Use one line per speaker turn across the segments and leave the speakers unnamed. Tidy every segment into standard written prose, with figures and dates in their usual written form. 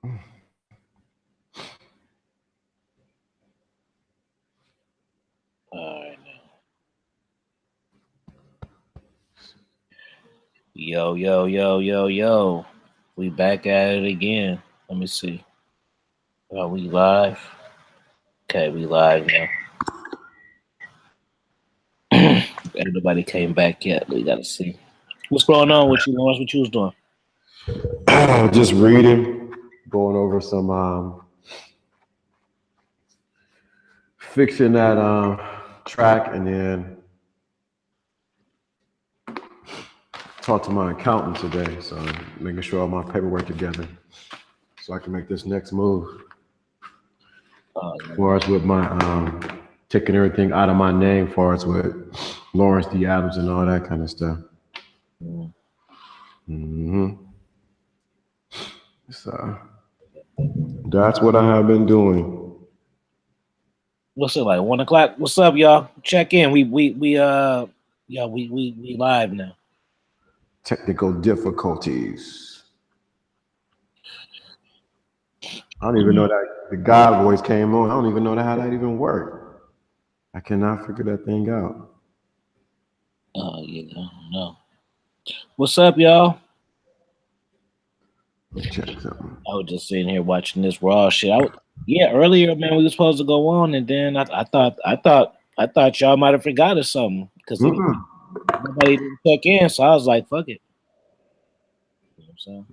All right, now. Yo, yo, yo, yo, yo. We back at it again. Let me see. Are we live? Okay, we live now. Ain't nobody came back yet. We gotta see. What's going on with you, Lawrence? What you was doing?
Just reading, going over some fixing that track, and then talk to my accountant today. So making sure all my paperwork together, so I can make this next move. As far as with my taking everything out of my name, as far as with Lawrence D. Adams and all that kind of stuff. So that's what I have been doing.
What's it like? 1 o'clock? What's up, y'all? Check in. We live now.
Technical difficulties. I don't even know that the God voice came on. I don't even know how that even worked. I cannot figure that thing out.
Oh, no. What's up, y'all?
Check something.
I was just sitting here watching this raw shit. Earlier, man, we were supposed to go on, and then I thought y'all might have forgot or something because nobody didn't check in. So I was like, fuck it. You know what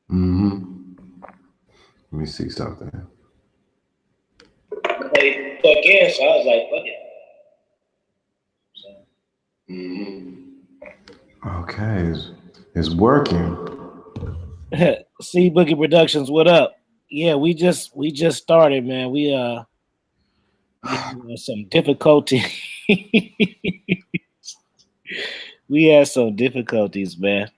I'm saying?
Let me see something.
Nobody didn't check in, so I was like, fuck it.
Okay, it's working.
C Boogie Productions, what up? Yeah, we just started, man. We had some difficulty. We had some difficulties, man.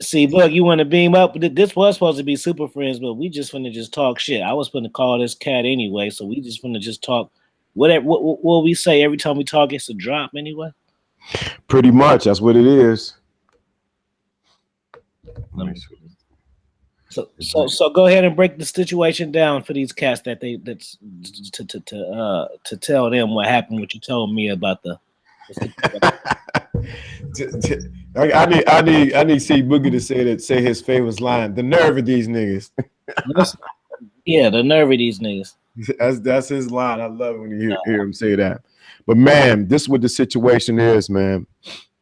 See, Boog, you want to beam up? This was supposed to be Super Friends, but we just finna just talk shit. I was finna call this cat anyway, so we just finna just talk. Whatever. What we say every time we talk, it's a drop anyway.
Pretty much, that's what it is.
So go ahead and break the situation down for these cats to tell them what happened. What you told me about the
I need C Boogie to say his famous line. The nerve of these niggas.
Yeah, the nerve of these niggas.
That's his line. I love it when you hear him say that. But man, this is what the situation is, man.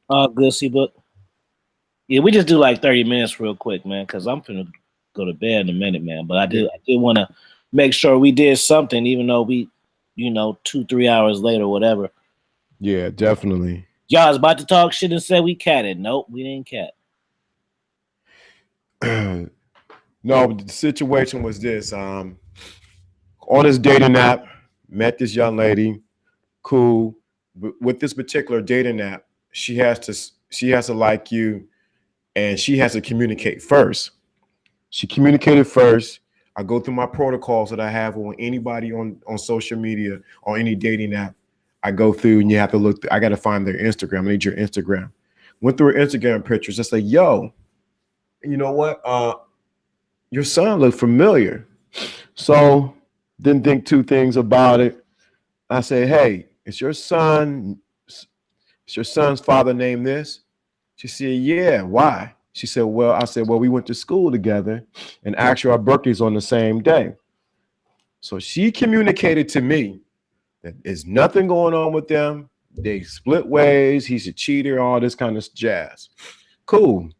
Good, C Book. Yeah, we just do like 30 minutes real quick, man, because I'm finna go to bed in a minute, man. But I did want to make sure we did something, even though we, 2-3 hours later, whatever.
Yeah, definitely.
Y'all was about to talk shit and say we catted. Nope, we didn't cat.
No, the situation was this. On this dating app, met this young lady, cool. But with this particular dating app, she has to like you, and she has to communicate first. She communicated first. I go through my protocols that I have on anybody on social media or any dating app. I go through, and you have to look. I got to find their Instagram. I need your Instagram. Went through her Instagram pictures. I say, yo, you know what? Your son looked familiar. So didn't think two things about it. I say, hey, is your son's father named this? She said, yeah. Why? She said, well, I said, well, we went to school together, and actually our birthday's on the same day. So she communicated to me that there's nothing going on with them. They split ways. He's a cheater, all this kind of jazz. Cool.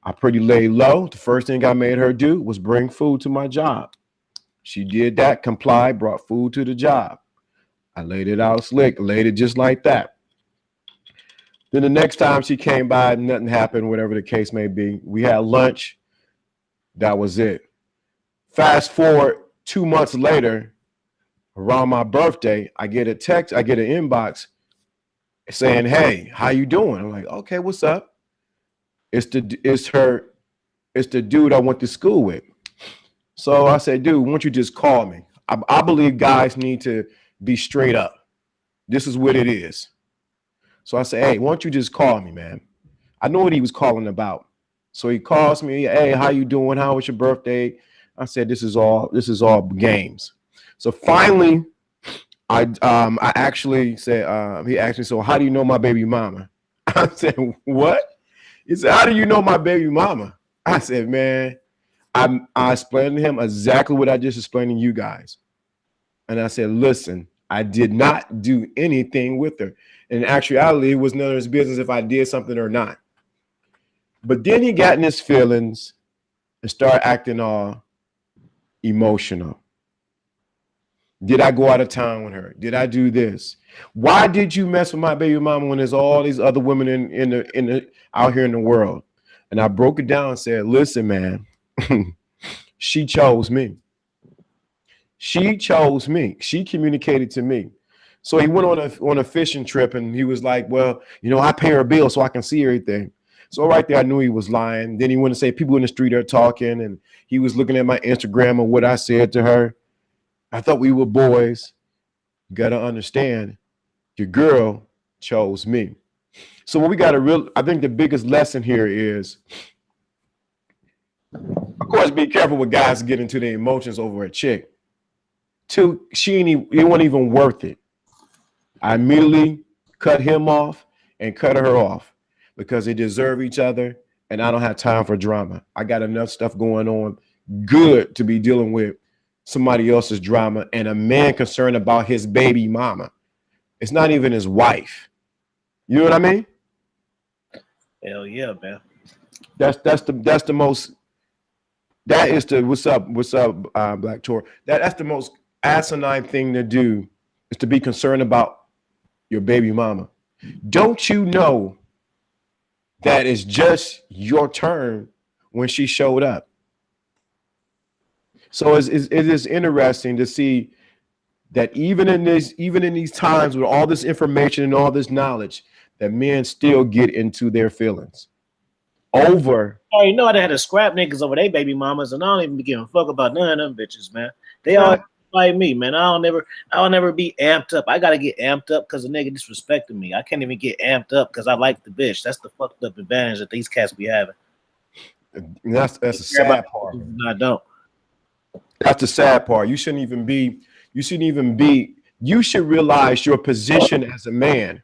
I pretty laid low. The first thing I made her do was bring food to my job. She did that, complied, brought food to the job. I laid it out slick, laid it just like that. Then the next time she came by, nothing happened, whatever the case may be. We had lunch. That was it. Fast forward 2 months later, around my birthday, I get a text, I get an inbox saying, hey, how you doing? I'm like, okay, what's up? It's the dude I went to school with. So I said, dude, why don't you just call me? I believe guys need to be straight up. This is what it is. So I said, hey, why don't you just call me, man? I know what he was calling about. So he calls me, hey, how you doing? How was your birthday? I said, this is all games. So finally, I actually said, he asked me, so how do you know my baby mama? I said, what? He said, how do you know my baby mama? I said, man, I explained to him exactly what I just explained to you guys. And I said, listen, I did not do anything with her. In actuality, it was none of his business if I did something or not. But then he got in his feelings and started acting all emotional. Did I go out of town with her? Did I do this? Why did you mess with my baby mama when there's all these other women in the out here in the world? And I broke it down and said, listen, man, she chose me. She chose me. She communicated to me. So he went on a fishing trip and he was like, well, you know, I pay her bill so I can see everything. So right there, I knew he was lying. Then he went to say people in the street are talking, and he was looking at my Instagram and what I said to her. I thought we were boys. You got to understand, your girl chose me. So what we got to I think the biggest lesson here is, of course, be careful with guys get into their emotions over a chick. Two, it wasn't even worth it. I immediately cut him off and cut her off because they deserve each other, and I don't have time for drama. I got enough stuff going on, good to be dealing with somebody else's drama and a man concerned about his baby mama. It's not even his wife. You know what I mean?
Hell yeah, man.
That's the most. That is the what's up, Black Tor. That's the most asinine thing to do, is to be concerned about your baby mama. Don't you know that it's just your turn when she showed up? So it is interesting to see that even in these times with all this information and all this knowledge, that men still get into their feelings over.
Oh, you know I had to scrap niggas over their baby mamas, and I don't even be giving a fuck about none of them bitches, man. They all like me, man. I'll never be amped up. I gotta get amped up because a nigga disrespecting me. I can't even get amped up because I like the bitch. That's the fucked up advantage that these cats be having.
And that's the sad part.
I don't.
That's the sad part. You should realize your position as a man.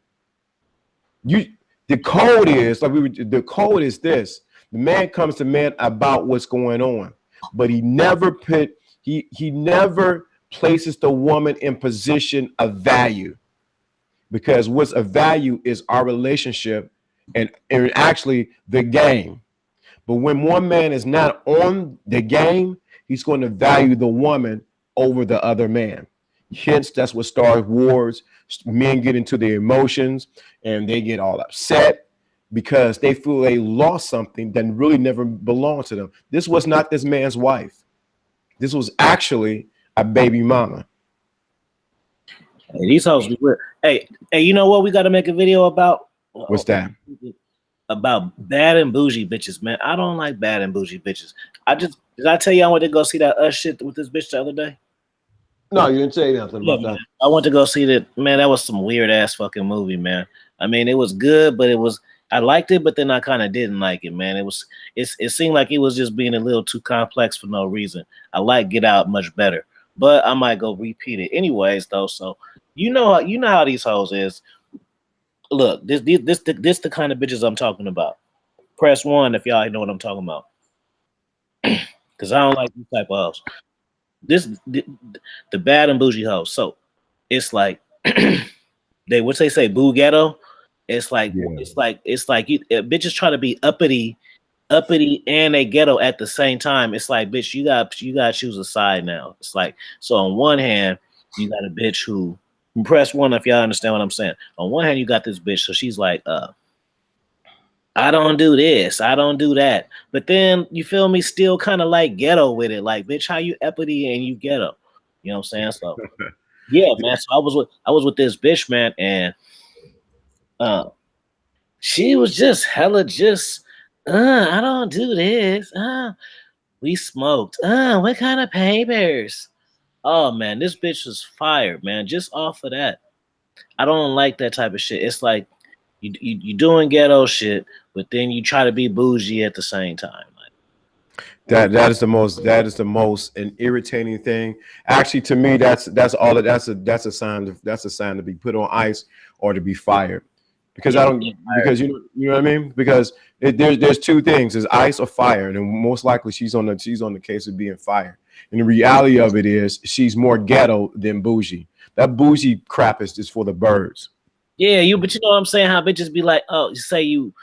The code is this. The man comes to man about what's going on, but he never places the woman in position of value, because what's of value is our relationship and actually the game. But when one man is not on the game, he's going to value the woman over the other man. Hence, that's what starts wars. Men get into their emotions and they get all upset because they feel they lost something that really never belonged to them. This was not this man's wife. This was actually a baby mama.
Hey, these hoes be weird. Hey, you know what we got to make a video about?
What's that?
About bad and bougie bitches, man. I don't like bad and bougie bitches. Did I tell you I went to go see that shit with this bitch the other day?
No, you didn't say nothing about that.
I went to go see that, man. That was some weird ass fucking movie, man. I mean, it was good, but I liked it, but then I kind of didn't like it, man. It seemed like it was just being a little too complex for no reason. I like Get Out much better, but I might go repeat it anyways, though. So you know how these hoes is. Look, this the kind of bitches I'm talking about. Press 1 if y'all know what I'm talking about, because I don't like these type of hoes. The bad and bougie hoes. So it's like what they say, boo ghetto. It's like bitches try to be uppity and a ghetto at the same time. It's like, bitch, you gotta choose a side now. It's like, so on one hand, you got a bitch who, press 1 if y'all understand what I'm saying. On one hand, you got this bitch, so she's like, I don't do this, I don't do that. But then, you feel me, still kind of like ghetto with it. Like, bitch, how you uppity and you ghetto? You know what I'm saying? So yeah, man. So I was with this bitch, man, and she was just hella I don't do this. We smoked. What kind of papers? Oh man, this bitch was fired, man. Just off of that. I don't like that type of shit. It's like You doing ghetto shit, but then you try to be bougie at the same time.
That is the most an irritating thing. Actually, to me, that's all. That's a sign. That's a sign to be put on ice or to be fired. Because
Yeah,
I don't. Because you know what I mean. Because there's two things: is ice or fire, and most likely she's on the case of being fired. And the reality of it is she's more ghetto than bougie. That bougie crap is just for the birds.
yeah, but you know what I'm saying? How bitches be like, oh, say you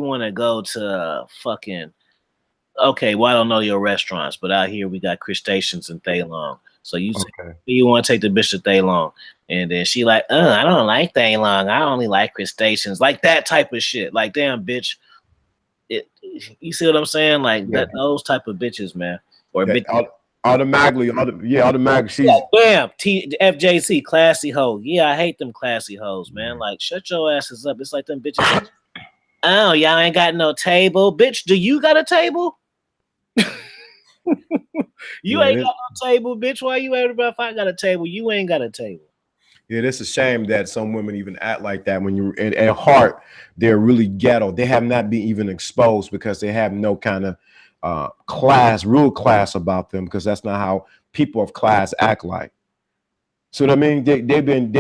want to go to fucking. Okay, well I don't know your restaurants, but out here we got crustaceans and Thailong. So you say
Okay.
you want to take the bitch to Thailong, and then she like, I don't like Thailong. I only like crustaceans, like that type of shit. Like, damn, bitch. You see what I'm saying? Like
Yeah.
those type of bitches, man, or
That
bitches.
automatically, automatically,
Yeah,
she's
damn, FJC, classy hoe. Yeah, I hate them classy hoes, man. Like, shut your asses up. It's like them bitches. Oh, y'all ain't got no table, bitch. Do you got a table? You ain't
yeah.
got no table, bitch. Why you worried about if I got a table? You ain't got a table.
Yeah, it's a shame that some women even act like that when you at heart they're really ghetto. They have not been even exposed because they have no kind of real class about them because that's not how people of class act like. So what I mean, they've been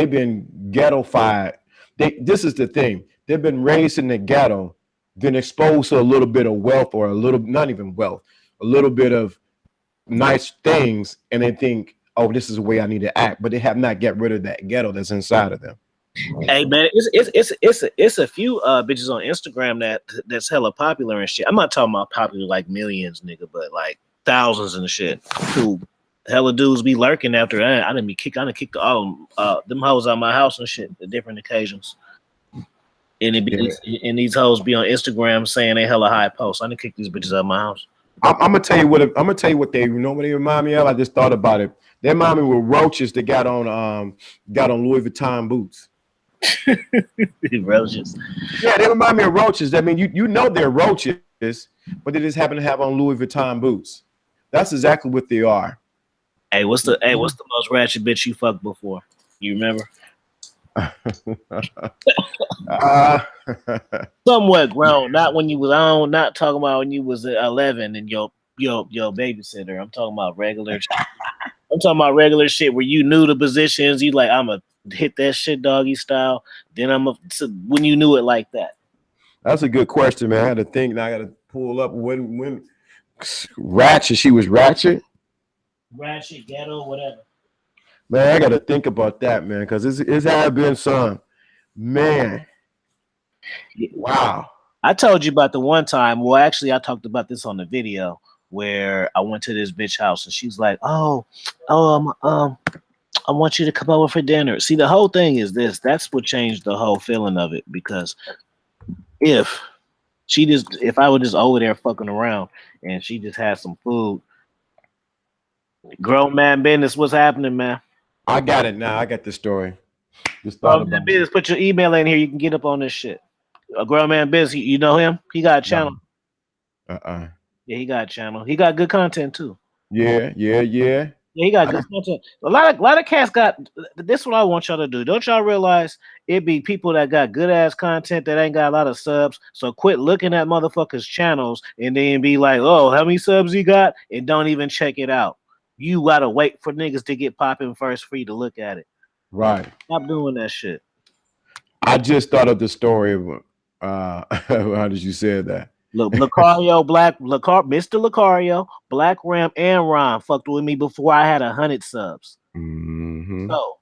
ghettofied. This is the thing. They've been raised in the ghetto, been exposed to a little bit of wealth or a little not even wealth, a little bit of nice things, and they think, oh, this is the way I need to act, but they have not get rid of that ghetto that's inside of them.
Hey man, it's a few bitches on Instagram that's hella popular and shit. I'm not talking about popular like millions, nigga, but like thousands and shit. Who hella dudes be lurking after that. I done kicked all them hoes out my house and shit at different occasions. And these hoes be on Instagram saying they hella high posts. I done kick these bitches out of my house.
I'm gonna tell you what they what they remind me of. I just thought about it. They remind me with roaches that got on Louis Vuitton boots.
Roaches.
Yeah, they remind me of roaches. I mean, you know they're roaches, but they just happen to have on Louis Vuitton boots. That's exactly what they are.
What's the most ratchet bitch you fucked before? You remember? Somewhat grown, not when you was on. Not talking about when you was 11 and your babysitter. I'm talking about regular. I'm talking about regular shit where you knew the positions. You like, I'm gonna hit that shit doggy style. Then when you knew it like that.
That's a good question, man. I had to think. Now I got to pull up when ratchet. She was ratchet.
Ratchet, ghetto, whatever.
Man, I got to think about that, man, because it's had been some. Man, wow.
I told you about the one time. Well, actually, I talked about this on the video where I went to this bitch house and she's like, "Oh, I want you to come over for dinner." See, the whole thing is this. That's what changed the whole feeling of it because if I was just over there fucking around and she just had some food, grown man business, what's happening, man?
I got it now. I got the story. Just thought
Grown
about
man business. Put your email in here. You can get up on this shit. A grown man business. You know him? He got a channel.
Yeah,
he got a channel. He got good content too.
Yeah.
Yeah, he got good content. A lot of cats got this. Is what I want y'all to do. Don't y'all realize it be people that got good ass content that ain't got a lot of subs? So quit looking at motherfuckers' channels and then be like, "Oh, how many subs he got?" and don't even check it out. You gotta wait for niggas to get popping first for you to look at it.
Right.
Stop doing that shit.
I just thought of the story of how did you say that?
Look, Mr. Lucario, Black Ram, and Ron fucked with me before I had 100 subs.
Mm-hmm.
So,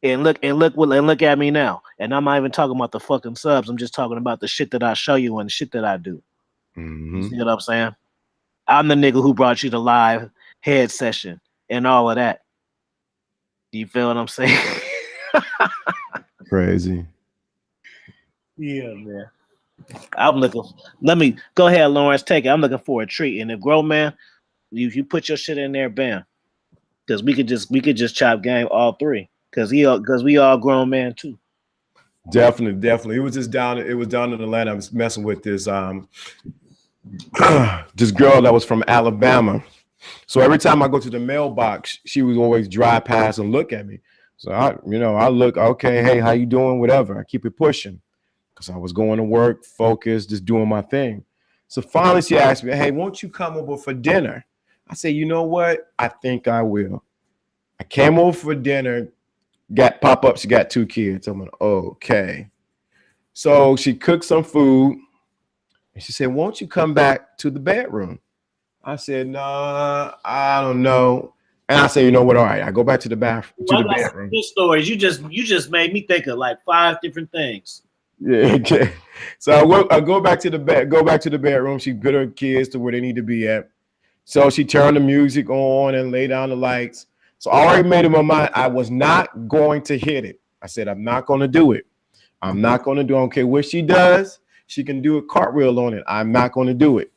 and look at me now. And I'm not even talking about the fucking subs. I'm just talking about the shit that I show you and the shit that I do.
Mm-hmm.
You see what I'm saying? I'm the nigga who brought you the live head session and all of that. Do you feel what I'm saying?
Crazy.
Yeah, man. I'm looking. Let me go ahead, Lawrence. Take it. I'm looking for a treat. And if grown man, you put your shit in there, bam. Because we could just chop game all three. Because we all grown man too.
Definitely. It was down in Atlanta. I was messing with this this girl that was from Alabama. So every time I go to the mailbox, she would always drive past and look at me. So I look, okay, hey, how you doing? Whatever. I keep it pushing. because I was going to work, focused, just doing my thing. So finally she asked me, hey, won't you come over for dinner? I said, you know what? I think I will. I came over for dinner, got pop up, she got 2 kids. I'm like, okay. So she cooked some food and she said, won't you come back to the bedroom? I said, nah, I don't know. And I said, you know what? All right, I go back to the bathroom, to
Well,
the
I got some
bedroom.
good stories. You just made me think of like 5 different things.
Yeah, okay. So I go back to the bedroom. She put her kids to where they need to be at. So she turned the music on and laid down the lights. So I already made up my mind. I was not going to hit it. I said, I'm not going to do it. I'm not going to do it. I don't care what she does. She can do a cartwheel on it. I'm not going to do it.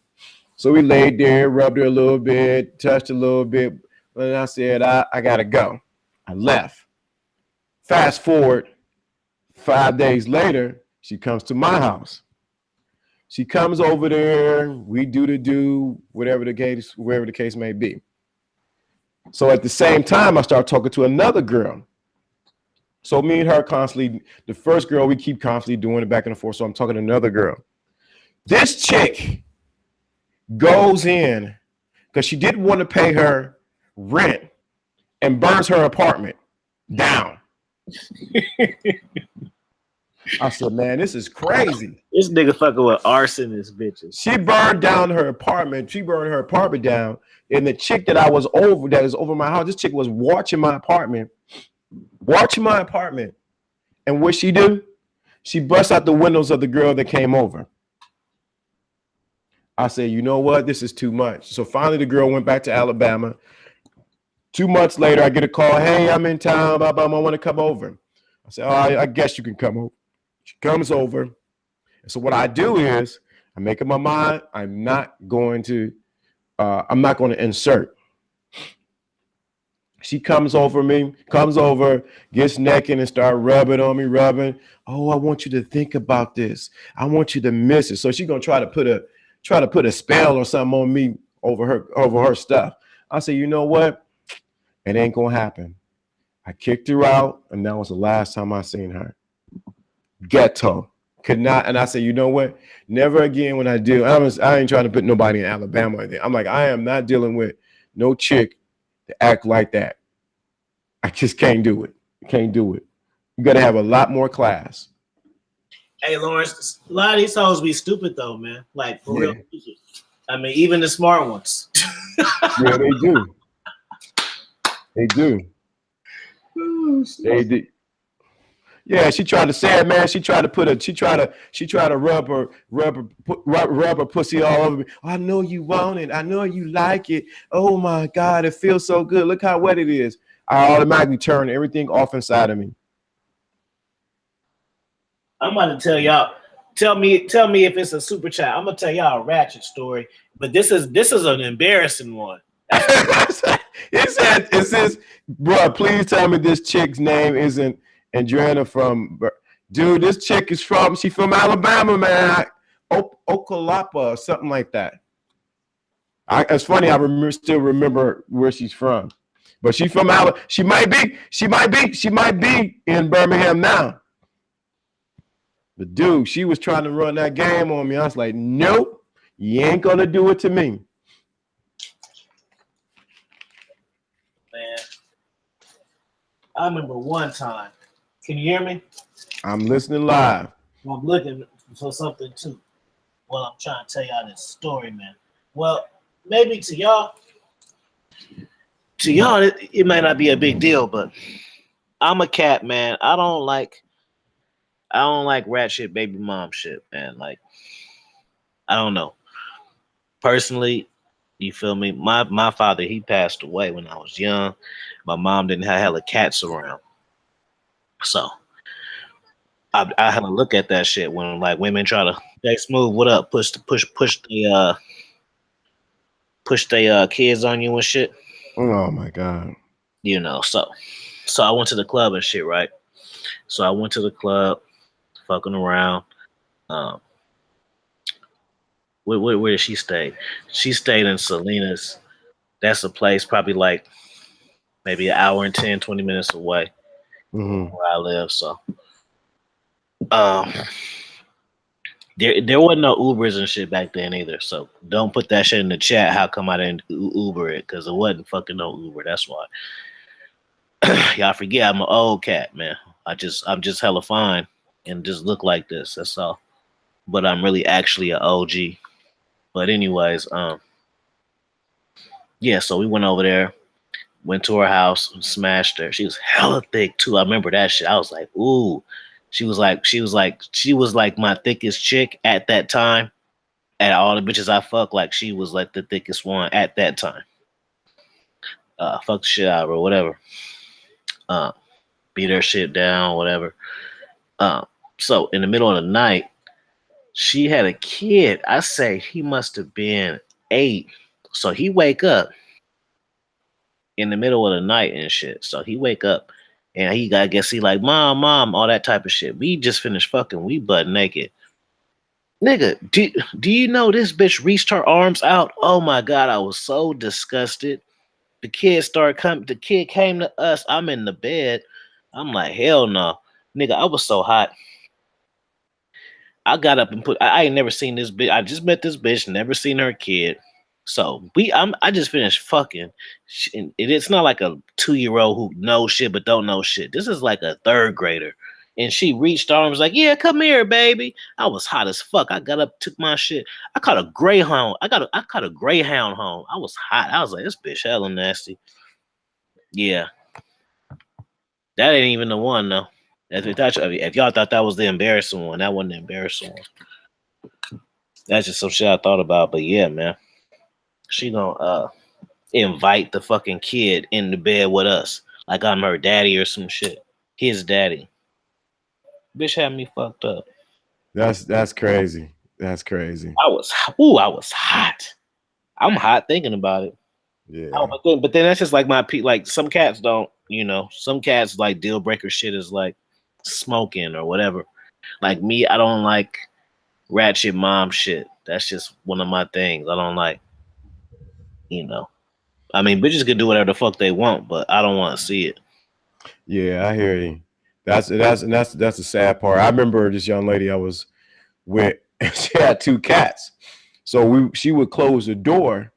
So we laid there, rubbed her a little bit, touched a little bit. And I said, I got to go. I left. Fast forward 5 days later, she comes to my house. She comes over there. We do whatever the case may be. So at the same time, I start talking to another girl. So me and her constantly, the first girl, we keep constantly doing it back and forth. So I'm talking to another girl. This chick goes in because she didn't want to pay her rent and burns her apartment down. I said, man, this is crazy.
This nigga fucking with arsonist bitches.
She burned down her apartment. She burned her apartment down. And the chick that is over my house, this chick was watching my apartment. And what she do? She busts out the windows of the girl that came over. I said, you know what? This is too much. So finally the girl went back to Alabama. 2 months later, I get a call. Hey, I'm in town. Blah, blah, I want to come over. I said, oh, I guess you can come over. She comes over. And so what I do is I make up my mind. I'm not going to insert. She comes over, gets naked and start rubbing on me, rubbing. Oh, I want you to think about this. I want you to miss it. So she's gonna try to put a spell or something on me over her stuff. I say, you know what? It ain't gonna happen. I kicked her out, and that was the last time I seen her. Ghetto. Could not, and I said, you know what? Never again when I do. I ain't trying to put nobody in Alabama or anything. I'm like, I am not dealing with no chick to act like that. I just can't do it. Can't do it. You got to have a lot more class.
Hey, Lawrence, a lot of these hoes be stupid though, man. Like for real. I mean, even the smart ones.
Yeah, they do. They do. They do. Yeah, she tried to say it, man. She tried to rub her pussy all over me. I know you want it. I know you like it. Oh my God, it feels so good. Look how wet it is. I automatically turn everything off inside of me.
I'm about to tell y'all. Tell me if it's a super chat. I'm gonna tell y'all a ratchet story, but this is an embarrassing one.
It says, bro, please tell me this chick's name isn't Andrea from, dude, this chick is from Alabama, man. Okalapa or something like that. It's funny, I still remember where she's from. But she's from Alabama. She might be in Birmingham now. But dude, she was trying to run that game on me. I was like, nope, you ain't gonna do it to me.
Man, I remember one time. Can you hear me?
I'm listening live.
I'm looking for something too. Well, I'm trying to tell y'all this story, man. Well, maybe to y'all, it might not be a big deal, but I'm a cat, man. I don't like rat shit, baby mom shit, man. Like, I don't know. Personally, you feel me? My father, he passed away when I was young. My mom didn't have hella cats around. So I had to look at that shit when like women try to, hey Smooth, what up? Push the kids on you and shit.
Oh my God.
You know, so I went to the club and shit, right? So I went to the club, fucking around. Where did she stay? She stayed in Salinas. That's a place probably like maybe an hour and 10, 20 minutes away from where I live. So There wasn't no Ubers and shit back then either. So don't put that shit in the chat. How come I didn't Uber it? Because it wasn't fucking no Uber. That's why. Y'all forget I'm an old cat, man. I'm just hella fine and just look like this. That's all. But I'm really actually an OG. But anyways, yeah. So we went over there, went to her house, and smashed her. She was hella thick too. I remember that shit. I was like, ooh. She was like my thickest chick at that time. At all the bitches I fucked, like she was like the thickest one at that time. Fuck the shit out of her, whatever. Uh, beat her shit down, whatever. Uh, so in the middle of the night, she had a kid. I say he must have been 8. So he wake up in the middle of the night and shit. So he wake up and he got, I guess he like, mom, all that type of shit. We just finished fucking. We butt naked. Nigga, do you know this bitch reached her arms out? Oh my God, I was so disgusted. The kid started coming. The kid came to us. I'm in the bed. I'm like, hell no. Nigga, I was so hot. I got up and I ain't never seen this bitch. I just met this bitch, never seen her kid. So I just finished fucking. It's not like a 2-year-old who knows shit but don't know shit. This is like a 3rd grader. And she reached arms like, yeah, come here, baby. I was hot as fuck. I got up, took my shit. I caught a greyhound. I caught a greyhound home. I was hot. I was like, this bitch hella nasty. Yeah. That ain't even the one though. If y'all thought that was the embarrassing one, that wasn't the embarrassing one. That's just some shit I thought about. But yeah, man. She gonna invite the fucking kid in the bed with us. Like I'm her daddy or some shit. His daddy. Bitch had me fucked up.
That's crazy. That's crazy.
I was hot. I'm hot thinking about it.
Yeah.
Oh, but then that's just like like some cats don't, some cats like deal breaker shit is like smoking or whatever. Like me, I don't like ratchet mom shit. That's just one of my things. I don't like, I mean, bitches can do whatever the fuck they want, but I don't want to see it.
Yeah, I hear you. That's the sad part. I remember this young lady I was with. She had 2 cats, so she would close the door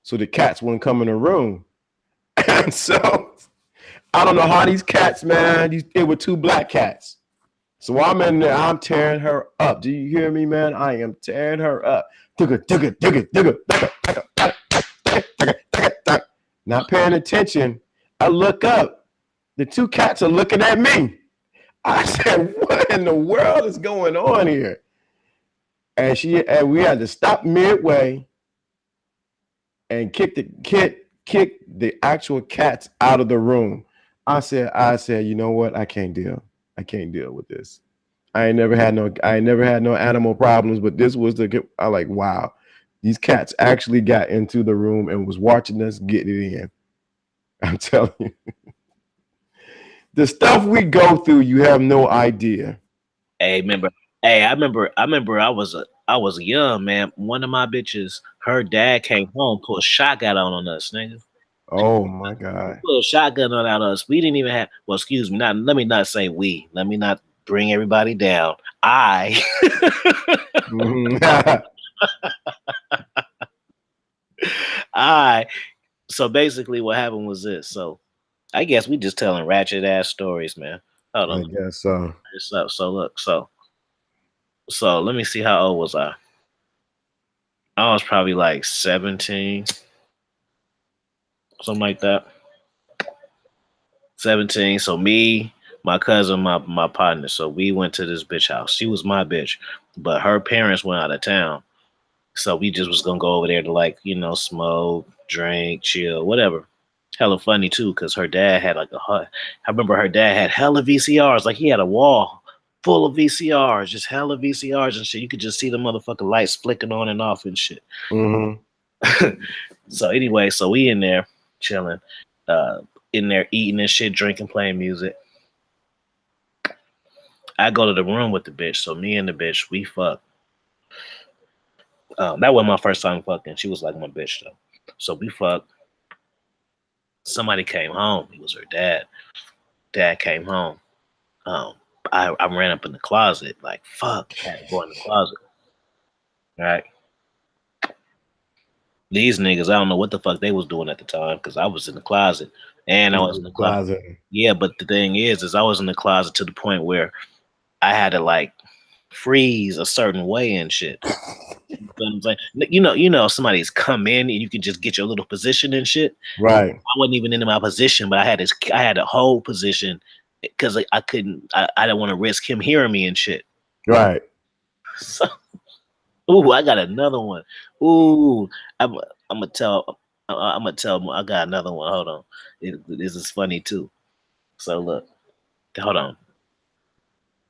so the cats wouldn't come in the room. And so I don't know how these cats, man. They were 2 black cats. So I'm in there. I'm tearing her up. Do you hear me, man? I am tearing her up. Not paying attention. I look up. The 2 cats are looking at me. I said, what in the world is going on here? And we had to stop midway and kick the actual cats out of the room. I said, you know what? I can't deal with this. I ain't never had no animal problems, but this was I like, wow. These cats actually got into the room and was watching us get it in. I'm telling you. The stuff we go through, you have no idea.
I remember I was young, man. One of my bitches, her dad came home, pulled a shotgun on us, nigga.
Oh my God.
Pulled a shotgun on us. We didn't even have, well, excuse me, let me not say we. Let me not bring everybody down. So basically what happened was this. So I guess we just telling ratchet ass stories, man. Hold on.
I guess so.
So look, so let me see, how old was I? I was probably like 17, something like that. 17. So me, my cousin, my partner. So we went to this bitch house. She was my bitch, but her parents went out of town. So we just was gonna go over there to like, smoke, drink, chill, whatever. Hella funny too, because her dad had like I remember her dad had hella VCRs. Like he had a wall full of VCRs, just hella VCRs and shit. You could just see the motherfucking lights flicking on and off and shit.
Mm-hmm.
So anyway, so we in there chilling, in there eating and shit, drinking, playing music. I go to the room with the bitch. So me and the bitch, we fuck. That wasn't my first time fucking. She was like my bitch though. So we fucked. Somebody came home. It was her dad. Dad came home. I ran up in the closet, like fuck, had to go in the closet. Right. These niggas, I don't know what the fuck they was doing at the time because I was in the closet and I was in the closet. Yeah, but the thing is I was in the closet to the point where I had to like freeze a certain way and shit. You know what I'm saying? You know, somebody's come in and you can just get your little position and shit.
Right.
I wasn't even in my position, but I had a whole position because I couldn't. I didn't want to risk him hearing me and shit.
Right.
So, ooh, I got another one. Ooh, I'm gonna tell. I'm gonna tell. I got another one. Hold on. This is funny too. So look, hold on.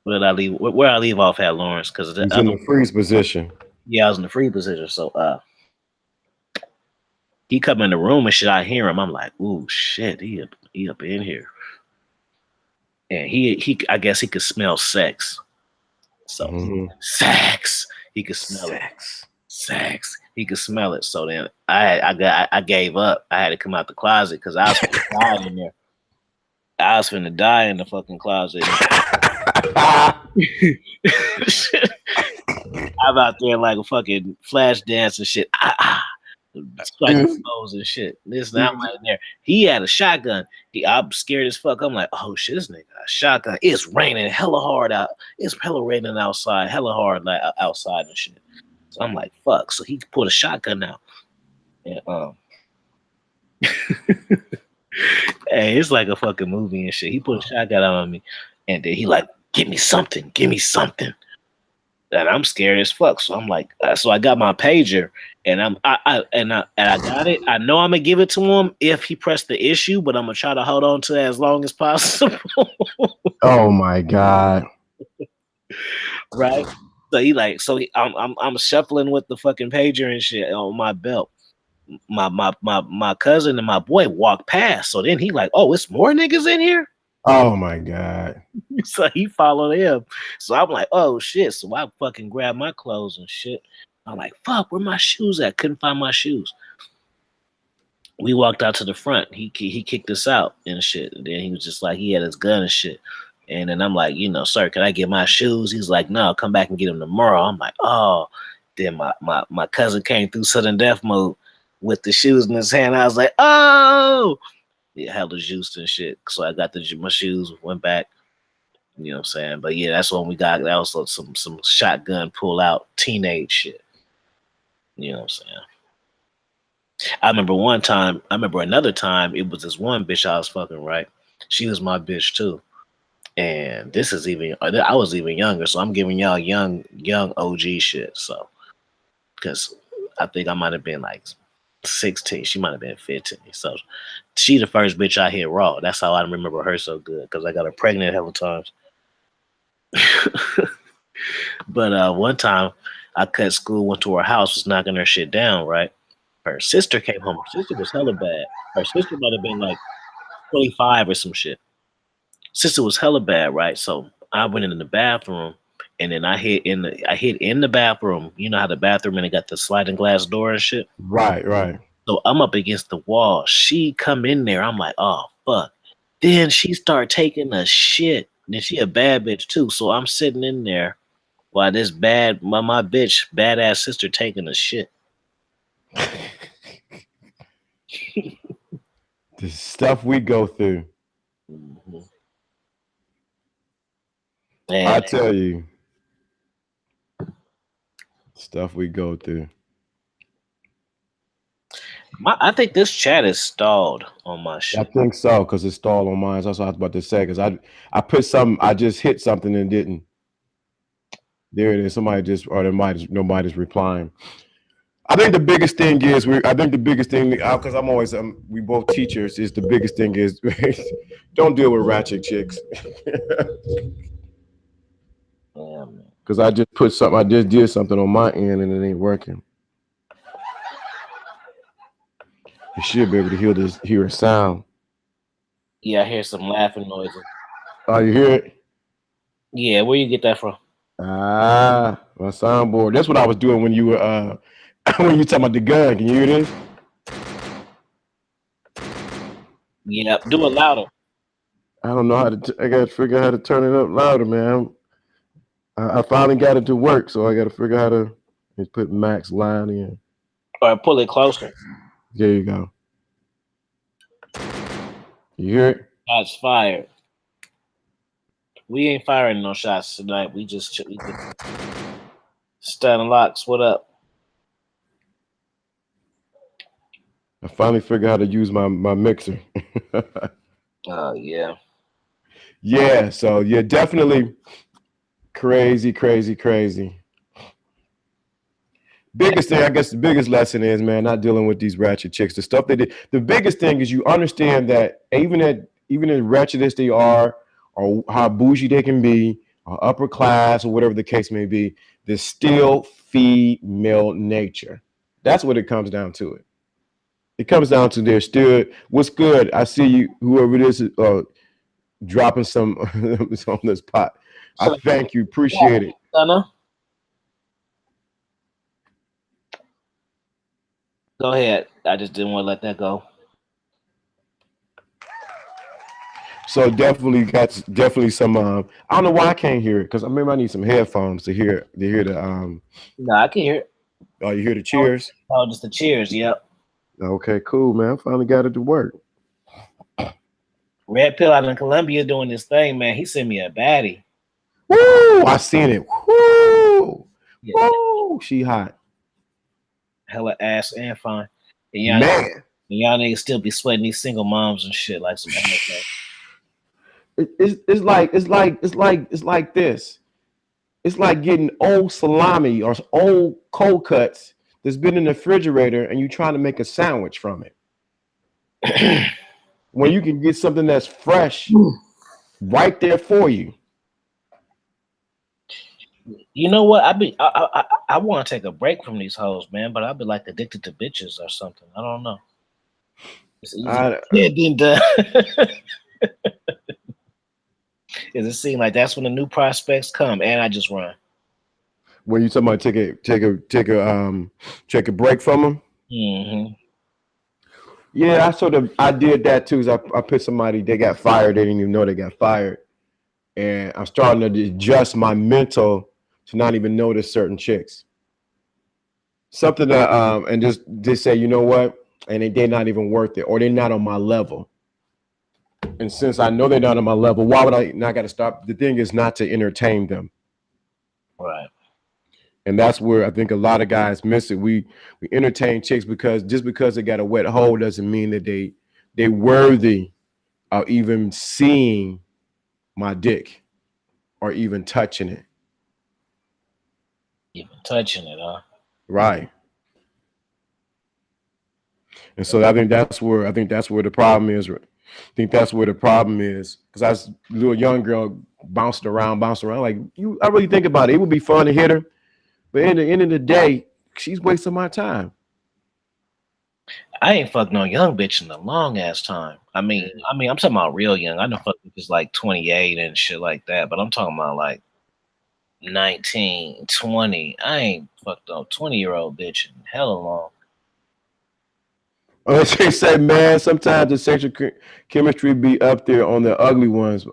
Where did I leave? Where I leave off at, Lawrence? Because
he's in the freeze position.
Yeah, I was in the free position. So he come in the room and shit. I hear him. I'm like, ooh, shit. He up in here. And he I guess he could smell sex. So sex. He could smell it. Sex. He could smell it. So then I gave up. I had to come out the closet because I was finna die in there. I was finna die in the fucking closet. I'm out there like a fucking flash dance and shit. Striking clothes and shit. Listen, I'm right there. He had a shotgun. I'm scared as fuck. I'm like, oh shit, this nigga got a shotgun. It's raining hella hard out. It's hella raining outside, hella hard like outside and shit. So I'm like, fuck. So he pulled a shotgun out. And hey, it's like a fucking movie and shit. He put a shotgun out on me, and then he like, give me something. And I'm scared as fuck. So I'm like, so I got my pager, and I got it. I know I'm gonna give it to him if he pressed the issue, but I'm gonna try to hold on to it as long as possible.
Oh my god!
Right? So I'm shuffling with the fucking pager and shit on my belt. My cousin and my boy walked past. So then he like, oh, it's more niggas in here.
Oh my god!
So he followed him. So I'm like, oh shit. So I fucking grabbed my clothes and shit. I'm like, fuck, where my shoes at? Couldn't find my shoes. We walked out to the front. He kicked us out and shit. And then he was just like, he had his gun and shit. And then I'm like, sir, can I get my shoes? He's like, no, come back and get them tomorrow. I'm like, oh. Then my cousin came through sudden death mode with the shoes in his hand. I was like, oh. He held the juice and shit. So I got my shoes, went back. You know what I'm saying? But yeah, that's when we got, that was some shotgun pull out teenage shit. You know what I'm saying? I remember another time, it was this one bitch I was fucking, right? She was my bitch too. And this is I was even younger, so I'm giving y'all young OG shit. So, because I think I might have been like 16. She might have been 15. So she the first bitch I hit raw. That's how I remember her so good, because I got her pregnant a couple times. But one time I cut school, went to her house, was knocking her shit down, right? Her sister came home. Her sister was hella bad. Her sister might have been like 25 or some shit. Sister was hella bad, right? So I went in the bathroom, and then I hid in the bathroom. You know how the bathroom and it got the sliding glass door and shit?
Right.
So I'm up against the wall. She come in there. I'm like, oh fuck. Then she start taking a shit. Then she a bad bitch too. So I'm sitting in there while this my bitch badass sister taking a shit.
The stuff we go through.
Mm-hmm.
I tell you, stuff we go through.
I think this chat is stalled on my shit.
I think so, because it's stalled on mine. That's what I was about to say, because I put something, I just hit something and didn't. There it is. Nobody's replying. I think the biggest thing is because I'm always we both teachers, is the biggest thing is don't deal with ratchet chicks. Because I just did something on my end and it ain't working. You should be able to hear a sound.
Yeah, I hear some laughing noises.
Oh, you hear it?
Yeah, where you get that from?
My soundboard. That's what I was doing when you were when you talking about the gun. Can you hear this?
Yeah, do it louder.
I don't know how to. I got to figure out how to turn it up louder, man. I finally got it to work, so I got to figure out how to just put max line in.
Or pull it closer.
There you go. You hear it?
Shots fired. We ain't firing no shots tonight. We just Stunning locks. What up?
I finally figured out how to use my mixer.
Oh yeah.
Yeah, so yeah, definitely crazy, crazy, crazy. Biggest thing, I guess the biggest lesson is, man, not dealing with these ratchet chicks. The stuff they did. The biggest thing is you understand that even as ratchet as they are, or how bougie they can be, or upper class, or whatever the case may be, there's still female nature. That's what it comes down to. It comes down to there's still what's good. I see you, whoever it is, dropping some on this pot. I thank you, appreciate it.
Go ahead. I just didn't want to let that go.
So definitely some. I don't know why I can't hear it because I remember I need some headphones to hear the.
No, I can hear it.
Oh, you hear the cheers?
Oh, just the cheers. Yep.
Okay, cool, man. Finally got it to work.
Red Pill out in Colombia doing this thing, man. He sent me a baddie.
Woo! I seen it. Woo! Yeah. Woo! She hot.
Hella ass and fine. And y'all niggas still be sweating these single moms and shit like some.
It's like this. It's like getting old salami or old cold cuts that's been in the refrigerator and you trying to make a sandwich from it. When you can get something that's fresh right there for you.
You know what? I want to take a break from these hoes, man, but I'd be like addicted to bitches or something. I don't know. It's easy. Does it seem like that's when the new prospects come and I just run?
When you talking about take a break from them?
Mm-hmm.
Yeah, I did that too. I put somebody, they got fired. They didn't even know they got fired. And I'm starting to adjust my mental to not even notice certain chicks. Something that and just say, you know what? And they're not even worth it, or they're not on my level. And since I know they're not on my level, why would I not got to stop? The thing is not to entertain them.
Right.
And that's where I think a lot of guys miss it. We entertain chicks because they got a wet hole doesn't mean that they're worthy of even seeing my dick or even touching it.
Even touching it, huh?
Right. And so I think that's where the problem is. I think that's where the problem is. Because I was a little young girl bouncing around. Like I really think about it. It would be fun to hit her. But at the end of the day, she's wasting my time.
I ain't fucked no young bitch in a long ass time. I mean, I'm talking about real young. I know fuck bitches like 28 and shit like that, but I'm talking about like 19, 20. I ain't fucked no 20-year-old bitch in hella long.
Oh, she said, man, sometimes the sexual chemistry be up there on the ugly ones.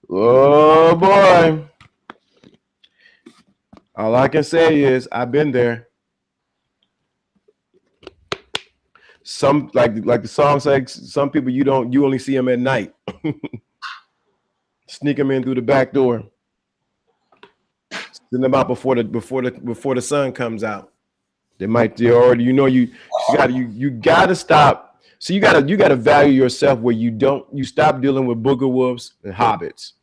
Oh boy. All I can say is I've been there. Some like the song says, some people you only see them at night. Sneak them in through the back door. Send them out before the sun comes out. They already, you gotta stop. So you gotta value yourself where you stop dealing with booger wolves and hobbits.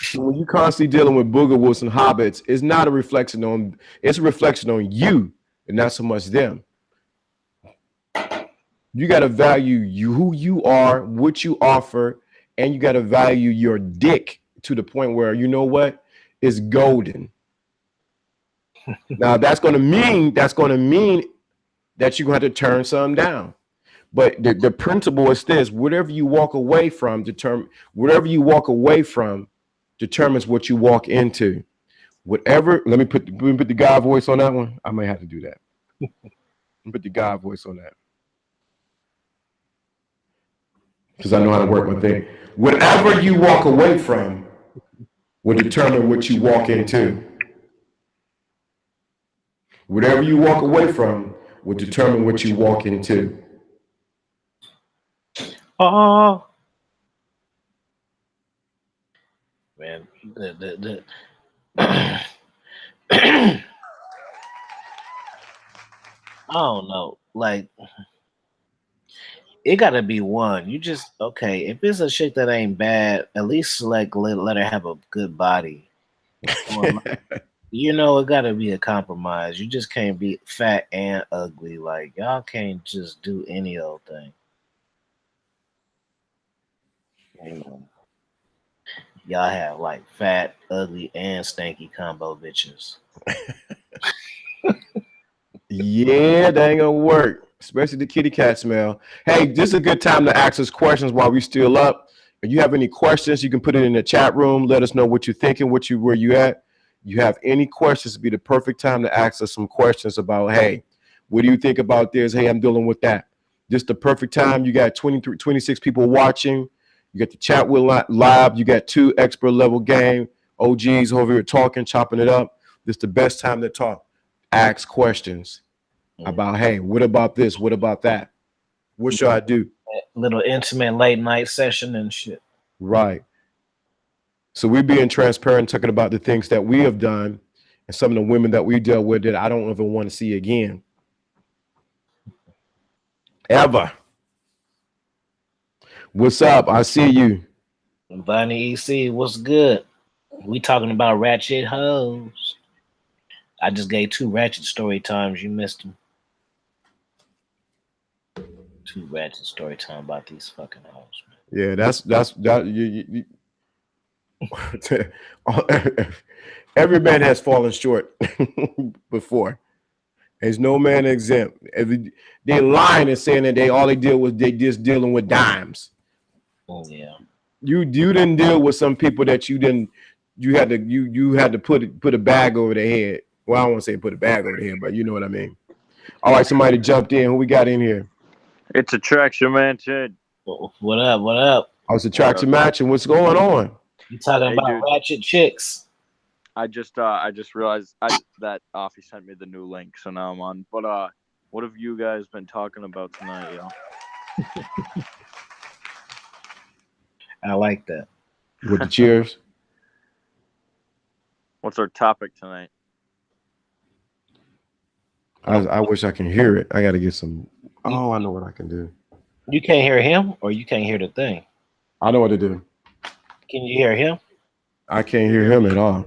So when you constantly dealing with booger wolves and hobbits, it's not a reflection on you and not so much them. You gotta value who you are, what you offer, and you gotta value your dick to the point where you know what? It's golden. Now that's gonna mean that you're gonna have to turn some down. But the principle is this: whatever you walk away from determines what you walk into. Whatever. Let me put the guy voice on that one. I may have to do that. Put the God voice on that. Because I know how to work my thing. Whatever you walk away from will determine what you walk into. Whatever you walk away from will determine what you walk into.
Oh, man, the I don't know. Like, it gotta be one. You just okay. If it's a chick that ain't bad, at least like let her have a good body. Or, you know, it gotta be a compromise. You just can't be fat and ugly. Like y'all can't just do any old thing. You know, y'all have like fat, ugly, and stanky combo bitches.
Yeah, that ain't gonna work, especially the kitty cat smell. Hey, this is a good time to ask us questions while we still up. If you have any questions, you can put it in the chat room. Let us know what you're thinking, where you at. You have any questions, it'd be the perfect time to ask us some questions about, hey, what do you think about this? Hey, I'm dealing with that. Just the perfect time. You got 23, 26 people watching. You got the chat with live. You got 2 expert level game OGs over here talking, chopping it up. This the best time to talk. Ask questions about, hey, what about this? What about that? What should I do?
Little intimate late night session and shit.
Right. So we're being transparent, talking about the things that we have done and some of the women that we dealt with that I don't even want to see again. Ever. What's up? I see you.
Bonnie EC, what's good? We talking about ratchet hoes. I just gave 2 ratchet story times. You missed them. 2 ratchet story time about these fucking hoes, man.
Yeah, that every man has fallen short before. There's no man exempt. They're lying and saying that all they did was they just dealing with dimes.
Oh yeah.
You didn't deal with some people that you had to put a bag over their head. Well, I don't want to say put a bag over their head, but you know what I mean. All right, somebody jumped in. Who we got in here?
It's Attraction Man, Ted.
What up? What up?
Oh, it's Attraction Matching. What's going on?
You talking about
dude.
ratchet chicks?
I just realized that Offie sent me the new link, so now I'm on. But what have you guys been talking about tonight, yo?
I like that.
With the cheers.
What's our topic tonight?
I wish I can hear it. I got to get some. Oh, I know what I can do.
You can't hear him, or you can't hear the thing.
I know what to do.
Can you hear him?
I can't hear him at all.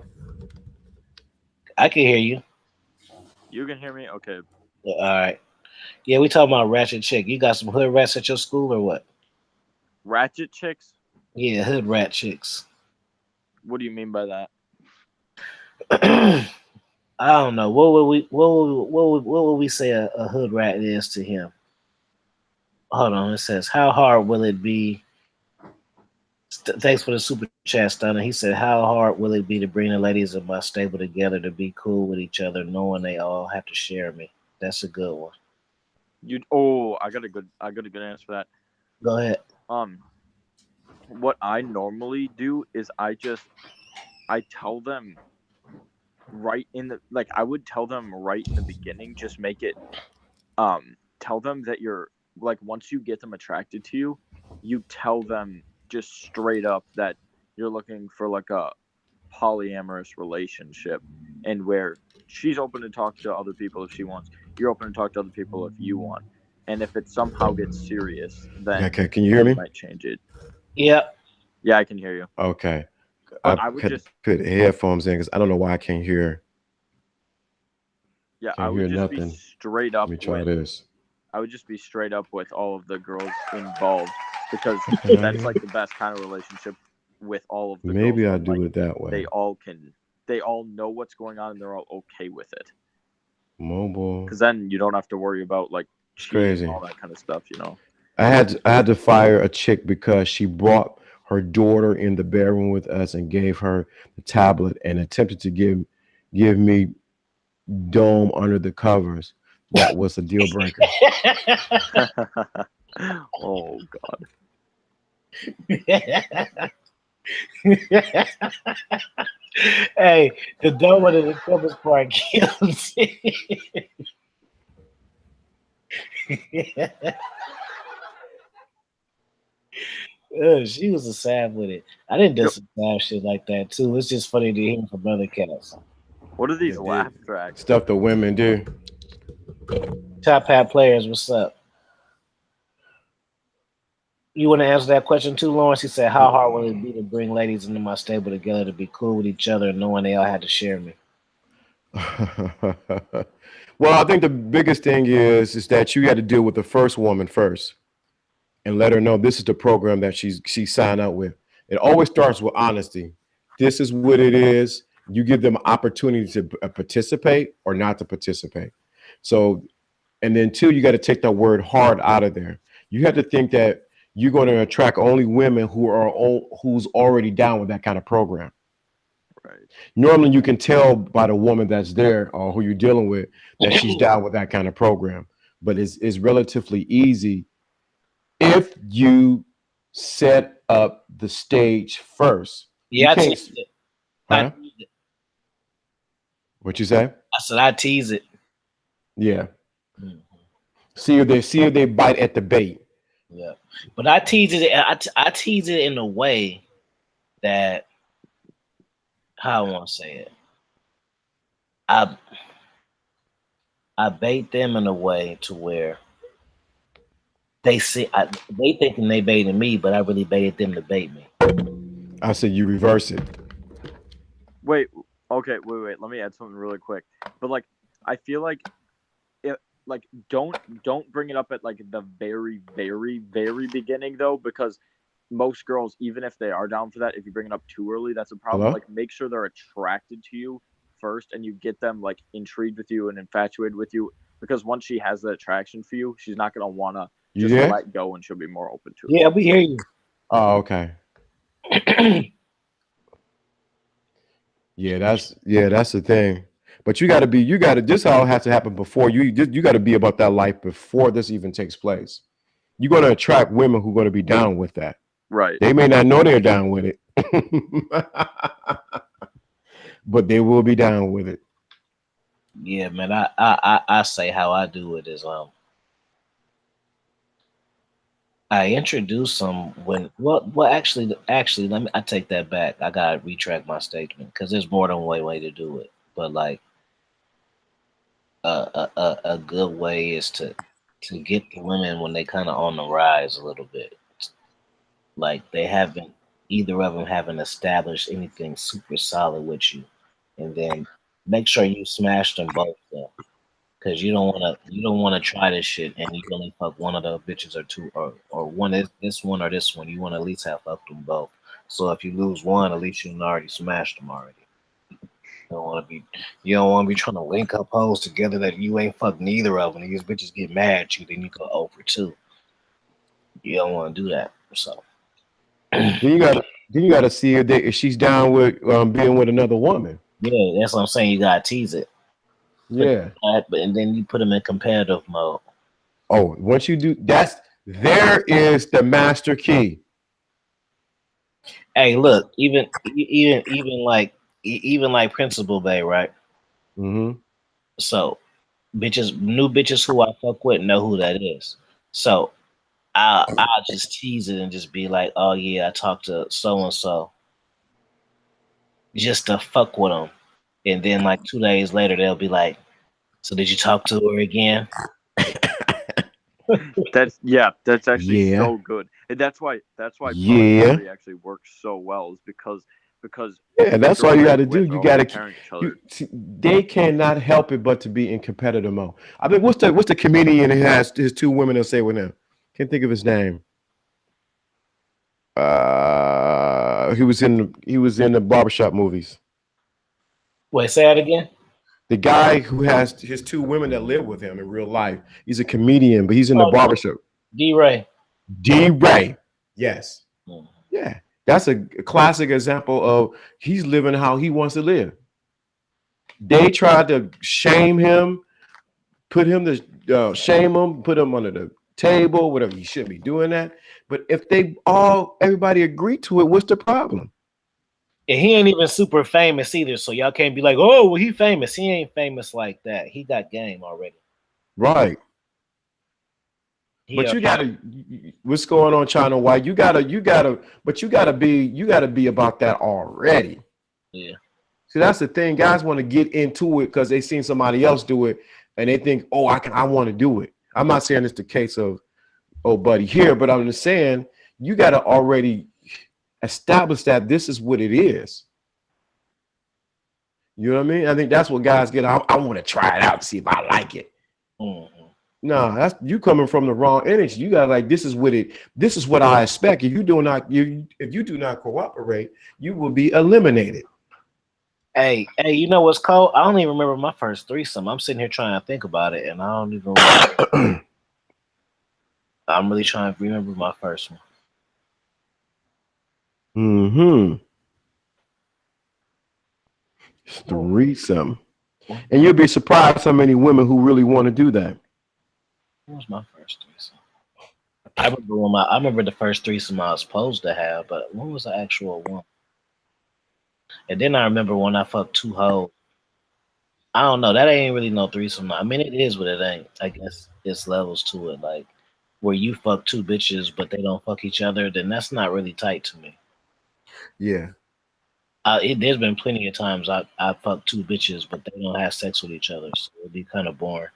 I can hear you.
You can hear me? Okay.
All right. Yeah, we talking about ratchet chick. You got some hood rats at your school or what?
Ratchet chicks?
Yeah, hood rat chicks.
What do you mean by that?
I don't know. What would we say a hood rat is to him? Hold on. It says, how hard will it be? Thanks for the super chat, Stunner. He said, how hard will it be to bring the ladies of my stable together to be cool with each other, knowing they all have to share me? That's a good one.
I got a good answer for that.
Go ahead.
What I normally do is I tell them right in the I would tell them right in the beginning, just make it tell them that you're once you get them attracted to you, you tell them just straight up that you're looking for a polyamorous relationship, and where she's open to talk to other people if she wants, you're open to talk to other people if you want, and if it somehow gets serious, then
okay, can you hear me?
You might change it.
Yeah,
I can hear you.
Okay,
but
I would just put headphones in because I don't know why I can't hear.
Yeah, I would just be straight up.
Let me try this.
I would just be straight up with all of the girls involved, because that's the best kind of relationship with all of the girls.
Maybe I do it that way.
They all know what's going on and they're all okay with it.
Mobile.
Because then you don't have to worry about
crazy
all that kind of stuff, you know.
I had to fire a chick because she brought her daughter in the bedroom with us and gave her the tablet and attempted to give me dome under the covers. that was a deal breaker.
Oh God.
Hey, the dumb one in the dumbest part kills it. She was a sad with it. I didn't do some sad shit like that too. It's just funny to hear from other cats.
What are these
Yeah,
laugh
dude.
tracks?
Stuff the women do.
Top hat players, what's up? You want to answer that question too, Lawrence? He said, "How hard will it be to bring ladies into my stable together to be cool with each other, knowing they all had to share me?"
Well, I think the biggest thing is that you got to deal with the first woman first and let her know this is the program that she signed up with. It always starts with honesty. This is what it is. You give them opportunity to participate or not to participate. So, and then two, you got to take that word hard out of there. You have to think that you're going to attract only women who's already down with that kind of program.
Right.
Normally, you can tell by the woman that's there or who you're dealing with that she's down with that kind of program. But it's relatively easy if you set up the stage first.
Yeah, I
You can't.
teased it.
Huh? What you say?
I said I tease it.
Yeah. See if they bite at the bait.
Yeah, but I tease it. I tease it in a way that, how I want to say it. I bait them in a way to where they thinking they baiting me, but I really baited them to bait me.
I said you reverse it.
Wait. Okay. Wait. Let me add something really quick. But like, I feel like like don't bring it up at like the very beginning though, because most girls, even if they are down for that, if you bring it up too early, that's a problem.
Hello?
Like make sure they're attracted to you first and you get them like intrigued with you and infatuated with you, because once she has the attraction for you, she's not going to want to just let go and she'll be more open to it.
Yeah, we hear you.
Oh, okay. Yeah, that's the thing. But you got to this how it has to happen before you got to be about that life before this even takes place. You're going to attract women who are going to be down with that.
Right.
They may not know they're down with it, but they will be down with it.
Yeah, man. I say how I do it is I introduce them when actually I take that back. I gotta retract my statement because there's more than one way to do it. But like a good way is to get the women when they kind of on the rise a little bit. Like they haven't, either of them haven't established anything super solid with you, and then make sure you smash them both though, because you don't want to try this shit and you only fuck one of the bitches or two or one is this one or this one. You want to at least have fucked them both. So if you lose one, at least you already smashed them already. You don't want to be trying to link up hoes together that you ain't fucked neither of them. These bitches get mad at you, then you go over 2. You don't want to do that. So
then you got to see if she's down with being with another woman.
yeah, that's what I'm saying. You gotta tease it.
Yeah.
And then you put them in competitive mode.
Oh, once you do there is the master key.
Hey, look, even like Principal Bay, right?
Mm-hmm.
So new bitches who I fuck with know who that is. So I'll just tease it and just be like, oh yeah, I talked to so and so, just to fuck with them. And then like 2 days later, they'll be like, so did you talk to her again?
That's actually so good. And that's why polyamory actually works so well, is because
that's all you got to do. You got to
comparing each other.
They cannot help it but to be in competitive mode. I mean, what's the comedian who has his 2 women that say with him? Can't think of his name. He was in the barbershop movies.
Wait, say that again.
The guy who has his 2 women that live with him in real life. He's a comedian, but he's in the barbershop.
D-Ray.
D-Ray. Yes.
Mm-hmm.
Yeah. That's a classic example of he's living how he wants to live. They tried to shame him, put him to shame him, put him under the table, whatever. He shouldn't be doing that. But if everybody agree to it, what's the problem?
And he ain't even super famous either, so y'all can't be like, oh, well, he famous. He ain't famous like that. He got game already.
Right. But you gotta, what's going on, China White? You gotta be about that already.
Yeah.
See, that's the thing. Guys want to get into it because they seen somebody else do it, and they think, oh, I want to do it. I'm not saying it's the case of, oh, buddy here, but I'm just saying you gotta already establish that this is what it is. You know what I mean? I think that's what guys get. I want to try it out to see if I like it.
Mm-hmm.
No, that's you coming from the wrong energy. You got like this is what I expect. If you do not cooperate, you will be eliminated.
Hey, you know what's cold? I don't even remember my first threesome. I'm sitting here trying to think about it, and I don't even remember. I'm really trying to remember my first one.
Mm-hmm. Threesome. And you'll be surprised how many women who really want to do that.
What was my first threesome? I remember the first threesome I was supposed to have, but when was the actual one? And then I remember when I fucked 2 hoes. I don't know. That ain't really no threesome. I mean, it is what it ain't. I guess it's levels to it. Like where you fuck 2 bitches, but they don't fuck each other, then that's not really tight to me.
Yeah.
There's been plenty of times I fucked 2 bitches, but they don't have sex with each other, so it'd be kind of boring.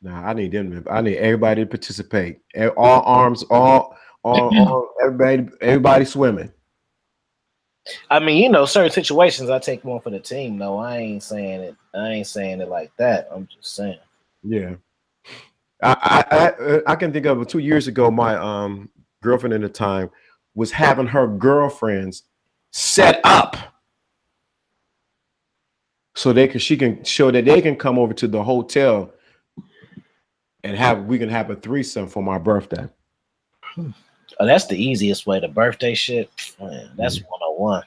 Nah, I need everybody to participate. All arms, all everybody swimming.
I mean, you know, certain situations I take one for the team. No, I ain't saying it like that. I'm just saying.
Yeah. I can think of 2 years ago, my girlfriend at the time was having her girlfriends set up so she can show that they can come over to the hotel and we can have a threesome for my birthday.
Oh, that's the easiest way. The birthday shit, man, that's 101.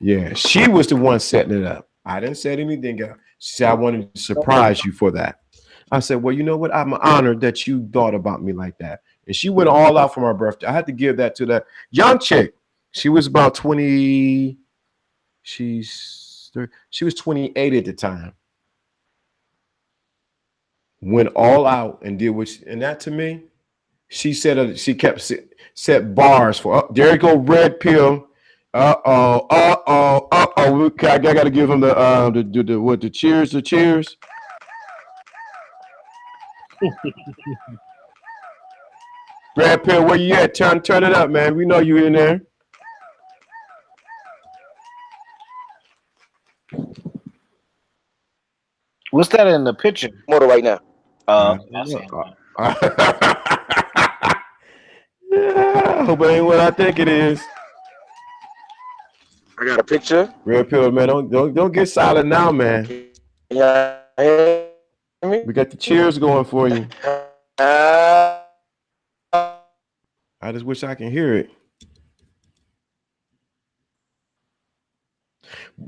Yeah, she was the one setting it up. I didn't set anything up. She said, I wanted to surprise you for that. I said, well, you know what? I'm honored that you thought about me like that. And she went all out for my birthday. I had to give that to that young chick. She was about 20. She was 28 at the time. Went all out and did and that to me, she said she kept set bars for. There you go, red pill. I gotta give him the cheers, the cheers. Red pill, where you at? Turn it up, man. We know you in there.
What's that in the picture?
Motor right now.
I hope it ain't what I think it is.
I got a picture.
Red pill, man. Don't get silent now, man.
Yeah, hear me?
We got the cheers going for you. I just wish I can hear it.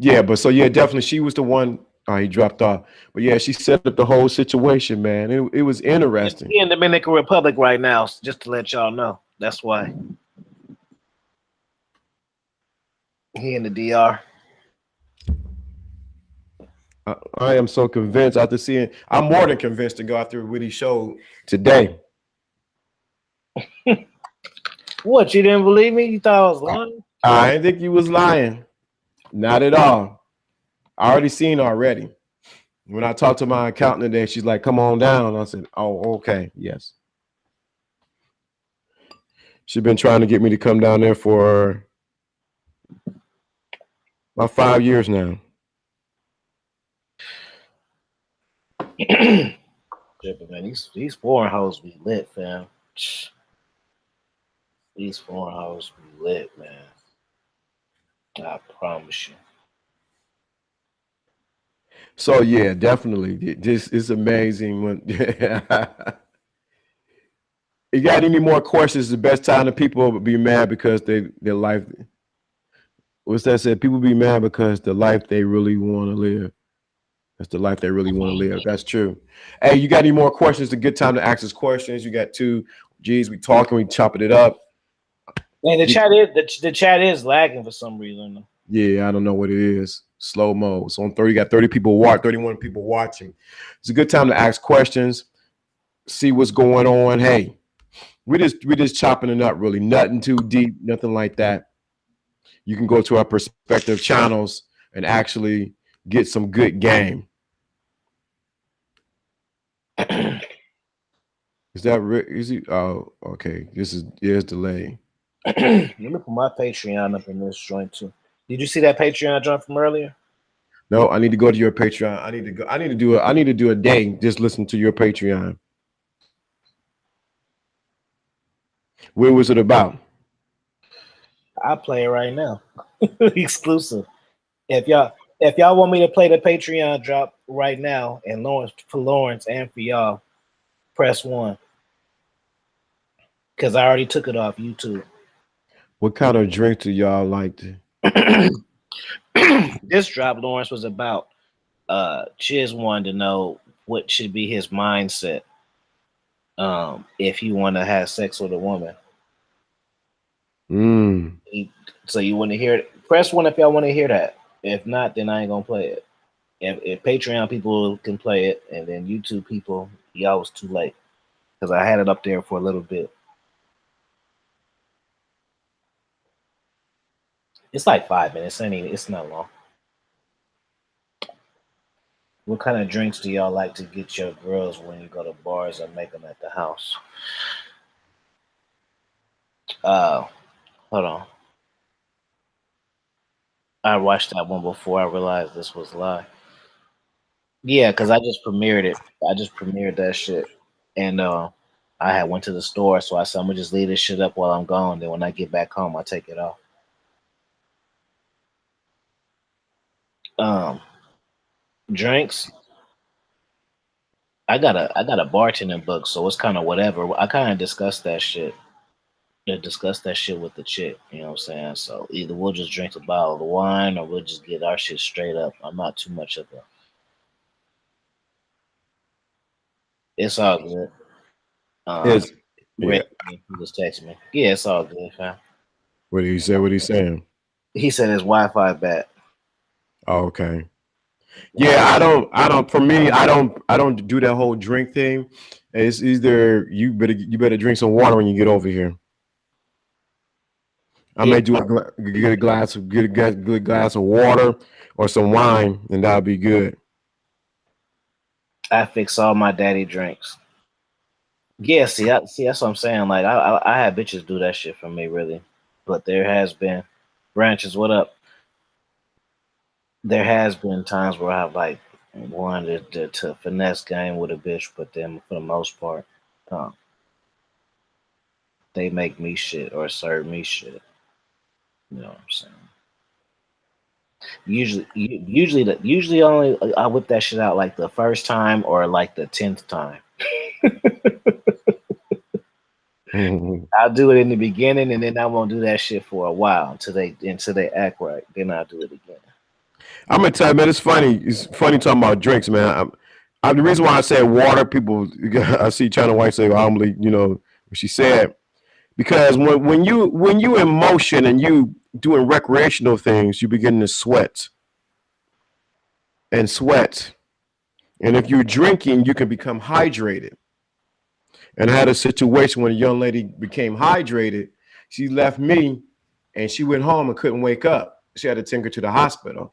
Yeah, but so yeah, definitely she was the one. Oh, he dropped off. But yeah, she set up the whole situation, man. It was interesting.
He's in the Dominican Republic right now, just to let y'all know. That's why. He in the DR.
I am so convinced after seeing. I'm more than convinced to go after what he showed today.
What, you didn't believe me? You thought I was lying?
I didn't think you was lying. Not at all. I already seen already. When I talked to my accountant today, she's like, come on down. I said, oh, okay, yes. She's been trying to get me to come down there for about 5 years now.
Yeah, but man, these foreign hoes be lit, fam. These foreign hoes be lit, man. I promise you.
So yeah, definitely. This is amazing. When you got any more questions? The best time that people be mad because their life. What's that said? People be mad because the life they really want to live. That's the life they really want to live. That's true. Hey, you got any more questions? It's a good time to ask us questions. You got two G's. We talking, we chopping it up.
Man, the chat is lagging for some reason.
Yeah, I don't know what it is. Slow mo. So on 30, got 30 people 31 people watching. It's a good time to ask questions, see what's going on. Hey, we just chopping it up, really. Nothing too deep, nothing like that. You can go to our perspective channels and actually get some good game. Is that is he? Oh, okay. Here's delay.
Let me put my Patreon up in this joint too. Did you see that Patreon joint from earlier?
No, I need to go to your Patreon. I need to go. I need to do a day just listen to your Patreon. What was it about?
I'll play it right now. Exclusive. If y'all want me to play the Patreon drop right now, and Lawrence and for y'all, press 1. Because I already took it off YouTube.
What kind of drink do y'all like to?
This drop, Lawrence, was about Chiz wanted to know what should be his mindset if you want to have sex with a woman. So you want to hear it? Press 1 if y'all want to hear that. If not, then I ain't gonna play it. If Patreon people can play it, and then YouTube people, y'all was too late because I had it up there for a little bit. It's like 5 minutes. It's not long. What kind of drinks do y'all like to get your girls when you go to bars or make them at the house? Hold on. I watched that one before I realized this was live. Yeah, because I just premiered it. I just premiered that shit. And I had went to the store, so I said, I'm going to just leave this shit up while I'm gone. Then when I get back home, I take it off. Drinks. I got a bartending book, so it's kind of whatever. I kind of discuss that shit. Discuss that shit with the chick, you know what I'm saying? So either we'll just drink a bottle of wine or we'll just get our shit straight up. I'm not too much of a. It's all good.
Yeah.
He just texted me. Yeah, it's all good, fam.
What did he say? What he saying?
He said his Wi-Fi bad.
Oh, okay. Yeah, I don't. For me, I don't do that whole drink thing. It's either you better drink some water when you get over here. I may do get a good glass of water or some wine, and that'll be good.
I fix all my daddy drinks. Yeah, see, that's what I'm saying. Like I had bitches do that shit for me, really. But there has been branches. What up? There has been times where I've like wanted to finesse game with a bitch, but then for the most part, they make me shit or serve me shit. You know what I'm saying? Usually only I whip that shit out like the first time or like the 10th time. I'll do it in the beginning, and then I won't do that shit for a while until they act right. Then I'll do it again.
I'm gonna tell you, man. It's funny. It's funny talking about drinks, man. The reason why I said water, people, I see China White say, "Humbly," you know, what she said, because when you in motion and you doing recreational things, you begin to sweat and sweat, and if you're drinking, you can become hydrated. And I had a situation when a young lady became hydrated. She left me, and she went home and couldn't wake up. She had to take her to the hospital.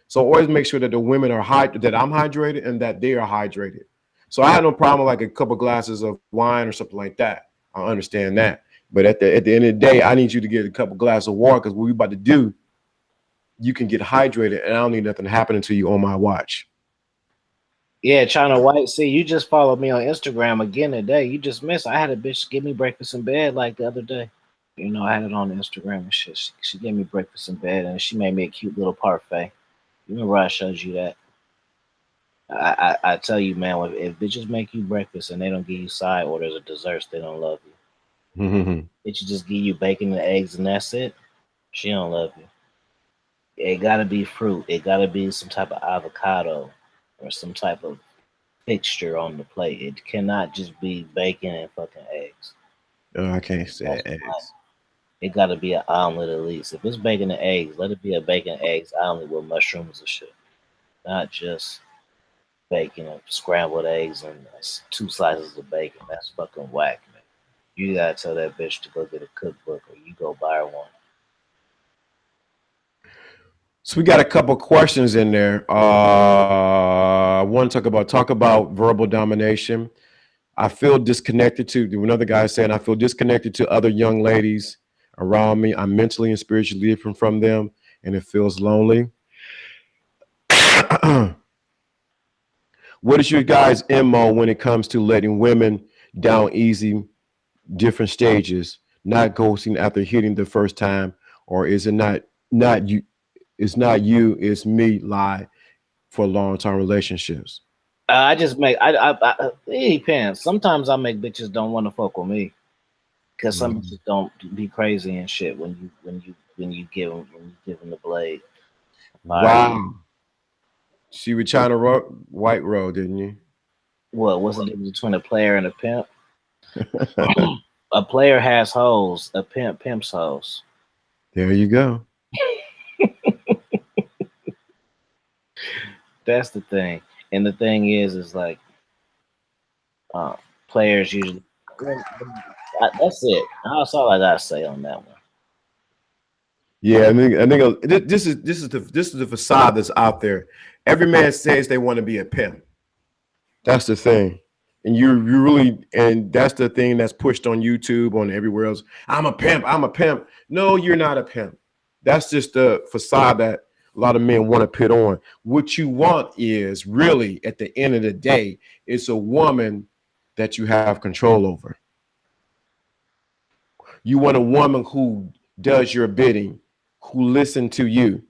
So always make sure that the women are that I'm hydrated and that they are hydrated. So I had no problem with like a couple glasses of wine or something like that. I understand that. But at the end of the day, I need you to get a couple glasses of water because what we about to do, you can get hydrated, and I don't need nothing happening to you on my watch.
Yeah, China White. See, you just followed me on Instagram again today. You just missed. I had a bitch give me breakfast in bed like the other day. You know, I had it on Instagram and shit. She gave me breakfast in bed, and she made me a cute little parfait. You remember I showed you that? I tell you, man, if bitches make you breakfast and they don't give you side orders or desserts, they don't love you. Bitches just give you bacon and eggs and that's it. She don't love you. It gotta be fruit. It gotta be some type of avocado. or some type of fixture on the plate. It cannot just be bacon and fucking eggs.
Oh, I can't say
That's fine.
eggs.
It got to be an omelet at least. If it's bacon and eggs, let it be a bacon eggs omelet with mushrooms and shit, not just bacon and scrambled eggs and two slices of bacon. That's fucking whack, man. You gotta tell that bitch to go get a cookbook or you go buy her one.
So we got a couple questions in there. One talk about verbal domination. I feel disconnected to another guy saying I feel disconnected to other young ladies around me. I'm mentally and spiritually different from them, and it feels lonely. What is your guys' MO when it comes to letting women down easy, different stages, not ghosting after hitting the first time, or is it not you? It's not you, it's me. Lie for long-term relationships.
I just make it depends. Sometimes I make bitches don't want to fuck with me because some bitches don't be crazy and shit when you give them the blade.
Wow. She was trying to white roll, didn't you?
What's the difference between a player and a pimp? A player has hoes. A pimp pimps hoes.
There you go.
That's the thing. And the thing is like players usually. That's it. That's all I gotta say on that one.
Yeah, I think this is the facade that's out there. Every man says they want to be a pimp. That's the thing. And you really, and that's the thing that's pushed on YouTube, on everywhere else. I'm a pimp. I'm a pimp. No, you're not a pimp. That's just the facade that a lot of men want to put on. What you want is really, at the end of the day, it's a woman that you have control over. You want a woman who does your bidding, who listen to you.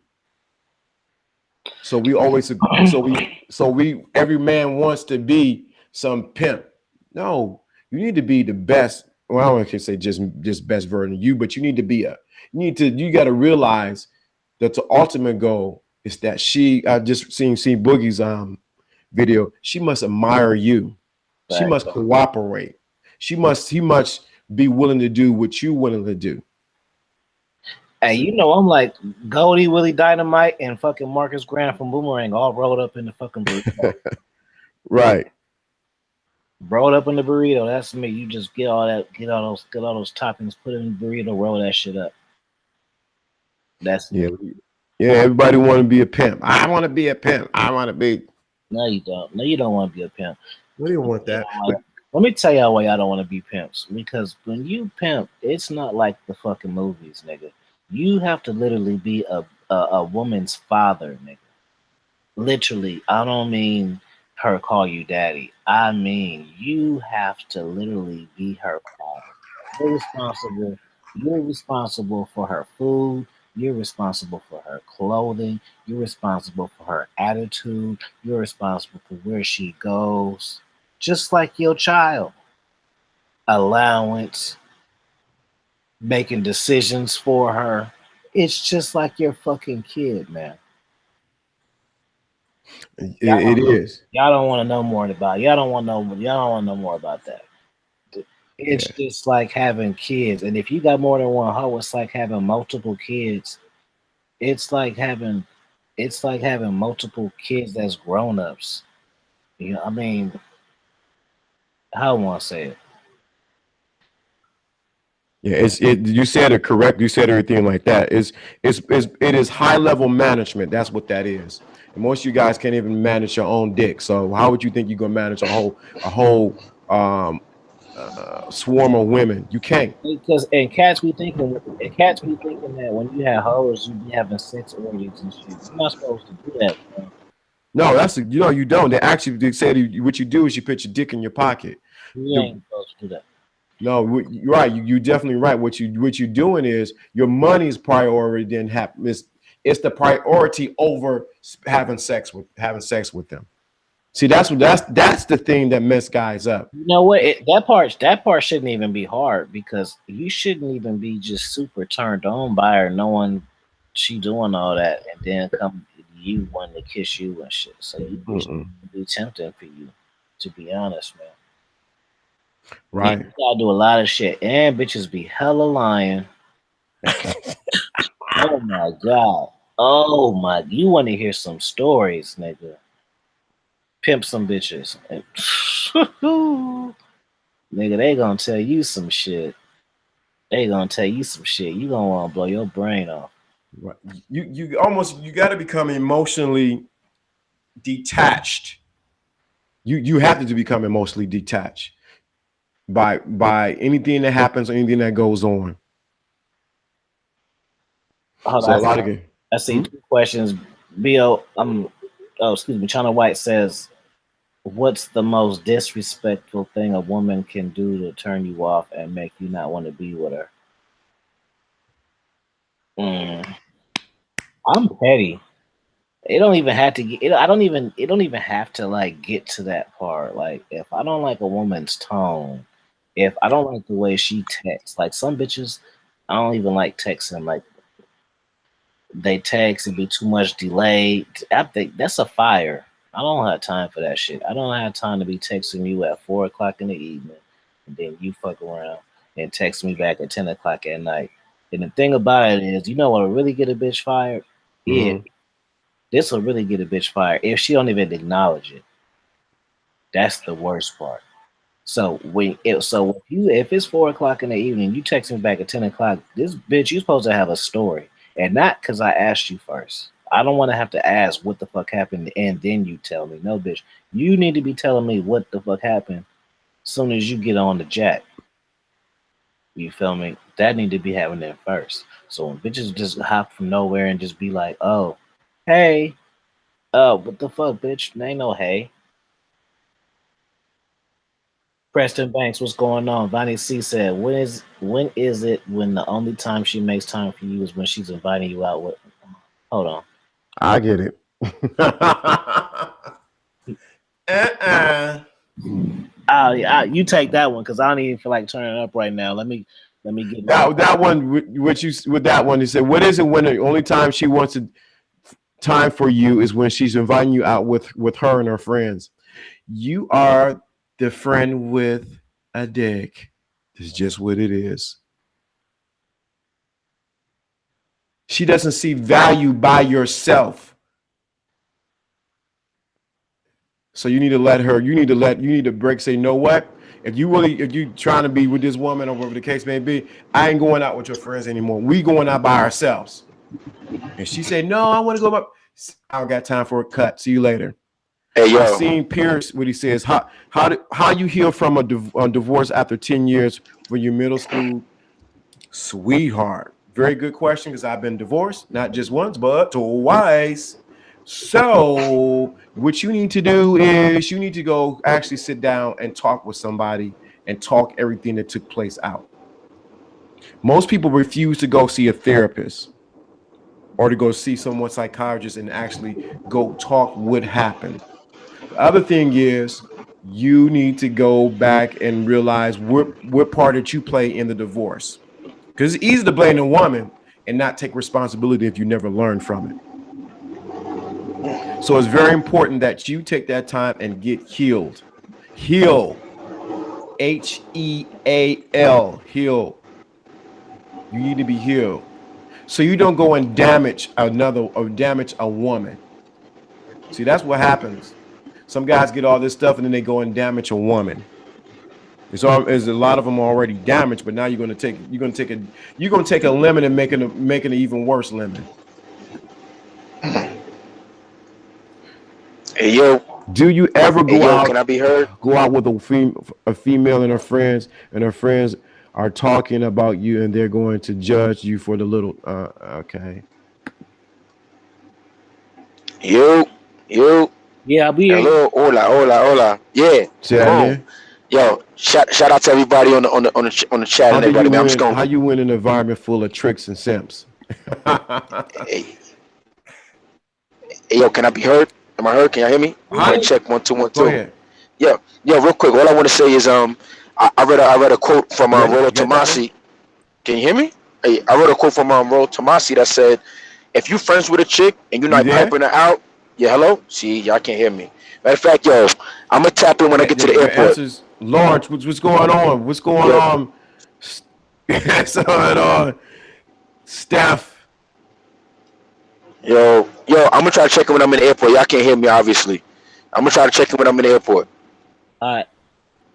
So we always, every man wants to be some pimp. No, you need to be the best. Well, I don't want to say just best version of you, but you need to be you got to realize that the ultimate goal is that I just seen Boogie's video. She must admire you. She must cooperate. He must be willing to do what you're willing to do.
Hey, you know I'm like Goldie Willie Dynamite and fucking Marcus Grant from Boomerang all rolled up in the fucking burrito.
Right.
Rolled up in the burrito. That's me. You just get all those toppings, put it in the burrito, roll that shit up. That's me.
Yeah, everybody want to be a pimp. I want to be a pimp. I want to be.
No, you don't. No, you don't want to be a pimp.
We don't want that.
Let me tell y'all why y'all don't want to be pimps. Because when you pimp, it's not like the fucking movies, nigga. You have to literally be a woman's father, nigga. Literally, I don't mean her call you daddy. I mean you have to literally be her father. You're responsible for her food. You're responsible for her clothing. You're responsible for her attitude. You're responsible for where she goes. Just like your child. Allowance, making decisions for her. It's just like your fucking kid, man.
It is.
Y'all don't want to know more about it. Y'all don't want to know more about that. It's just like having kids. And if you got more than one hoe, it's like having multiple kids. It's like having multiple kids that's grown-ups. You know, I mean, how I want to say it.
Yeah, you said it correct. You said everything like that. It is high level management. That's what that is. And most of you guys can't even manage your own dick. So how would you think you're gonna manage a whole swarm of women? You can't.
Because cats be thinking that when you have hoes, you be having sex orgies and shit. You're not supposed to do that, man.
No, you don't. They said what you do is you put your dick in your pocket.
You ain't supposed to do that.
No, you're right. You're definitely right. What you're doing is your money's priority. Then it's the priority over having sex with them. See, that's the thing that mess guys up.
You know what? That part shouldn't even be hard because you shouldn't even be just super turned on by her, knowing she doing all that, and then you wanting to kiss you and shit. So you be tempting for you, to be honest, man.
Right.
You gotta do a lot of shit, and bitches be hella lying. Oh my god. Oh my, you want to hear some stories, nigga? Pimp some bitches. Nigga, they gonna tell you some shit. They gonna tell you some shit. You gonna want to blow your brain off.
Right. You got to become emotionally detached. You have to become emotionally detached by anything that happens or anything that goes on.
Hold
So
on,
a lot of
I see 2 questions. Bill, excuse me. China White says, "What's the most disrespectful thing a woman can do to turn you off and make you not want to be with her?" I'm petty. It don't even have to get. I don't even. It don't even have to like get to that part. Like if I don't like a woman's tone, if I don't like the way she texts, like some bitches, I don't even like texting. Like they text and be too much delayed. I think that's a fire. I don't have time for that shit. I don't have time to be texting you at 4 o'clock in the evening, and then you fuck around and text me back at 10 o'clock at night. And the thing about it is, you know what will really get a bitch fired? Yeah, this will really get a bitch fired if she don't even acknowledge it. That's the worst part. So if it's 4 o'clock in the evening, you text me back at 10 o'clock. This bitch, you supposed to have a story, and not because I asked you first. I don't want to have to ask what the fuck happened, and then you tell me. No, bitch, you need to be telling me what the fuck happened as soon as you get on the jack. You feel me? That need to be happening first. So when bitches just hop from nowhere and just be like, "Oh, hey, what the fuck, bitch? There ain't no hey." Preston Banks, what's going on? Vonnie C said, when is it when the only time she makes time for you is when she's inviting you out with? Hold on.
I get it.
You take that one because I don't even feel like turning up right now. Let me get
that one. With that one, he said, "What is it when the only time she wants time for you is when she's inviting you out with her and her friends? You are the friend with a dick. It's just what it is. She doesn't see value by yourself. So you need to let her, you need to break, say, you know what? If you trying to be with this woman or whatever the case may be, I ain't going out with your friends anymore. We going out by ourselves." And she said, "No, I want to go up. I don't got time for a cut. See you later."
Hey, yo.
I've seen Pierce, what he says, how you heal from a divorce after 10 years from your middle school sweetheart. Very good question, because I've been divorced, not just once, but twice. So what you need to do is you need to go actually sit down and talk with somebody and talk everything that took place out. Most people refuse to go see a therapist or to go see someone psychiatrist and actually go talk what happened. The other thing is you need to go back and realize what part that you play in the divorce. Because it's easy to blame a woman and not take responsibility if you never learn from it. So it's very important that you take that time and get healed. Heal. Heal. Heal. You need to be healed. So you don't go and damage a woman. See, that's what happens. Some guys get all this stuff and then they go and damage a woman. There's a lot of them already damaged, but now you're gonna take a lemon and make an even worse lemon.
Hey, yo.
Do you ever go out?
Can I be heard?
Go out with a female and her friends are talking about you and they're going to judge you for the little. Okay.
Yo.
Yeah, I'll be here.
Hello. Hola. Yeah.
Say that again.
Yo, shout out to everybody on the chat and everybody. Man,
How you win an environment full of tricks and simps?
Hey, yo, can I be heard? Am I heard? Can y'all hear me? Check 1 2 1 2.
Go ahead.
Yo, real quick. All I want to say is I read a quote from Rollo Tomasi. Can you hear me? Hey, I wrote a quote from Rollo Tomasi that said, if you friends with a chick and you're
You
not
there?
piping her out, yeah, hello. See, y'all can't hear me. Matter of fact, yo, I'm gonna tap in when I
Yeah,
get to the
your
airport.
answers, Lawrence. What's going on? What's going
Yo,
on? What's going on, Steph?
yo, I'm gonna try to check in when I'm in the airport. Y'all can't hear me, obviously. I'm gonna try to check in when I'm in the airport.
All right.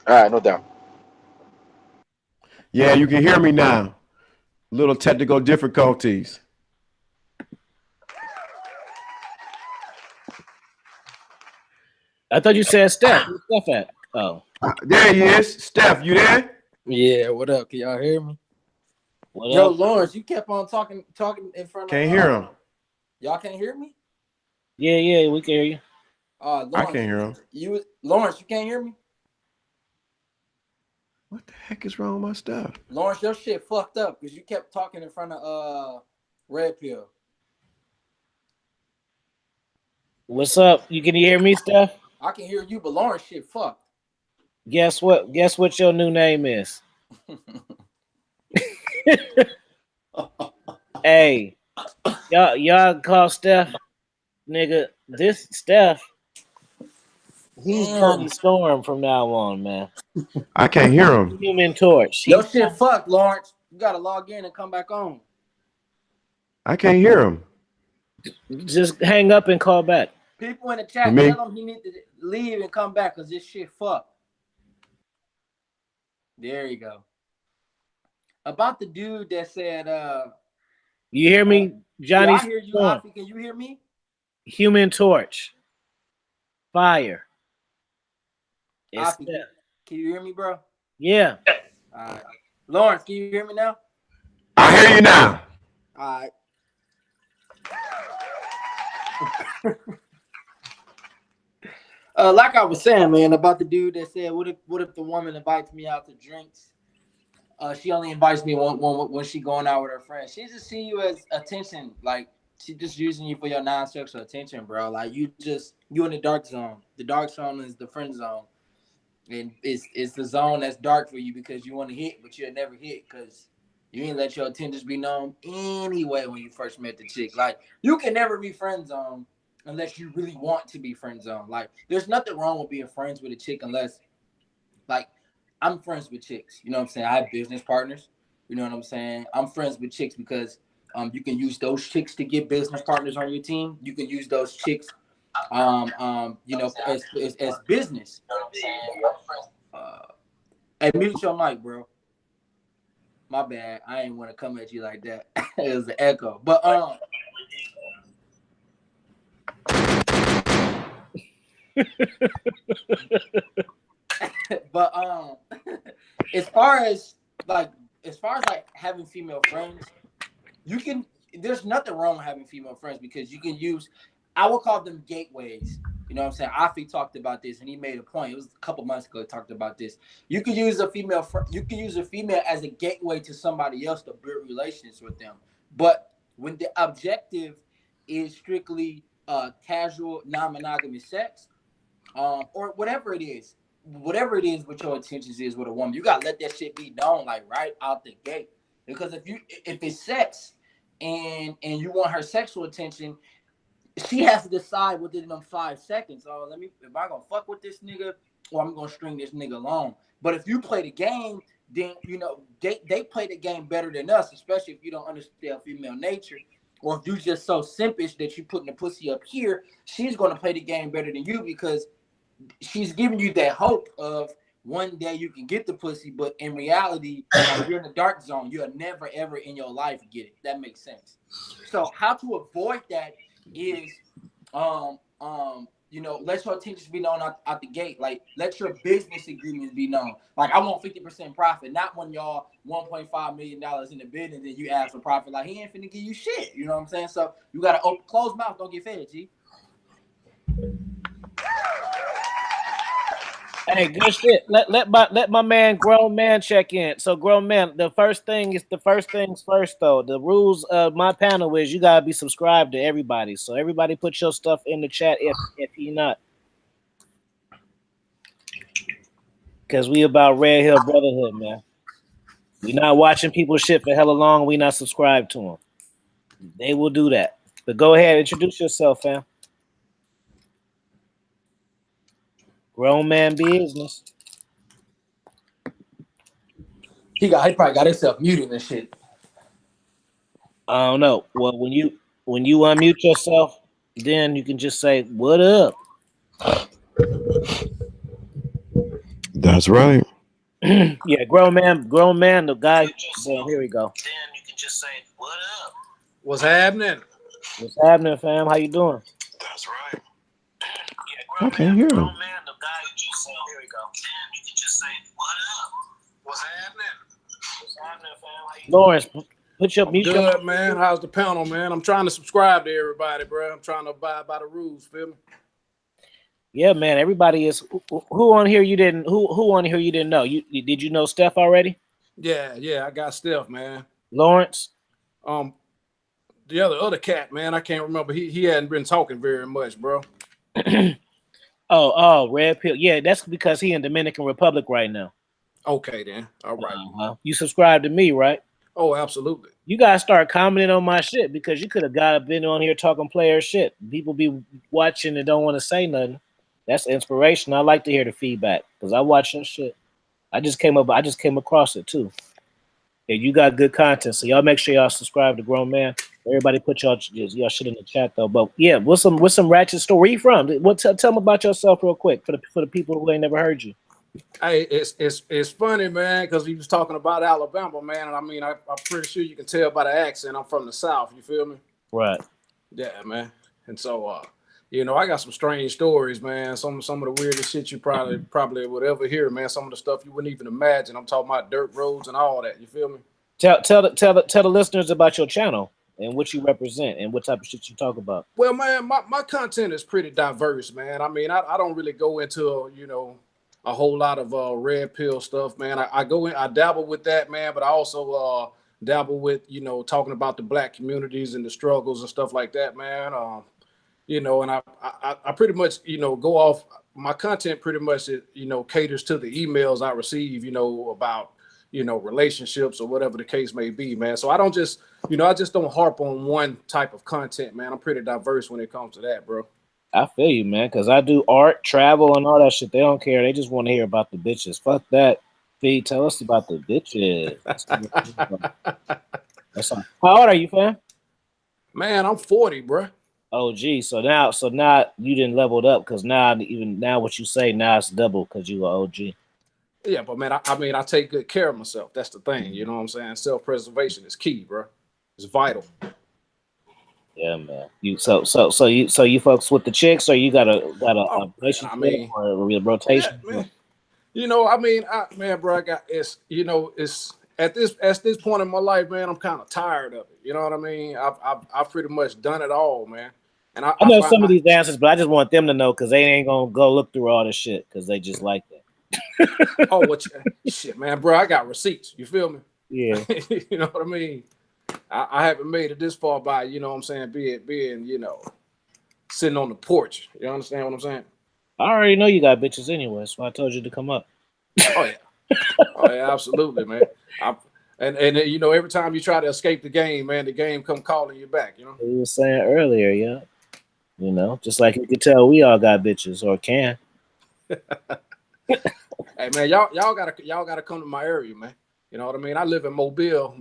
All right, no doubt.
Yeah, you can hear me now. Little technical difficulties.
I thought you said Steph. Where's Steph at? Oh,
There he is. Steph, you there?
Yeah, what up? Can y'all hear me?
what
Yo,
up?
Lawrence, you kept on talking in front of
Can't hear him.
y'all can't hear me?
Yeah, we can hear you.
Lawrence,
I can't hear him.
Lawrence, you can't hear me?
What the heck is wrong with my stuff?
Lawrence, your shit fucked up because you kept talking in front of Red Pill.
What's up? You can hear me, Steph?
I can hear you, but Lawrence shit fucked.
Guess what? Guess what your new name is? Hey, y'all call Steph, nigga. This Steph, he's Johnny Storm from now on, man.
I can't hear him.
Human Torch.
Your shit fucked, Lawrence. You gotta log in and come back on.
I can't hear him.
Just hang up and call back.
People in the chat,
Me?
tell him he need to leave and come back because this shit fucked. There you go. About the dude that said,
You hear me, Johnny?
I hear you,
Storm.
Afi. Can you hear me?
Human Torch. Fire. It's
Afi,
Steph.
can you hear me, bro?
Yeah.
All right. Lawrence, can you hear me now?
I hear you now.
All right. Like I was saying, man, about the dude that said, "What if the woman invites me out to drinks? She only invites me when she going out with her friends. She just see you as attention, like she just using you for your non-sexual attention, bro. Like you in the dark zone. The dark zone is the friend zone, and it's the zone that's dark for you because you want to hit, but you'll never hit because you ain't let your intentions be known anyway when you first met the chick. Like you can never be friend zone unless you really want to be friend zone. Like there's nothing wrong with being friends with a chick unless, like, I'm friends with chicks. You know what I'm saying? I have business partners. You know what I'm saying? I'm friends with chicks because you can use those chicks to get business partners on your team. You can use those chicks, as business. Hey, mute your mic, bro. My bad. I ain't want to come at you like that. It was an echo. But as far as like having female friends, you can there's nothing wrong with having female friends because you can use, I would call them gateways. You know what I'm saying? Afi talked about this and he made a point. It was a couple months ago he talked about this. You can use a female as a gateway to somebody else to build relations with them. But when the objective is strictly casual, non-monogamous sex, or whatever it is what your intentions is with a woman, you gotta let that shit be known like right out the gate. Because if it's sex and you want her sexual attention, she has to decide within them 5 seconds. Oh, if I gonna fuck with this nigga or I'm gonna string this nigga along. But if you play the game, then they play the game better than us, especially if you don't understand female nature. Or if you just so simpish that you putting the pussy up here, she's gonna play the game better than you because she's giving you that hope of one day you can get the pussy, but in reality, you're in the dark zone. You'll never ever in your life get it. That makes sense. So how to avoid that is, let your intentions be known out the gate. Like let your business agreements be known. Like I want 50% profit, not when y'all $1.5 million in the business and you ask for profit. Like he ain't finna give you shit. You know what I'm saying? So you gotta close mouth, don't get fed, G.
Hey, good shit. Let my man, grown man, check in. So, grown man, the first things first, though. The rules of my panel is you gotta be subscribed to everybody. So everybody put your stuff in the chat if you not, because we about Red Hill Brotherhood, man. We not watching people shit for hella long. We not subscribed to them. They will do that. But go ahead, introduce yourself, fam. Grown man business.
He probably got himself muted and shit.
I don't know. Well, when you unmute yourself, then you can just say, "What up?"
That's right.
Yeah, grown man, the guy. Well, here we go. Then you can just say, "What up?"
What's happening?
What's happening, fam? How you doing?
That's right.
Yeah,
I can't hear him.
grown man, the guy who just said, "Here we go." Then you can just say, "What up?"
What's happening?
What's happening, fam? How you Lawrence, put your mute.
Good, man. How's the panel, man? I'm trying to subscribe to everybody, bro. I'm trying to abide by the rules. Feel me?
Yeah, man. Everybody is who on here you didn't who on here you didn't know. You did you know Steph already?
Yeah. I got Steph, man.
Lawrence.
The other cat, man. I can't remember. He hadn't been talking very much, bro.
Oh, Red Pill. Yeah, that's because he in Dominican Republic right now.
Okay, then. All right.
You subscribe to me, right?
Oh, absolutely.
You guys start commenting on my shit because you could have been on here talking player shit. People be watching and don't want to say nothing. That's inspiration. I like to hear the feedback because I watch your shit. I just came across it too. Yeah, you got good content, so y'all make sure y'all subscribe to Grown Man. Everybody put y'all shit in the chat though. But yeah, what's some ratchet story? Where you from? Tell them about yourself real quick for the people who ain't never heard you.
Hey, it's funny, man, because he was talking about Alabama, man, and I mean, I'm pretty sure you can tell by the accent I'm from the South. You feel me?
Right.
Yeah, man. And so, you know, I got some strange stories, man. Some of the weirdest shit you probably would ever hear, man. Some of the stuff you wouldn't even imagine. I'm talking about dirt roads and all that. You feel me?
Tell the listeners about your channel and what you represent and what type of shit you talk about.
Well, man, my content is pretty diverse, man. I mean, I don't really go into, you know, a whole lot of red pill stuff, man. I dabble with that, man, but I also dabble with, you know, talking about the black communities and the struggles and stuff like that, man. You know, and I pretty much, you know, go off my content pretty much, you know, caters to the emails I receive, you know, about, you know, relationships or whatever the case may be, man. So I don't just, you know, I just don't harp on one type of content, man. I'm pretty diverse when it comes to that, bro.
I feel you, man, because I do art, travel, and all that shit. They don't care. They just want to hear about the bitches. Fuck that. Fee, tell us about the bitches. That's all. How old are you, fam?
Man, I'm 40, bro.
Oh, gee. So now you didn't leveled up because now what you say now it's double because you are OG.
Yeah, but man, I mean, I take good care of myself. That's the thing. You know what I'm saying? Self-preservation is key, bro. It's vital.
Yeah, man. You folks with the chicks, or you got a relationship,
I mean,
or a rotation?
Yeah, man. You know, I mean, bro, I got it's, you know, it's at this point in my life, man, I'm kind of tired of it. You know what I mean? I've pretty much done it all, man. And I
know some of these answers, but I just want them to know because they ain't gonna go look through all this shit because they just like that.
Oh, shit, man, bro, I got receipts. You feel me?
Yeah.
You know what I mean? I haven't made it this far by, you know what I'm saying, being, you know, sitting on the porch. You understand what I'm saying?
I already know you got bitches anyway, so I told you to come up.
Oh yeah, absolutely, man. And you know, every time you try to escape the game, man, the game come calling you back. You know.
You were saying earlier, yeah. You know, just like you can tell, we all got bitches or can.
Hey man, y'all gotta come to my area, man. You know what I mean? I live in Mobile,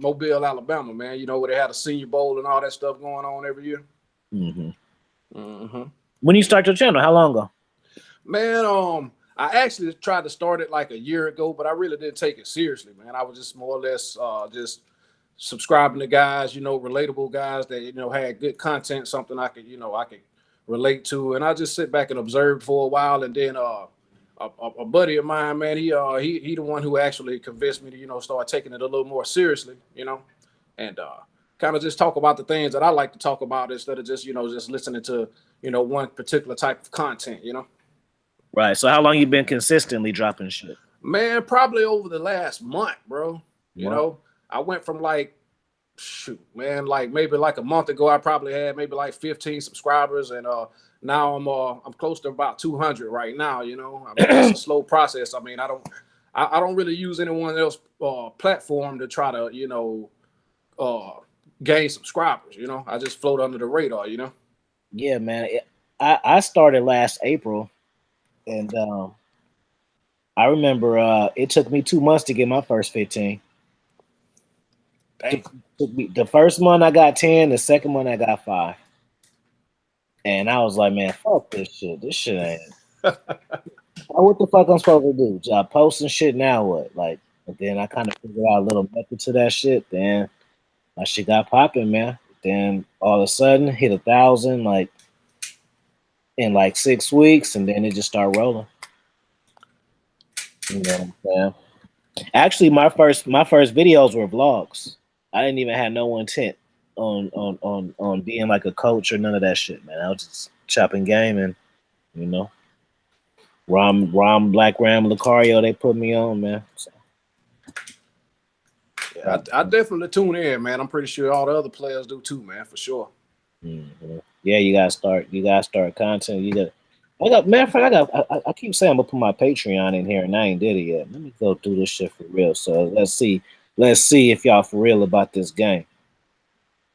Alabama, man. You know where they had a Senior Bowl and all that stuff going on every year.
When you start your channel, how long ago?
Man, I actually tried to start it like a year ago, but I really didn't take it seriously, man. I was just more or less just subscribing to guys, you know, relatable guys that, you know, had good content, something I could relate to, and I just sit back and observe for a while, and then a buddy of mine, man, he the one who actually convinced me to, you know, start taking it a little more seriously, you know, and kind of just talk about the things that I like to talk about instead of just, you know, just listening to, you know, one particular type of content, you know.
Right. So how long you been consistently dropping shit?
Man, probably over the last month, bro. You know, I went from like, shoot, man, like maybe like a month ago, I probably had maybe like 15 subscribers, and now I'm close to about 200 right now. You know, I mean, it's a slow process. I mean, I don't really use anyone else platform to try to, you know, gain subscribers. You know, I just float under the radar. You know.
Yeah, man. I started last April, and I remember it took me 2 months to get my first 15.
Dang.
The first month I got 10, the second month I got 5. And I was like, man, fuck this shit. This shit ain't. What the fuck I'm supposed to do? Job posting shit now what? Like, and then I kind of figured out a little method to that shit. Then my shit got popping, man. Then all of a sudden hit 1,000 like in like 6 weeks, and then it just started rolling. You know what I'm saying? Actually, my first videos were vlogs. I didn't even have no intent on being like a coach or none of that shit, man. I was just chopping game and you know. Black Ram Lucario, they put me on, man. So.
Yeah, I definitely tune in, man. I'm pretty sure all the other players do too, man, for sure.
Mm-hmm. Yeah, you gotta start content. Matter of fact, I keep saying I'm gonna put my Patreon in here, and I ain't did it yet. Let me go through this shit for real. So let's see if y'all for real about this game.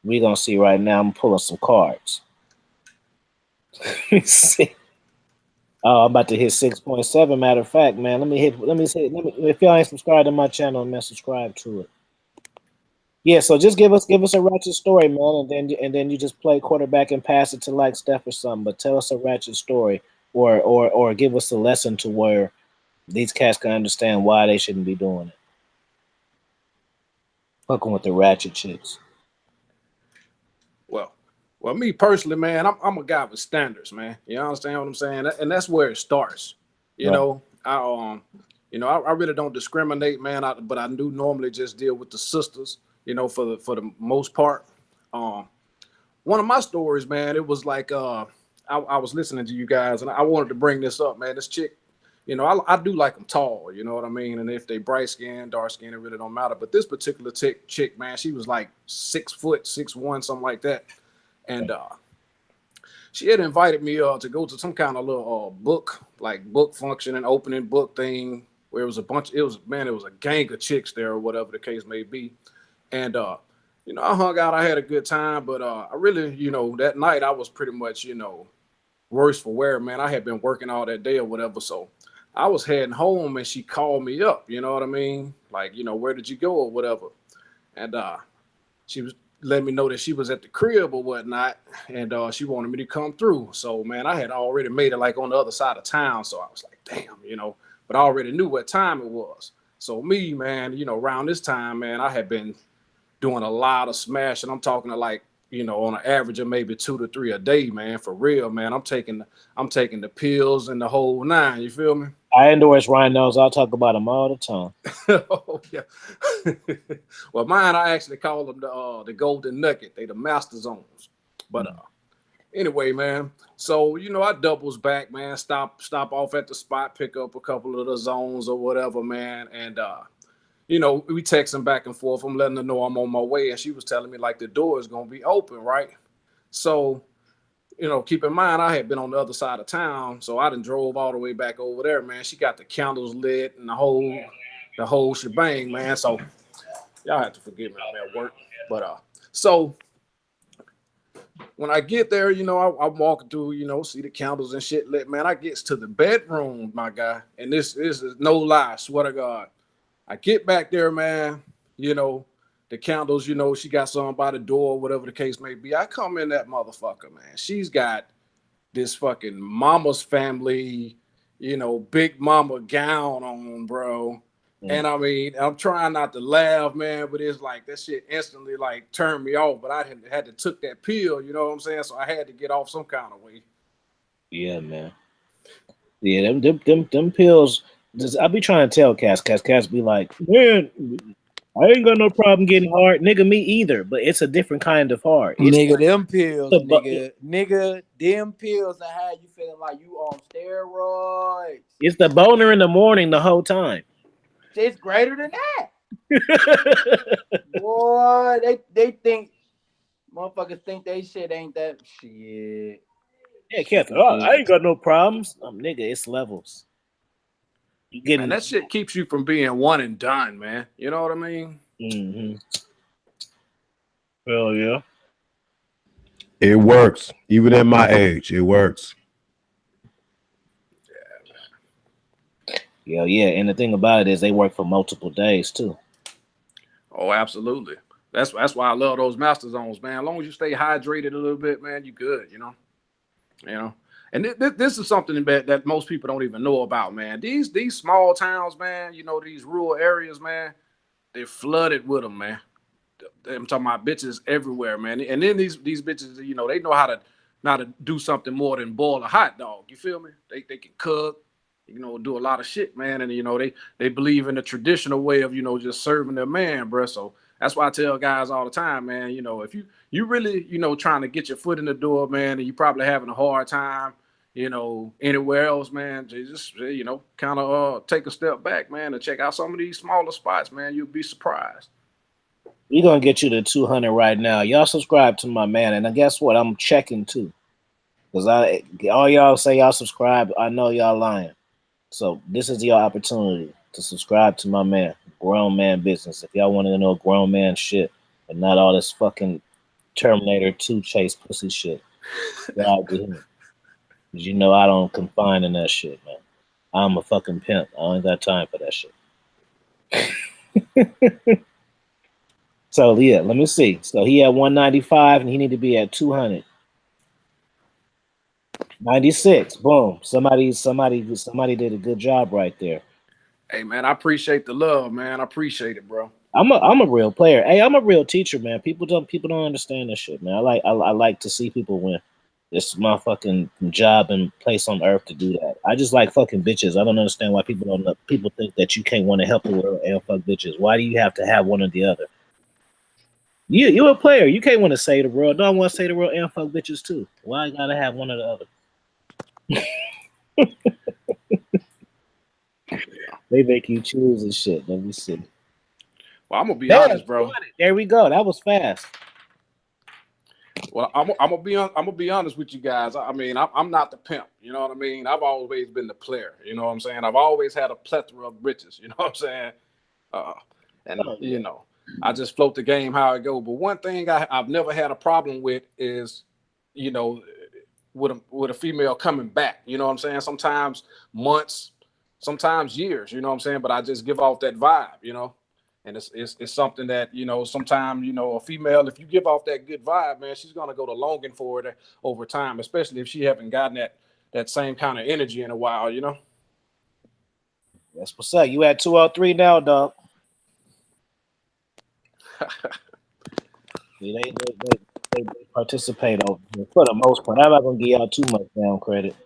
We gonna see right now. I'm pulling some cards. Let me see. Oh, I'm about to hit 6.7. Matter of fact, man, if y'all ain't subscribed to my channel, man, subscribe to it. Yeah, so just give us a ratchet story, man, and then you just play quarterback and pass it to like Steph or something. But tell us a ratchet story, or give us a lesson to where these cats can understand why they shouldn't be doing it. Fucking with the ratchet chicks.
Well, me personally, man, I'm a guy with standards, man. You understand what I'm saying? And that's where it starts. You
Right.
know, I really don't discriminate, man. But I do normally just deal with the sisters. You know, for the most part. One of my stories, man, it was like I was listening to you guys, and I wanted to bring this up, man. This chick, you know, I do like them tall. You know what I mean? And if they bright skin, dark skin, it really don't matter. But this particular chick, man, she was like 6 foot, 6'1", something like that. And she had invited me to go to some kind of little book function and opening book thing where it was a gang of chicks there or whatever the case may be. And you know, I hung out, I had a good time, but I really, you know, that night I was pretty much, you know, worse for wear, man. I had been working all that day or whatever. So I was heading home and she called me up, you know what I mean? Like, you know, where did you go or whatever? And she was letting me know that she was at the crib or whatnot, and she wanted me to come through. So, man, I had already made it like on the other side of town. So I was like, damn, you know, but I already knew what time it was. So me, man, you know, around this time, man, I had been doing a lot of smashing. I'm talking to like, you know, on an average of maybe 2 to 3 a day, man, for real, man. I'm taking the pills and the whole 9, you feel me?
I endorse rhinos. I'll talk about them all the time.
Oh, yeah. Well, mine, I actually call them the golden nugget. They the master zones. But anyway, man. So, you know, I doubles back, man. Stop off at the spot, pick up a couple of the zones or whatever, man. And you know, we texting back and forth. I'm letting her know I'm on my way, and she was telling me like the door is gonna be open, right? So, you know, keep in mind I had been on the other side of town, so I done drove all the way back over there, man. She got the candles lit and the whole shebang, man. So y'all have to forgive me, I'm at work. But so when I get there, you know, I'm walking through, you know, see the candles and shit lit, man. I gets to the bedroom, my guy, and this is no lie, swear to God. I get back there, man, you know, the candles, you know, she got some by the door, whatever the case may be. I come in that motherfucker, man. She's got this fucking mama's family, you know, big mama gown on, bro. And I mean, I'm trying not to laugh, man, but it's like that shit instantly like turned me off. But I had to took that pill, you know what I'm saying? So I had to get off some kind of way.
Yeah, man. Yeah, them pills. I be trying to tell cats be like, man, I ain't got no problem getting hard. Nigga, me either, but it's a different kind of hard. It's
Nigga, them pills,
the,
nigga, them pills that had you feeling like you on steroids.
It's the boner in the morning the whole time.
It's greater than that. Boy, they think motherfuckers think they shit ain't that shit.
Yeah, cats. Oh, I ain't got no problems. Nigga, it's levels. You getting
And that shit keeps you from being one and done, man. You know what I mean?
Mm-hmm. Hell yeah.
It works. Even at my age, it works.
Yeah. And the thing about it is they work for multiple days too.
Oh, absolutely. That's why I love those master zones, man. As long as you stay hydrated a little bit, man, you good. You know. And this is something that most people don't even know about, man. These small towns, man. You know, these rural areas, man. They're flooded with them, man. I'm talking about bitches everywhere, man. And then these bitches, you know, they know how to do something more than boil a hot dog. You feel me? They can cook, you know, do a lot of shit, man. And you know, they believe in the traditional way of, you know, just serving their man, bro. So that's why I tell guys all the time, man. You know, if you really, you know, trying to get your foot in the door, man, and you probably having a hard time, you know, anywhere else, man, just you know, kind of take a step back, man, and check out some of these smaller spots, man. You'll be surprised.
We gonna get you to 200 right now. Y'all subscribe to my man, and guess what? I'm checking too, cause all y'all say y'all subscribe. I know y'all lying. So this is your opportunity to subscribe to my man, Grown Man Business. If y'all want to know grown man shit and not all this fucking Terminator 2 chase pussy shit, subscribe to him. Cause you know I don't confine in that shit, man. I'm a fucking pimp. I ain't got time for that shit. So yeah, let me see. So he at 195 and he need to be at 200. 96. Boom. Somebody did a good job right there.
Hey man, I appreciate the love, man. I appreciate it, bro.
I'm a real player. Hey, I'm a real teacher, man. People don't understand this shit, man. I like to see people win. It's my fucking job and place on earth to do that. I just like fucking bitches. I don't understand why people think that you can't want to help the world and fuck bitches. Why do you have to have one or the other? You a player. You can't want to save the world. Don't want to save the world and fuck bitches too. Why I gotta have one or the other? They make you choose and shit. Let me see.
Well, I'm gonna be honest, bro.
There we go. That was fast.
Well, I'm gonna be honest with you guys. I mean, I'm not the pimp. You know what I mean? I've always been the player. You know what I'm saying? I've always had a plethora of riches. You know what I'm saying? You know, I just float the game how it go. But one thing I've never had a problem with is, you know, with a female coming back. You know what I'm saying? Sometimes months, sometimes years. You know what I'm saying? But I just give off that vibe. You know. And it's something that, you know, sometimes, you know, a female, if you give off that good vibe, man, she's going to go to longing for it over time, especially if she haven't gotten that same kind of energy in a while, you know?
That's what's up. You at 203 now, dog. See, they participate over here for the most part. I'm not going to give y'all too much down credit.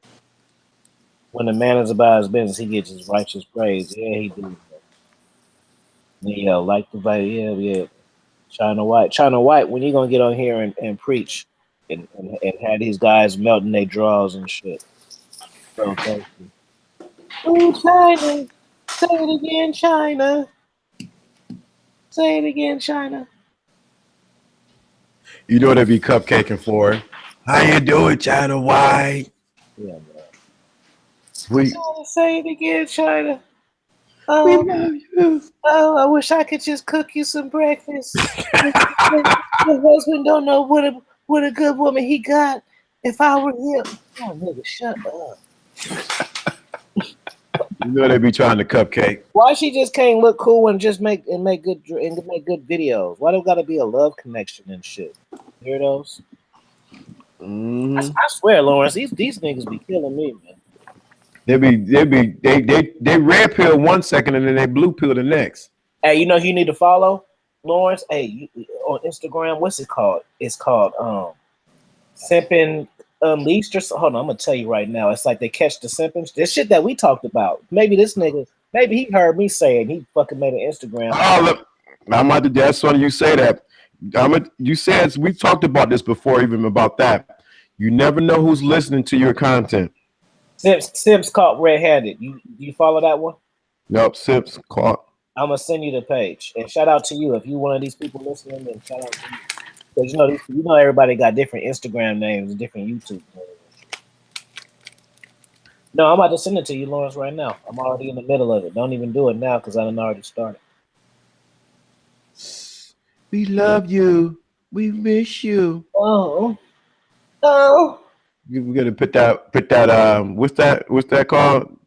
When the man is about his business, he gets his righteous praise. Yeah, he do. Yeah, like the vibe. Yeah. China White, when you gonna get on here and preach and have these guys melting their draws and shit? So thank you. Oh, China. Say it again, China. Say it again, China.
You know they be cupcaking for. How you doing, China White?
Yeah, man.
We
Say it again, China. Oh,
love you.
Oh, I wish I could just cook you some breakfast. Your husband don't know what a good woman he got. If I were him, oh nigga, shut up.
You know they be trying to cupcake.
Why she just can't look cool and just make good videos? Why don't gotta be a love connection and shit? Hear those?
Mm-hmm.
I swear, Lawrence, these niggas be killing me, man.
They red pill 1 second and then they blue pill the next.
Hey, you know who you need to follow, Lawrence? Hey, on Instagram, what's it called? It's called Simpin Unleashed or so. Hold on, I'm gonna tell you right now. It's like they catch the simpins. This shit that we talked about. Maybe this nigga, maybe he heard me say it. He fucking made an Instagram.
Oh, look, I'm about to. That's funny you say that. You said we talked about this before, even about that. You never know who's listening to your content.
Sims caught red-handed. You follow that one?
Nope, Sips caught.
I'm gonna send you the page. And shout out to you if you one of these people listening. Then shout out to you because you know everybody got different Instagram names and different YouTube names. No, I'm about to send it to you, Lawrence, right now. I'm already in the middle of it. Don't even do it now because I done already started.
We love you. We miss you.
Oh, oh.
We're gonna put that what's that called?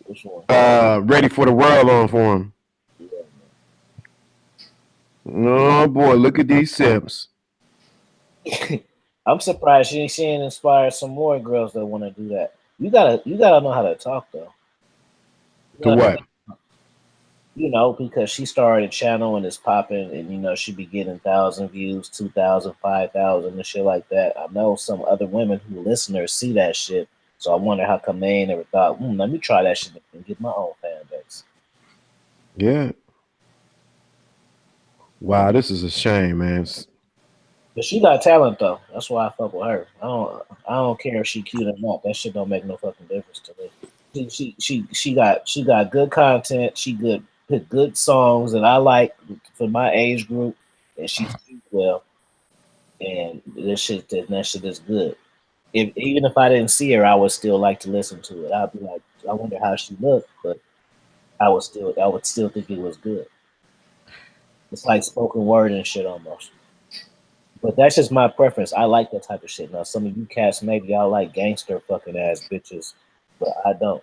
Which one?
Ready for the world on for him.
Yeah.
Oh boy, look at these simps.
I'm surprised she ain't inspired some more girls that want to do that. You gotta know how to talk though. You
To
gotta
what?
because she started a channel and it's popping, and she be getting 1,000 views, 2,000, 5,000, and shit like that. I know some other women who listeners see that shit, so I wonder how come they ain't never thought, let me try that shit and get my own fan base.
Yeah. Wow, this is a shame, man.
But she got talent though. That's why I fuck with her. I don't care if she cute or not. That shit don't make no fucking difference to me. She got good content. She put good songs that I like for my age group, and she speaks well. And that shit is good. Even if I didn't see her, I would still like to listen to it. I'd be like, I wonder how she looked, but I would still think it was good. It's like spoken word and shit almost. But that's just my preference. I like that type of shit. Now, some of you cats, maybe y'all like gangster fucking ass bitches, but I don't.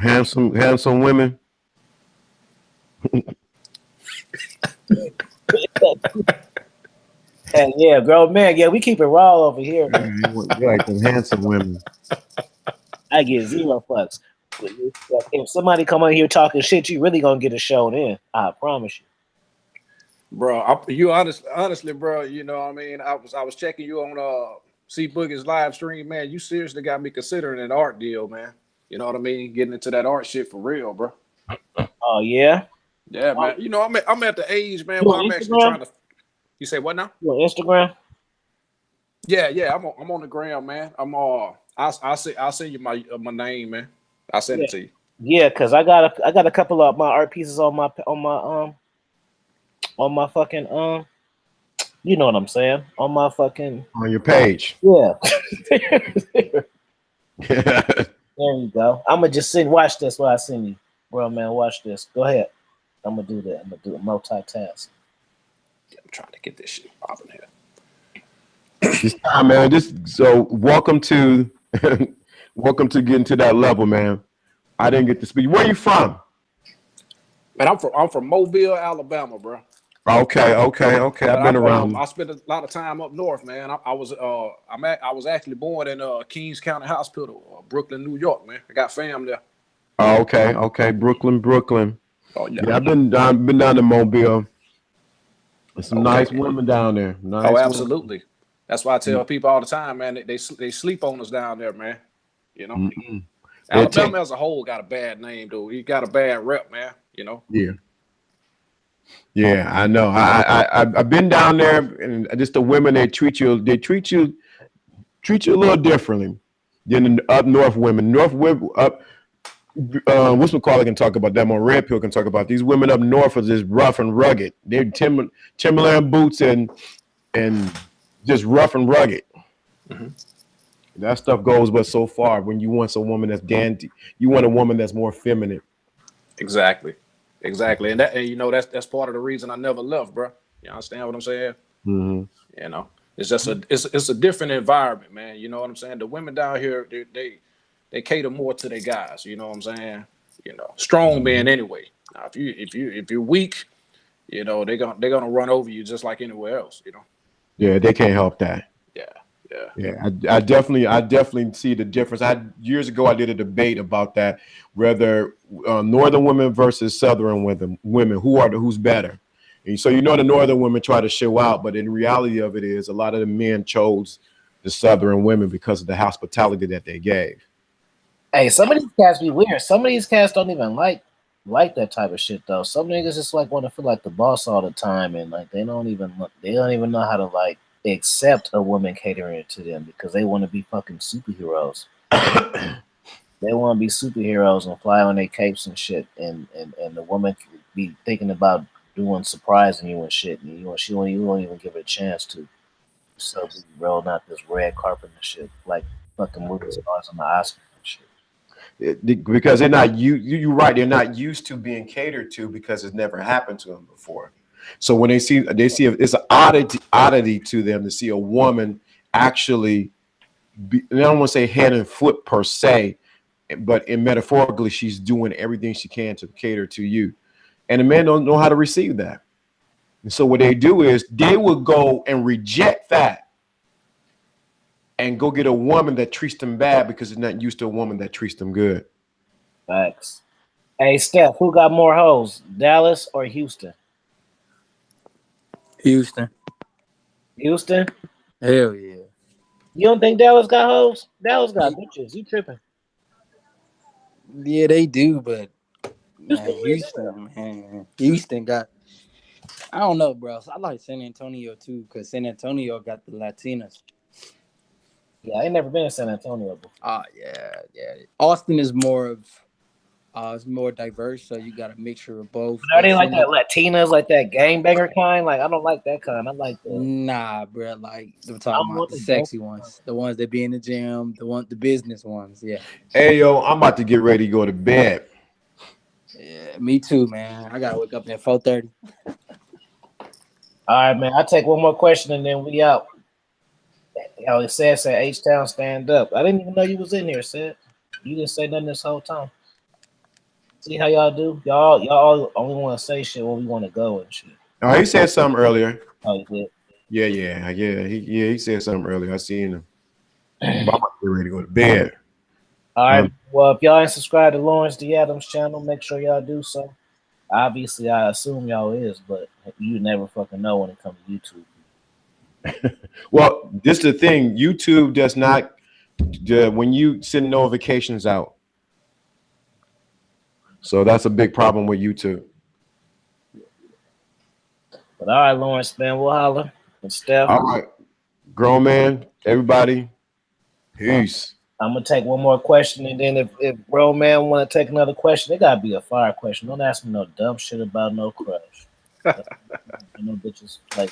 Handsome women.
And yeah, grown man, yeah, we keep it raw over here.
You like them handsome women.
I get zero fucks. If somebody come on here talking shit, you really gonna get a show then. I promise you.
Bro. Honestly, bro. You know, what I mean, I was checking you on C Boogie's live stream, man. You seriously got me considering an art deal, man. You know what I mean? Getting into that art shit for real, bro.
Oh yeah.
Yeah, man. You know, I'm at the age, man,
You
where
on
I'm actually
Instagram?
trying to. You say what now?
You on Instagram?
Yeah. I'm on the gram, man. I'll send you my name, man. I'll send
Yeah.
it to you.
Yeah, cause I got a couple of my art pieces on my fucking you know what I'm saying, on my fucking
On your page.
yeah. There you go. I'm gonna just watch this while I send you, bro, man. Watch this. Go ahead. I'm gonna do that. I'm gonna do a multitask.
I'm trying to get this shit popping here.
This time, man. So welcome to getting to that level, man. I didn't get to speak. Where you from?
Man, I'm from Mobile, Alabama, bro.
Okay. I've been around.
I spent a lot of time up north, man. I was actually born in Kings County Hospital, Brooklyn, New York, man. I got fam there.
Okay. Brooklyn.
Oh yeah.
Yeah, I've been down to Mobile. There's some
Okay.
nice women down there. Nice
Absolutely.
women.
That's why I tell people all the time, man. They sleep on us down there, man. You know,
Mm-mm.
Alabama as a whole got a bad name, though. You got a bad rep, man. You know.
Yeah, I know. I've been down there, and just the women they treat you a little differently than the up north women. North women up. What's McCall can talk about that? On Red Pill can talk about these women up north are just rough and rugged. They're Timberland boots and just rough and rugged.
Mm-hmm.
That stuff goes but so far. When you want a woman that's dainty, you want a woman that's more feminine.
Exactly, and you know that's part of the reason I never left, bro. You understand what I'm saying?
Mm-hmm.
You know, it's just it's a different environment, man. You know what I'm saying? The women down here, they cater more to their guys. You know what I'm saying? You know, strong men anyway. Now, if you're weak, you know they're gonna run over you just like anywhere else. You know.
Yeah, they can't help that.
Yeah.
I definitely see the difference. Years ago I did a debate about that, whether northern women versus southern women, who's better. And so the northern women try to show out, but in reality of it is a lot of the men chose the southern women because of the hospitality that they gave.
Hey, some of these cats be weird. Some of these cats don't even like that type of shit though. Some niggas just like want to feel like the boss all the time, and like they don't even know how to like accept a woman catering to them because they want to be fucking superheroes. They want to be superheroes and fly on their capes and shit, and the woman be thinking about doing surprising you and shit, and you won't even give it a chance to. So we rolling out this red carpet and shit like fucking movie stars on the Oscars and shit.
Because they're not you're right, they're not used to being catered to because it's never happened to them before. So when they see it's an oddity to them to see a woman actually be, I don't want to say head and foot per se, but in metaphorically, she's doing everything she can to cater to you. And the men don't know how to receive that. And so what they do is they will go and reject that and go get a woman that treats them bad because they're not used to a woman that treats them good.
Facts. Hey, Steph, who got more hoes, Dallas or Houston?
Houston.
Houston?
Hell yeah.
You don't think Dallas got hoes? Dallas got bitches. You tripping?
Yeah, they do, but
Houston,
Houston got. I don't know, bro. I like San Antonio too, because San Antonio got the Latinas.
Yeah, I ain't never been in San Antonio before.
Yeah. Austin is more of, it's more diverse, so you got a mixture of both.
But are they like that Latinas, like that gangbanger kind? Like I don't like that kind. I like the
Nah, bro. Like I'm talking about the sexy ones, the ones that be in the gym, the business ones. Yeah.
Hey yo, I'm about to get ready to go to bed.
Yeah, me too, man. I gotta wake up at 4:30.
All right, man. I'll take one more question and then we out. Yo, it said H-Town stand up. I didn't even know you was in here, Sid. You didn't say nothing this whole time. See how y'all do? Y'all only want to say shit when we want to go and shit.
Oh, he said something earlier.
Oh, you did?
Yeah. He said something earlier. I seen him. I'm about to get ready to go to bed.
All right. Well, if y'all ain't subscribed to Lawrence D. Adams channel, make sure y'all do so. Obviously, I assume y'all is, but you never fucking know when it comes to YouTube.
Well, this is the thing. YouTube does not, when you send notifications out. So that's a big problem with YouTube.
But all right, Lawrence, man, we'll holler. And Steph.
All right. Grown man, everybody. Peace.
I'm gonna take one more question, and then if grown man want to take another question, it gotta be a fire question. Don't ask me no dumb shit about no crush. No bitches like,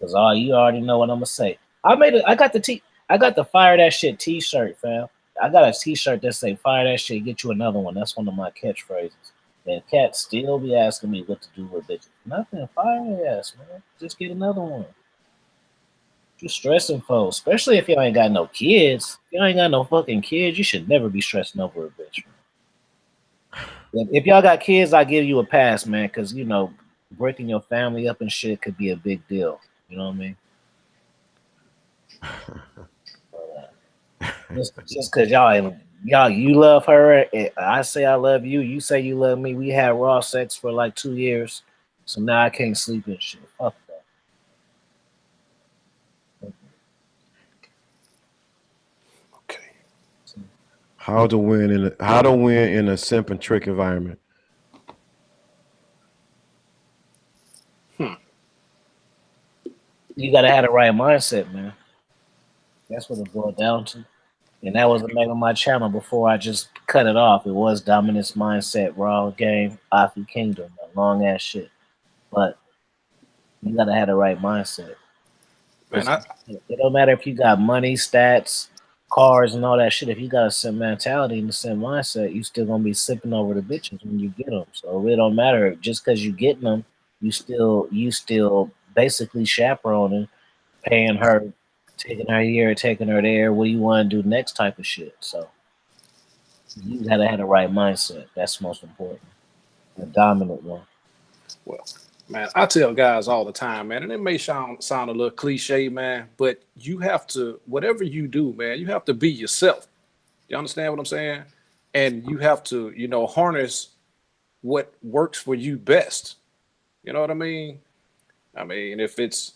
cause you already know what I'm gonna say. I got the fire that shit T-shirt, fam. I got a T-shirt that say fire that shit, get you another one. That's one of my catchphrases. And cats still be asking me what to do with bitches. Nothing, fire your ass, man. Just get another one. You stressing folks, especially if y'all ain't got no kids. If y'all ain't got no fucking kids, you should never be stressing over a bitch. If y'all got kids, I give you a pass, man, because you know breaking your family up and shit could be a big deal. You know what I mean? Just because you love her, I say I love you. You say you love me. We had raw sex for like 2 years, so now I can't sleep and shit. Fuck that.
How to win in a simp and trick environment.
You gotta have the right mindset, man. That's what it boiled down to. And that was the name of my channel before I just cut it off. It was Dominance Mindset, Raw Game, Afi Kingdom, that long ass shit. But you gotta have the right mindset. Man, it don't matter if you got money, stats, cars, and all that shit. If you got a simp mentality and the same mindset, you still gonna be sipping over the bitches when you get them. So it don't matter just because you getting them. You still basically chaperoning, paying her, taking her here, taking her there. What do you want to do next? Type of shit. So you gotta have the right mindset. That's most important. The dominant one.
Well, man, I tell guys all the time, man, and it may sound a little cliche, man, but you have to, whatever you do, man, you have to be yourself. You understand what I'm saying? And you have to, harness what works for you best. You know what I mean? I mean, if it's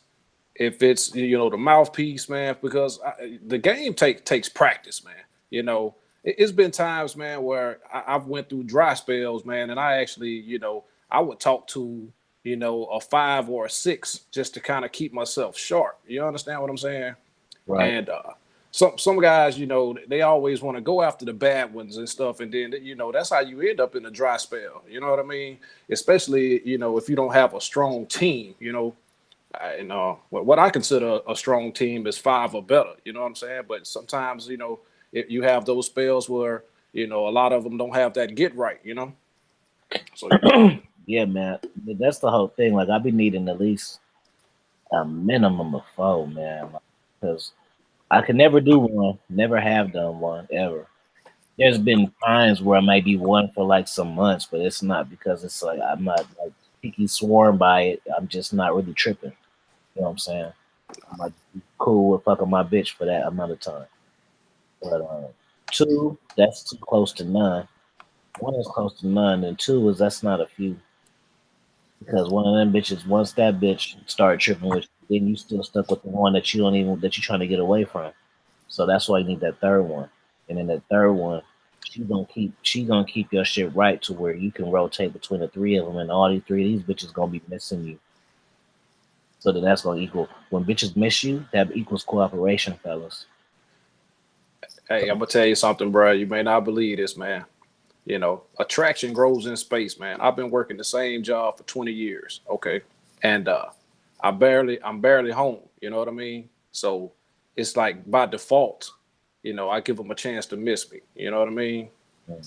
the mouthpiece, man, because the game takes practice, man. It's been times, man, where I've went through dry spells, man, and I actually, I would talk to, a 5 or a 6 just to kind of keep myself sharp. You understand what I'm saying?
Right.
And some guys, they always want to go after the bad ones and stuff, and then that's how you end up in a dry spell. You know what I mean? Especially if you don't have a strong team. What I consider a strong team is 5 or better. You know what I'm saying? But sometimes if you have those spells where you know, a lot of them don't have that get right, you know. So you know,
Yeah, man. That's the whole thing. Like, I be needing at least a minimum of 4, man. Because I could never do one, never have done one ever. There's been times where I might be one for like some months, but it's not because it's like I'm not like picky sworn by it. I'm just not really tripping. You know what I'm saying? I'm like cool with fucking my bitch for that amount of time. But 2, that's too close to none. 1 is close to none, and 2 is that's not a few. Because one of them bitches, once that bitch started tripping with you, then you still stuck with the one that you don't even that you're trying to get away from. So that's why you need that third one. And then that third one, she gonna keep your shit right to where you can rotate between the 3 of them, and all these 3 of these bitches gonna be missing you. So that's gonna equal when bitches miss you, that equals cooperation, fellas.
hey, I'm gonna tell you something, bro. You may not believe this, man. You know, attraction grows in space, man. I've been working the same job for 20 years, okay? And I'm barely home, you know what I mean? So it's like by default, you know, I give them a chance to miss me, you know what I mean?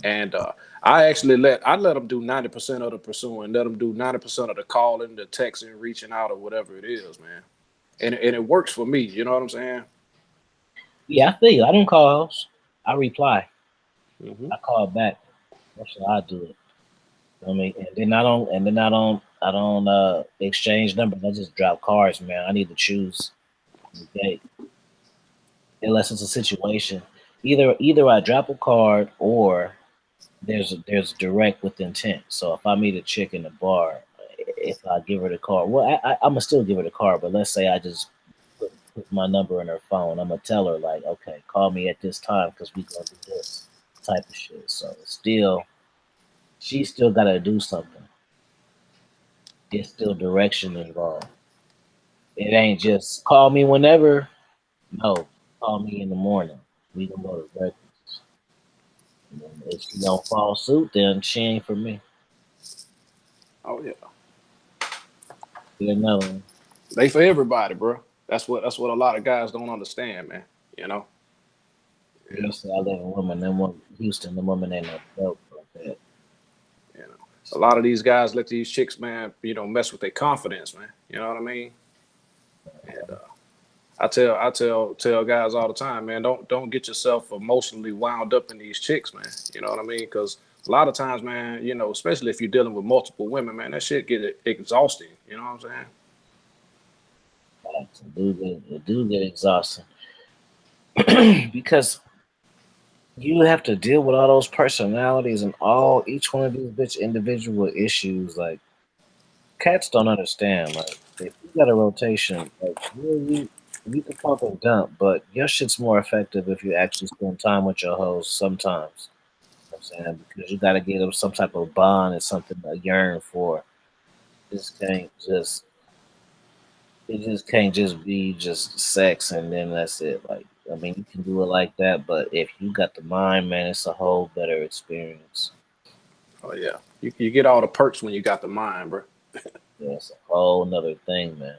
And I let them do 90% of the pursuing, let them do 90% of the calling, the texting, reaching out, or whatever it is, man. And it works for me, you know what I'm saying?
Yeah, I feel you. I don't call. I reply.
Hmm.
I call back. That's how I do it. You know what I mean, I don't exchange numbers. I just drop cards, man. I need to choose. Okay, unless it's a situation. Either I drop a card or there's direct with intent. So if I meet a chick in the bar, if I give her the card, well, I'm gonna still give her the card. But let's say I just put my number in her phone. I'm gonna tell her like, okay, call me at this time because we gonna do this type of shit. So still, she still gotta do something. It's still direction involved. It ain't just call me whenever. No, call me in the morning. We gonna go to breakfast. And then if she don't fall suit, then she ain't for me.
Oh yeah.
Get another one.
They for everybody, bro. That's what a lot of guys don't understand, man. You know?
You say I live in women, then one Houston, the woman ain't no dope like that.
You know. A lot of these guys let these chicks, man, you know, mess with their confidence, man. You know what I mean? And tell guys all the time, man, don't get yourself emotionally wound up in these chicks, man. You know what I mean? Because a lot of times, man, you know, especially if you're dealing with multiple women, man, that shit get exhausting. You know what I'm saying?
It do get exhausting because you have to deal with all those personalities and all each one of these bitch individual issues. Like cats don't understand. Like if you got a rotation, like you can pump and dump, but your shit's more effective if you actually spend time with your hoes sometimes. You know what I'm saying because you got to get them some type of bond and something to yearn for. This can't just It just can't just be just sex and then that's it. Like, I mean, you can do it like that, but if you got the mind, man, it's a whole better experience.
Oh yeah, you get all the perks when you got the mind, bro.
Yeah, it's a whole nother thing, man.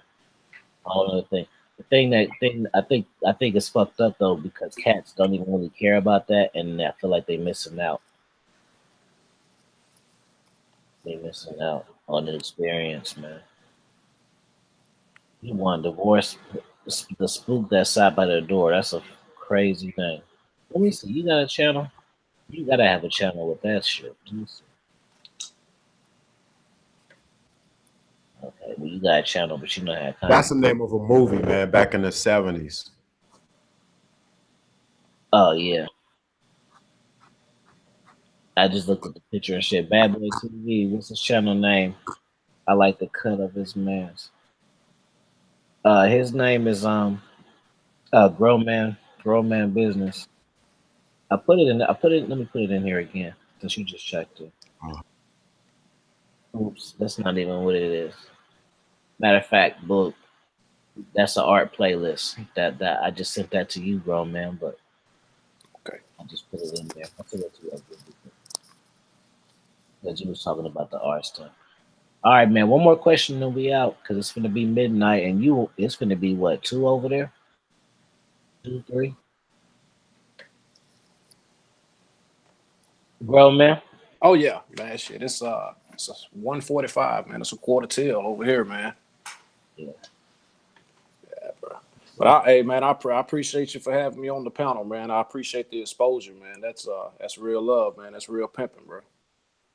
Whole other thing. The thing I think is fucked up though because cats don't even really care about that, and I feel like they missing out. They missing out on the experience, man. You want divorce, the spook that sat by the door. That's a crazy thing. Let me see. You got a channel? You gotta have a channel with that shit. Let me see. Okay, well you got a channel, but you know how
That's
content.
the name of a movie, man, back in the 70s.
Oh yeah, I just looked at the picture and shit. Bad Boy TV. What's his channel name? I like the cut of his man's. His name is Grown Man Business. I put it in. I put it. Let me put it in here again since you just checked it. Oops, that's not even what it is. Matter of fact, book. That's an art playlist. That I just sent that to you, Grown Man, but
Okay.
I just put it in there. I took it to you because you was talking about the art stuff. All right, man. One more question, and we out because it's gonna be midnight, and it's gonna be what 2 over there, 2, 3. Bro, man.
Oh yeah, man. Shit, it's 145, man. It's a quarter till over here, man.
Yeah.
Yeah, bro. But hey, man, I appreciate you for having me on the panel, man. I appreciate the exposure, man. That's real love, man. That's real pimping, bro.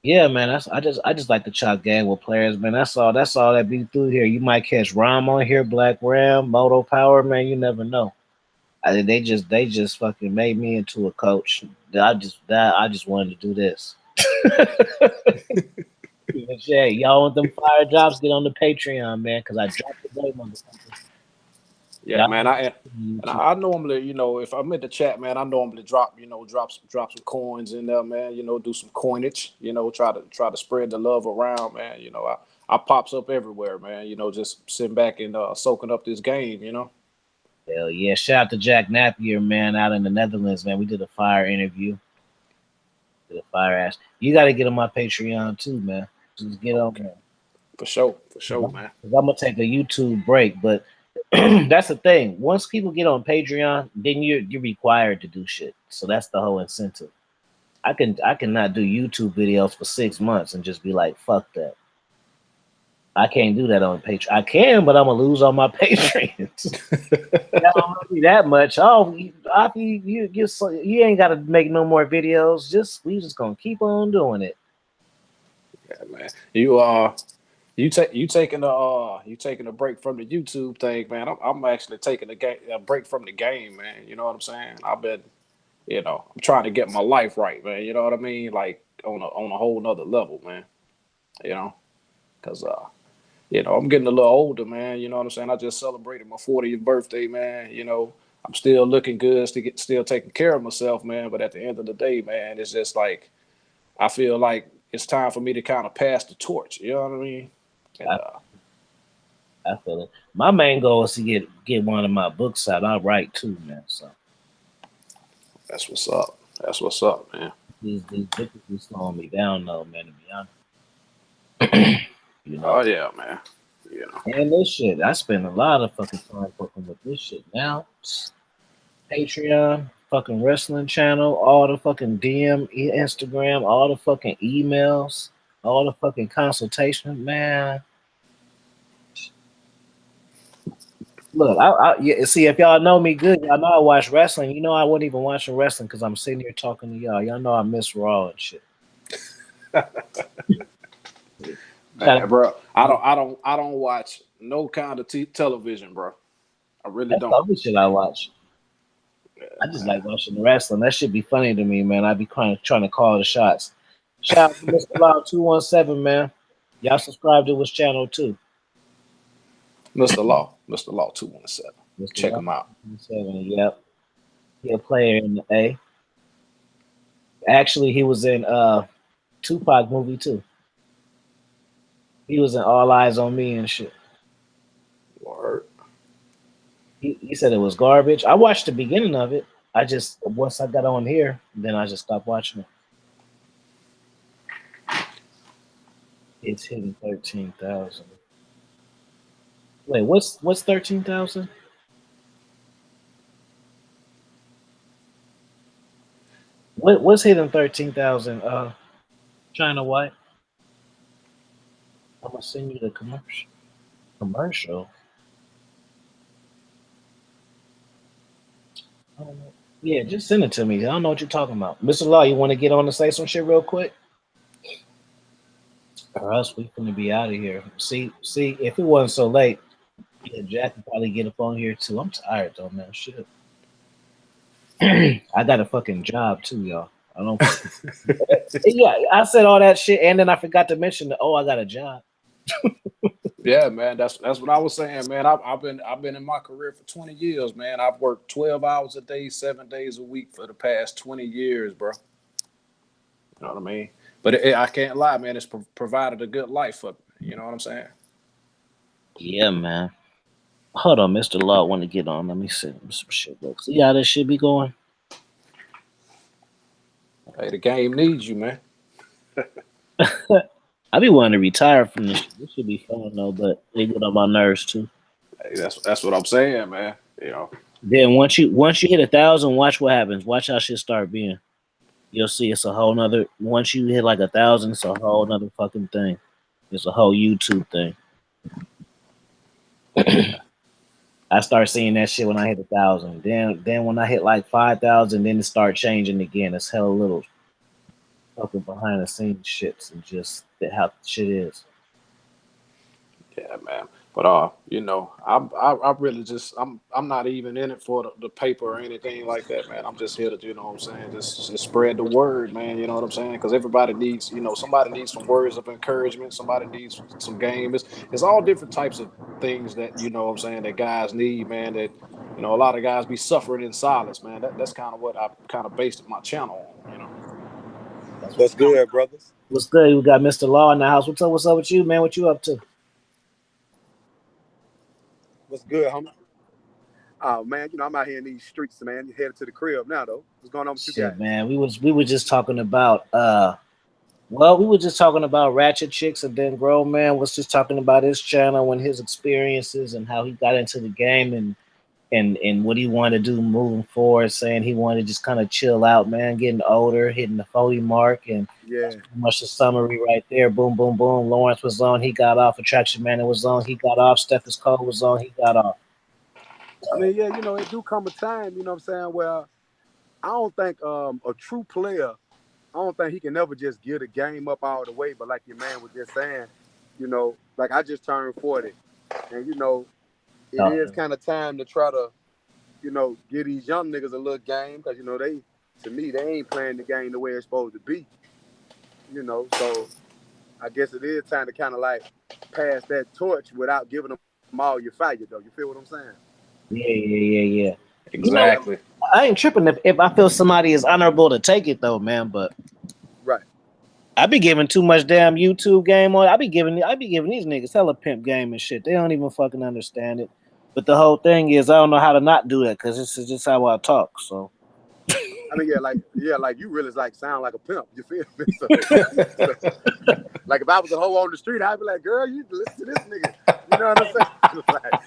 Yeah, man. I just like to chop game with players, man. That's all that be through here. You might catch Rom on here, Black Ram, Moto Power, man. You never know. They just fucking made me into a coach. I just wanted to do this. Yeah, y'all want them fire drops? Get on the Patreon, man, because I dropped the game on the
Yeah, man. I normally, if I'm in the chat, man, I normally drop some coins in there, man. Do some coinage. Try to spread the love around, man. I pops up everywhere, man. Just sitting back and soaking up this game.
Hell yeah! Shout out to Jack Napier, man, out in the Netherlands, man. We did a fire interview. Did a fire ass. You got to get on my Patreon too, man. Just get on there.
For sure, man.
I'm gonna take a YouTube break, but that's the thing. Once people get on Patreon, then you're required to do shit. So that's the whole incentive. I cannot do YouTube videos for 6 months and just be like, fuck that. I can't do that on Patreon. I can, but I'm gonna lose all my patrons. That much. Oh, you ain't gotta make no more videos. We just gonna keep on doing it.
Yeah, man. You taking a break from the YouTube thing, man. I'm actually taking a break from the game, man. You know what I'm saying? I've been, I'm trying to get my life right, man. You know what I mean? Like on a whole nother level, man. Because I'm getting a little older, man. You know what I'm saying? I just celebrated my 40th birthday, man. I'm still looking good, still taking care of myself, man. But at the end of the day, man, it's just like I feel like it's time for me to kind of pass the torch. You know what I mean? And,
I feel it. My main goal is to get one of my books out. I write too, man. So
that's what's up. That's what's up, man.
These books be slowing me down, though, man. To be honest.
Oh yeah, man.
And this shit, I spend a lot of fucking time working with this shit now. Patreon, fucking wrestling channel, all the fucking DM, Instagram, all the fucking emails, all the fucking consultation, man. Look, see, if y'all know me good, y'all know I watch wrestling. You know I wasn't even watching wrestling because I'm sitting here talking to y'all. Y'all know I miss Raw and shit.
Man, bro, I don't watch no kind of television, bro. I really don't.
That's the other shit I watch. I just like watching wrestling. That should be funny to me, man. I be trying to call the shots. Shout out to Mr. MRLAW217, man. Y'all subscribe to his channel too.
Mr. Law 217. Check him out.
Yep. He a player in the A. Actually, he was in Tupac movie too. He was in All Eyes on Me and shit.
Word.
He said it was garbage. I watched the beginning of it. Once I got on here, then I just stopped watching it. It's hitting 13,000. Wait, what's 13,000? What's hitting 13,000? China White. I'm gonna send you the commercial. I don't know. Yeah, just send it to me. I don't know what you're talking about. Mr. Law, you want to get on and say some shit real quick? Or else we gonna be out of here. See, if it wasn't so late, yeah, Jack would probably get up on here too. I'm tired though, man. Shit. I got a fucking job too, y'all. I don't. Yeah, I said all that shit, and then I forgot to mention I got a job.
Yeah, man. That's what I was saying, man. I've been in my career for 20 years, man. I've worked 12 hours a day, 7 days a week for the past 20 years, bro. You know what I mean? But I can't lie, man. It's provided a good life for me. You know what I'm saying?
Yeah, man. Hold on, Mr. Law want to get on. Let me see some shit. Look, see how this shit be going?
Hey, the game needs you, man.
I be wanting to retire from this shit. This should be fun though, but they get on my nerves too.
Hey, that's what I'm saying, man.
Then once you hit 1,000, watch what happens. Watch how shit start being. you'll see it's a whole nother. Once you hit like 1,000, it's a whole nother fucking thing. It's a whole YouTube thing. I start seeing that shit when I hit 1,000. Then when I hit like 5,000, then it start changing again. It's hella little fucking behind the scenes shits and just how shit is.
Yeah, man. But you know, I really just I'm not even in it for the paper or anything like that, man. I'm just here to, you know what I'm saying, just spread the word, man. You know what I'm saying? Because everybody needs, you know, somebody needs some words of encouragement. Somebody needs some game. It's all different types of things that, you know what I'm saying, that guys need, man. That, you know, a lot of guys be suffering in silence, man. That's kind of what I kind of based my channel on, you know.
What's good, brothers?
What's good? We got Mr. Law in the house. What's up? What's up with you, man? What you up to?
What's good, homie? Oh man, you know I'm out here in these streets, man. Headed to the crib now, though. What's going on with you
Shit,
guys?
man. We were just talking about well, we were just talking about Ratchet Chicks, and then Grown Man was just talking about his channel and his experiences and how he got into the game and what he wanted to do moving forward, saying he wanted to just kind of chill out, man, getting older, hitting the 40 mark, and
Yeah,
that's pretty much the summary right there. Boom, boom, boom. Lawrence was on, he got off. Attraction Man was on, he got off. STEPISCOLD was on, he got off.
I mean, yeah, you know, it do come a time, you know what I'm saying, where I don't think a true player, I don't think he can never just give the game up all the way. But like your man was just saying, you know, like I just turned 40, and you know, it
Oh,
is kind of time to try to, you know, give these young niggas a little game because you know to me, they ain't playing the game the way it's supposed to be, you know. So I guess it is time to kind of like pass that torch without giving them all your fire, though. You feel what I'm saying?
yeah. You know,
Exactly.
I ain't tripping if I feel somebody is honorable to take it though, man. But
Right.
I be giving too much damn YouTube game on. I be giving these niggas hella pimp game and shit. They don't even fucking understand it. But the whole thing is, I don't know how to not do that because this is just how I talk. So
I mean, like you really like sound like a pimp. You feel me? So, like if I was a hoe on the street, I'd be like, girl, you listen to this nigga. You know what I'm saying? Like,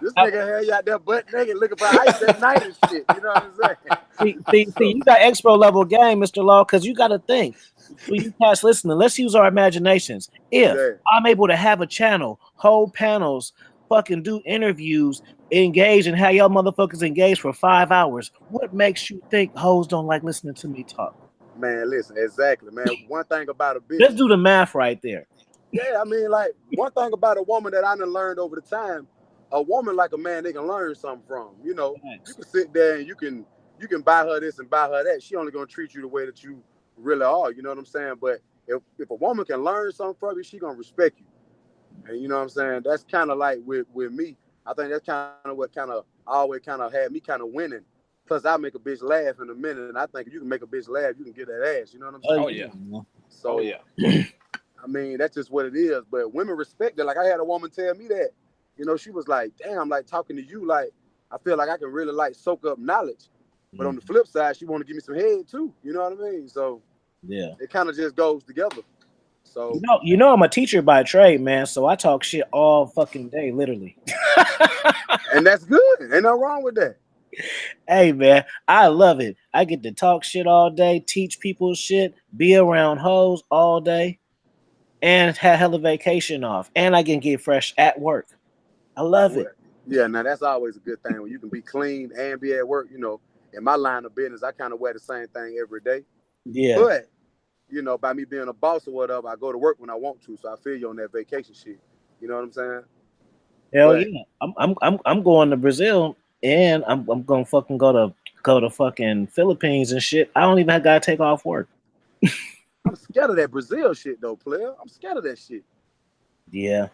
this nigga had you out there butt naked looking for ice at night and shit. You know what I'm saying?
see, you got expo level game, Mr. Law, because you got to think. For you guys listening, let's use our imaginations. If
Yeah.
I'm able to have a channel, hold panels, fucking do interviews, engage, and have y'all motherfuckers engage for 5 hours, what makes you think hoes don't like listening to me talk?
Man, listen, exactly, man. One thing about a bitch.
Let's do the math right there.
Yeah, I mean, like one thing about a woman that I done learned over the time, a woman like a man they can learn something from. You know, you can sit there and you can buy her this and buy her that. She only gonna treat you the way that you really are. You know what I'm saying? But if a woman can learn something from you, she gonna respect you. And you know what I'm saying? That's kind of like with me. I think that's kind of what kind of always kind of had me kind of winning. Plus, I make a bitch laugh in a minute, and I think if you can make a bitch laugh, you can get that ass. You know what I'm saying?
Oh yeah.
So,
Oh yeah.
I mean, that's just what it is. But women respect it. Like I had a woman tell me that, you know, she was like, damn, like talking to you, like I feel like I can really like soak up knowledge. But on the flip side, she want to give me some head too. You know what I mean? So
Yeah.
it kind of just goes together. So
You know, I'm a teacher by trade, man. So I talk shit all fucking day, literally.
and that's good. Ain't nothing wrong with that.
Hey, man, I love it. I get to talk shit all day, teach people shit, be around hoes all day, and have hella vacation off, and I can get fresh at work. I love it.
Yeah, now that's always a good thing when you can be clean and be at work. You know, in my line of business, I kind of wear the same thing every day.
Yeah.
But you know, by me being a boss or whatever, I go to work when I want to. So I feel you on that vacation shit. You know what I'm saying?
Hell
But,
yeah. I'm going to Brazil, and I'm gonna fucking go to fucking Philippines and shit. I don't even gotta take off work.
I'm scared of that Brazil shit though, player. I'm scared of that shit.
Yeah.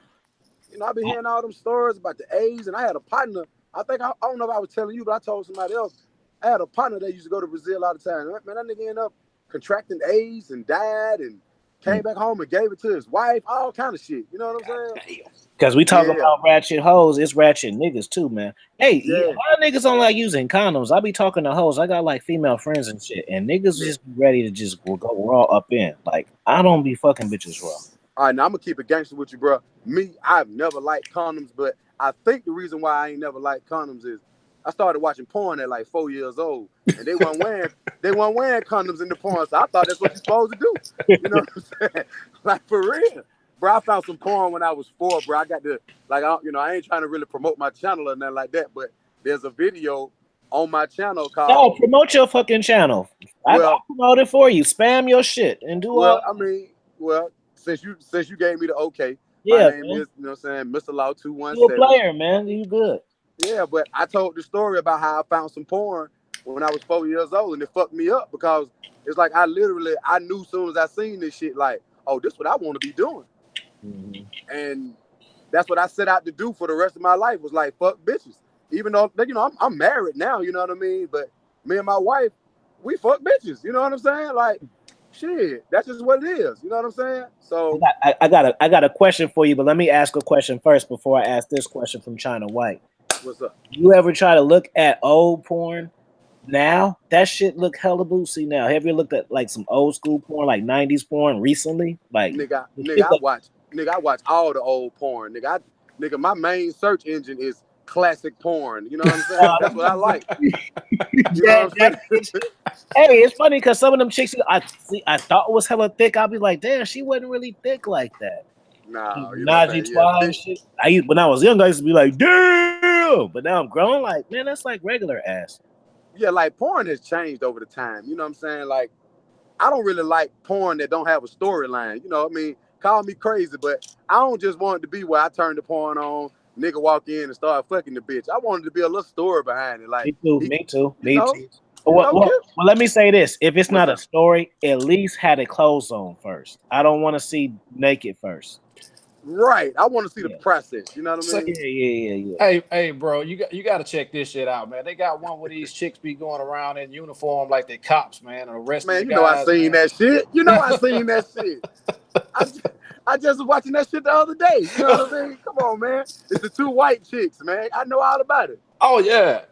You know, I've been hearing all them stories about the AIDS, and I had a partner. I don't know if I was telling you, but I told somebody else. I had a partner that used to go to Brazil all the time. Man, that nigga ended up contracting AIDS and died and came back home and gave it to his wife, all kind of shit. You know what I'm saying?
Because we talk about ratchet hoes, it's ratchet niggas too, man. Hey,
Yeah.
a lot of niggas don't like using condoms. I be talking to hoes. I got like female friends and shit, and niggas just be ready to just go raw up in. Like, I don't be fucking bitches raw.
All right, now I'm gonna keep it gangster with you, bro. Me, I've never liked condoms, but I think the reason why I ain't never liked condoms is I started watching porn at like 4 years old, and they weren't wearing condoms in the porn. So I thought that's what you're supposed to do. You know what I'm saying? Like for real, bro. I found some porn when I was 4, bro. I got to like, I ain't trying to really promote my channel or nothing like that, but there's a video on my channel
No,
called.
promote your fucking channel. I'll
Well,
promote it for you. Spam your shit and do all.
I mean, since you gave me the okay, my
Yeah,
name
man.
is, you know what I'm saying, Mr. Law
You a
217.
player, man. You good.
Yeah, but I told the story about how I found some porn when I was 4 years old, and it fucked me up because it's like I knew as soon as I seen this shit, like, oh, this is what I want to be doing.
Mhm.
And that's what I set out to do for the rest of my life, was like, fuck bitches. Even though, you know, I'm married now, you know what I mean? But me and my wife, we fuck bitches, you know what I'm saying? Like, shit, that's just what it is, you know what I'm saying? So
I got a question for you, but let me ask a question first before I ask this question from China White.
what's up?
You ever try to look at old porn now? That shit look hella bootsy now. Have you looked at like some old school porn, like 90s porn recently? Like
Nigga, I watch all the old porn. Nigga, my main search engine is classic porn. You know what I'm saying? That's what I like. You know what I'm saying?
Hey, it's funny because some of them chicks I thought was hella thick. I'll be like, damn, she wasn't really thick like that.
No, you know what I'm
Najee
saying? Yeah,
Twa shit. When I was young, I used to be like, damn. But now I'm grown, like, man, that's like regular ass.
yeah, like porn has changed over the time. You know what I'm saying? Like, I don't really like porn that don't have a storyline. You know what I mean? Call me crazy, but I don't just want it to be where I turn the porn on, nigga walk in and start fucking the bitch. I want it to be a little story behind it. Like,
Me too.
You know,
Well, let me say this. If it's not a
up?
story, at least had it clothes on first. I don't want to see naked first.
Right. I want to see the process. You know what I mean?
Yeah.
Hey, bro, you got to check this shit out, man. They got one where these chicks be going around in uniform like they cops, man, and arresting the
Man, you know I
guys.
seen that shit. You know I seen that shit. I just was watching that shit the other day. You know what I mean? Come on, man. It's the 2 white chicks, man. I know all about it.
Oh yeah,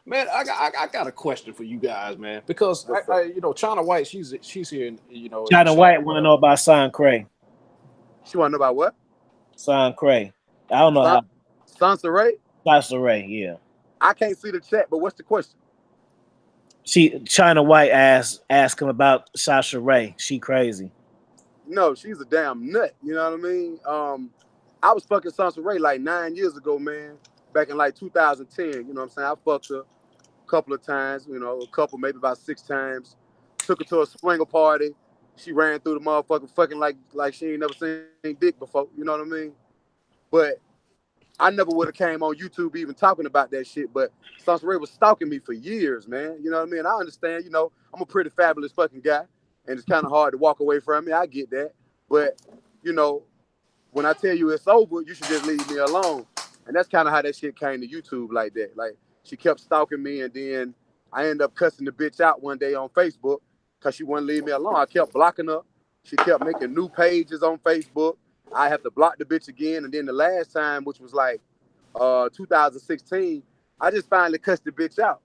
man. I got a question for you guys, man, because you know, China White, she's here, you know.
China White want to know about Son Cray.
She want to know about what?
Son Cray. I don't know how.
Sansa Ray?
Sansa Ray, yeah.
I can't see the chat, but what's the question?
China White asked him about Sasha Ray. She crazy.
No, she's a damn nut. You know what I mean? I was fucking Sansa Ray like 9 years ago, man. Back in like 2010. You know what I'm saying? I fucked her a couple of times. You know, maybe about 6 times. Took her to a swinger party. She ran through the motherfucker fucking like she ain't never seen dick before. You know what I mean? But I never would have came on YouTube even talking about that shit. But Sansa Ray was stalking me for years, man. You know what I mean? I understand. You know, I'm a pretty fabulous fucking guy, and it's kind of hard to walk away from me. I get that. But, you know, when I tell you it's over, you should just leave me alone. And that's kind of how that shit came to YouTube like that. Like, she kept stalking me, and then I ended up cussing the bitch out one day on Facebook because she wouldn't leave me alone. I kept blocking her. She kept making new pages on Facebook. I have to block the bitch again. And then the last time, which was like 2016, I just finally cussed the bitch out.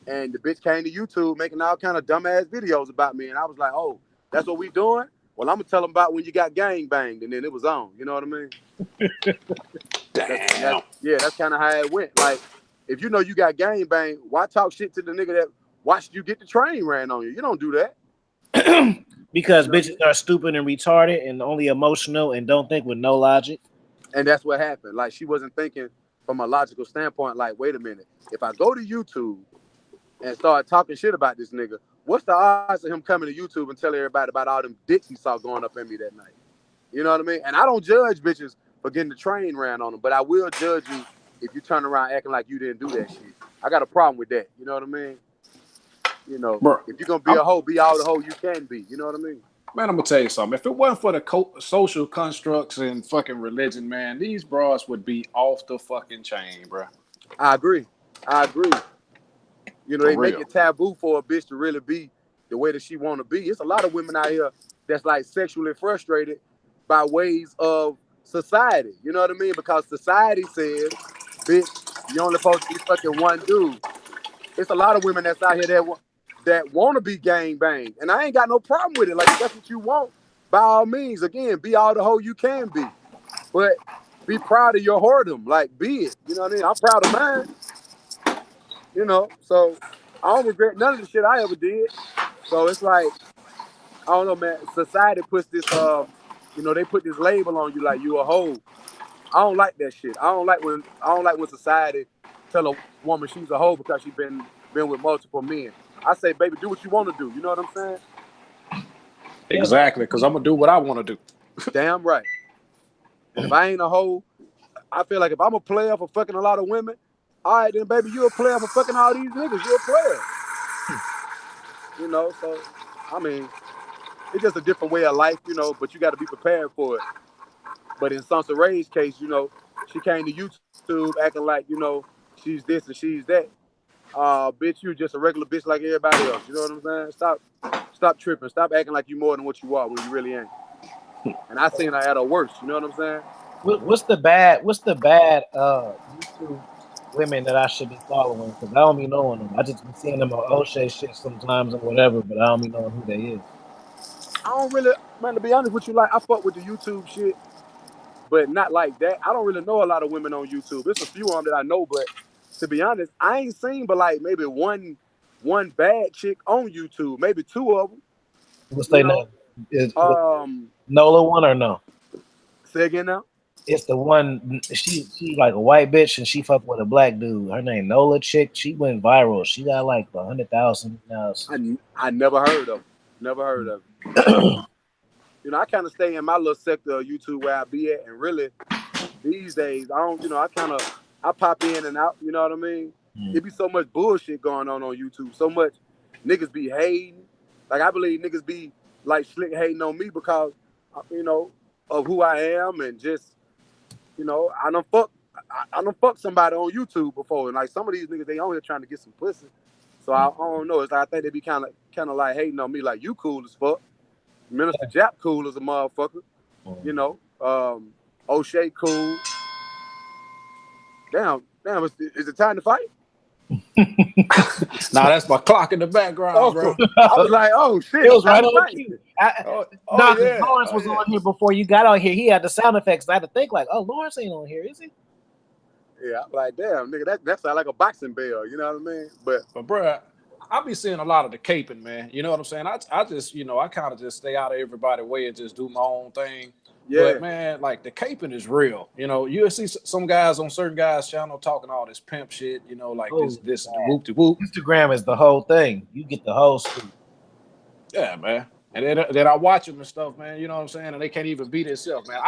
And the bitch came to YouTube making all kind of dumbass videos about me. And I was like, oh, that's what we doing? Well, I'm going to tell them about when you got gang banged. And then it was on. You know what I mean?
Damn.
That's kind of how it went. Like, if you know you got gang banged, why talk shit to the nigga that watched you get the train ran on you? You don't do that.
Because bitches are stupid and retarded and only emotional and don't think with no logic.
And that's what happened. Like, she wasn't thinking from a logical standpoint, like, wait a minute. If I go to YouTube and start talking shit about this nigga, what's the odds of him coming to YouTube and telling everybody about all them dicks he saw going up in me that night? You know what I mean? And I don't judge bitches for getting the train ran on them, but I will judge you if you turn around acting like you didn't do that shit. I got a problem with that. You know what I mean? You know, bro, if you're going to be a hoe, be all the hoe you can be. You know what I mean?
Man, I'm going to tell you something. If it wasn't for the social constructs and fucking religion, man, these bras would be off the fucking chain, bro.
I agree. You know, they make it taboo for a bitch to really be the way that she want to be. It's a lot of women out here that's like sexually frustrated by ways of society. You know what I mean? Because society says, bitch, you only supposed to be fucking one dude. It's a lot of women that's out here that want to be gang banged. And I ain't got no problem with it. Like, if that's what you want, by all means, again, be all the hoe you can be. But be proud of your whoredom. Like, be it. You know what I mean? I'm proud of mine. You know, so I don't regret none of the shit I ever did. So it's like, I don't know, man. Society puts this, you know, they put this label on you like you a hoe. I don't like that shit. I don't like when society tell a woman she's a hoe because she been with multiple men. I say, baby, do what you want to do. You know what I'm saying?
Exactly, because I'm gonna do what I want to do.
Damn right. And if I ain't a hoe, I feel like if I'm a player for fucking a lot of women, all right, then baby, you a player for fucking all these niggas. You a player. You know, so I mean, it's just a different way of life, you know, but you got to be prepared for it. But in Sansa Ray's case, you know, she came to YouTube acting like, you know, she's this and she's that. Bitch, you just a regular bitch like everybody else. You know what I'm saying? Stop tripping. Stop acting like you more than what you are when you really ain't. And I seen her at her worst. You know what I'm saying?
What's the bad YouTube women that I should be following? Because I don't be knowing them. I just be seeing them on O'Shea shit sometimes or whatever, but I don't be knowing who they is.
I don't really, man, to be honest with you, like, I fuck with the YouTube shit, but not like that. I don't really know a lot of women on YouTube. There's a few of them that I know, but to be honest, I ain't seen but like maybe one bad chick on YouTube, maybe two of them.
What's
You
their
know,
name? Is
um,
Nola one or no?
say again now.
It's the one she like a white bitch and she fuck with a black dude. Her name Nola chick. She went viral. She got like 100,000 now.
I never heard of. Never heard of. You know, I kind of stay in my little sector of YouTube where I be at, and really these days I don't. You know, I pop in and out. You know what I mean? It be so much bullshit going on YouTube. So much niggas be hating. Like I believe niggas be like slick hating on me because you know of who I am and just you know I done fuck somebody on YouTube before, and like some of these niggas they on here trying to get some pussy. So I don't know. It's like I think they be kind of like hating on me, like you cool as fuck. Minister Jap cool as a motherfucker. You know, O'Shea cool. Damn, is it time to fight?
Nah, that's my clock in the background, bro.
I was like, oh shit,
it was right
time to
on
fight.
cue.
Yeah.
Lawrence was on here before you got on here. He had the sound effects. I had to think like, oh, Lawrence ain't on here, is he?
Yeah, I'm like, damn, nigga, that sound like a boxing bell. You know what I mean? But
bro, I be seeing a lot of the caping, man. You know what I'm saying? I just, you know, I kind of just stay out of everybody's way and just do my own thing.
yeah,
But man, like the caping is real. You know, you'll see some guys on certain guys' channel talking all this pimp shit. You know, like this whoop de whoop.
Instagram is the whole thing. You get the whole scoop.
Yeah, man. And then I watch them and stuff, man. You know what I'm saying? And they can't even be themselves, man.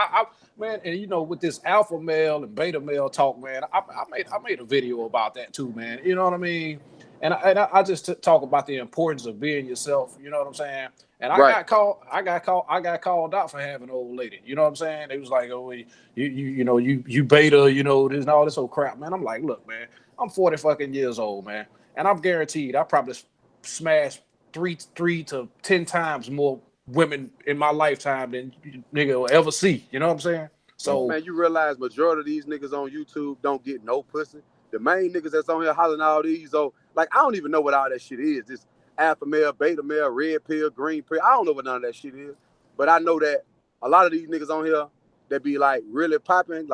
Man, and you know, with this alpha male and beta male talk, man, I made a video about that too, man. You know what I mean? And I just talk about the importance of being yourself. You know what I'm saying? And I got called out for having an old lady. You know what I'm saying? They was like, oh, you beta, you know, this and all this old crap, man. I'm like, look, man, I'm 40 fucking years old, man, and I'm guaranteed I probably smashed 3 to 10 times more women in my lifetime than nigga will ever see. You know what I'm saying? So
man, you realize majority of these niggas on YouTube don't get no pussy. The main niggas that's on here hollering all these, like I don't even know what all that shit is. This alpha male, beta male, red pill, green pill. I don't know what none of that shit is. But I know that a lot of these niggas on here that be like really popping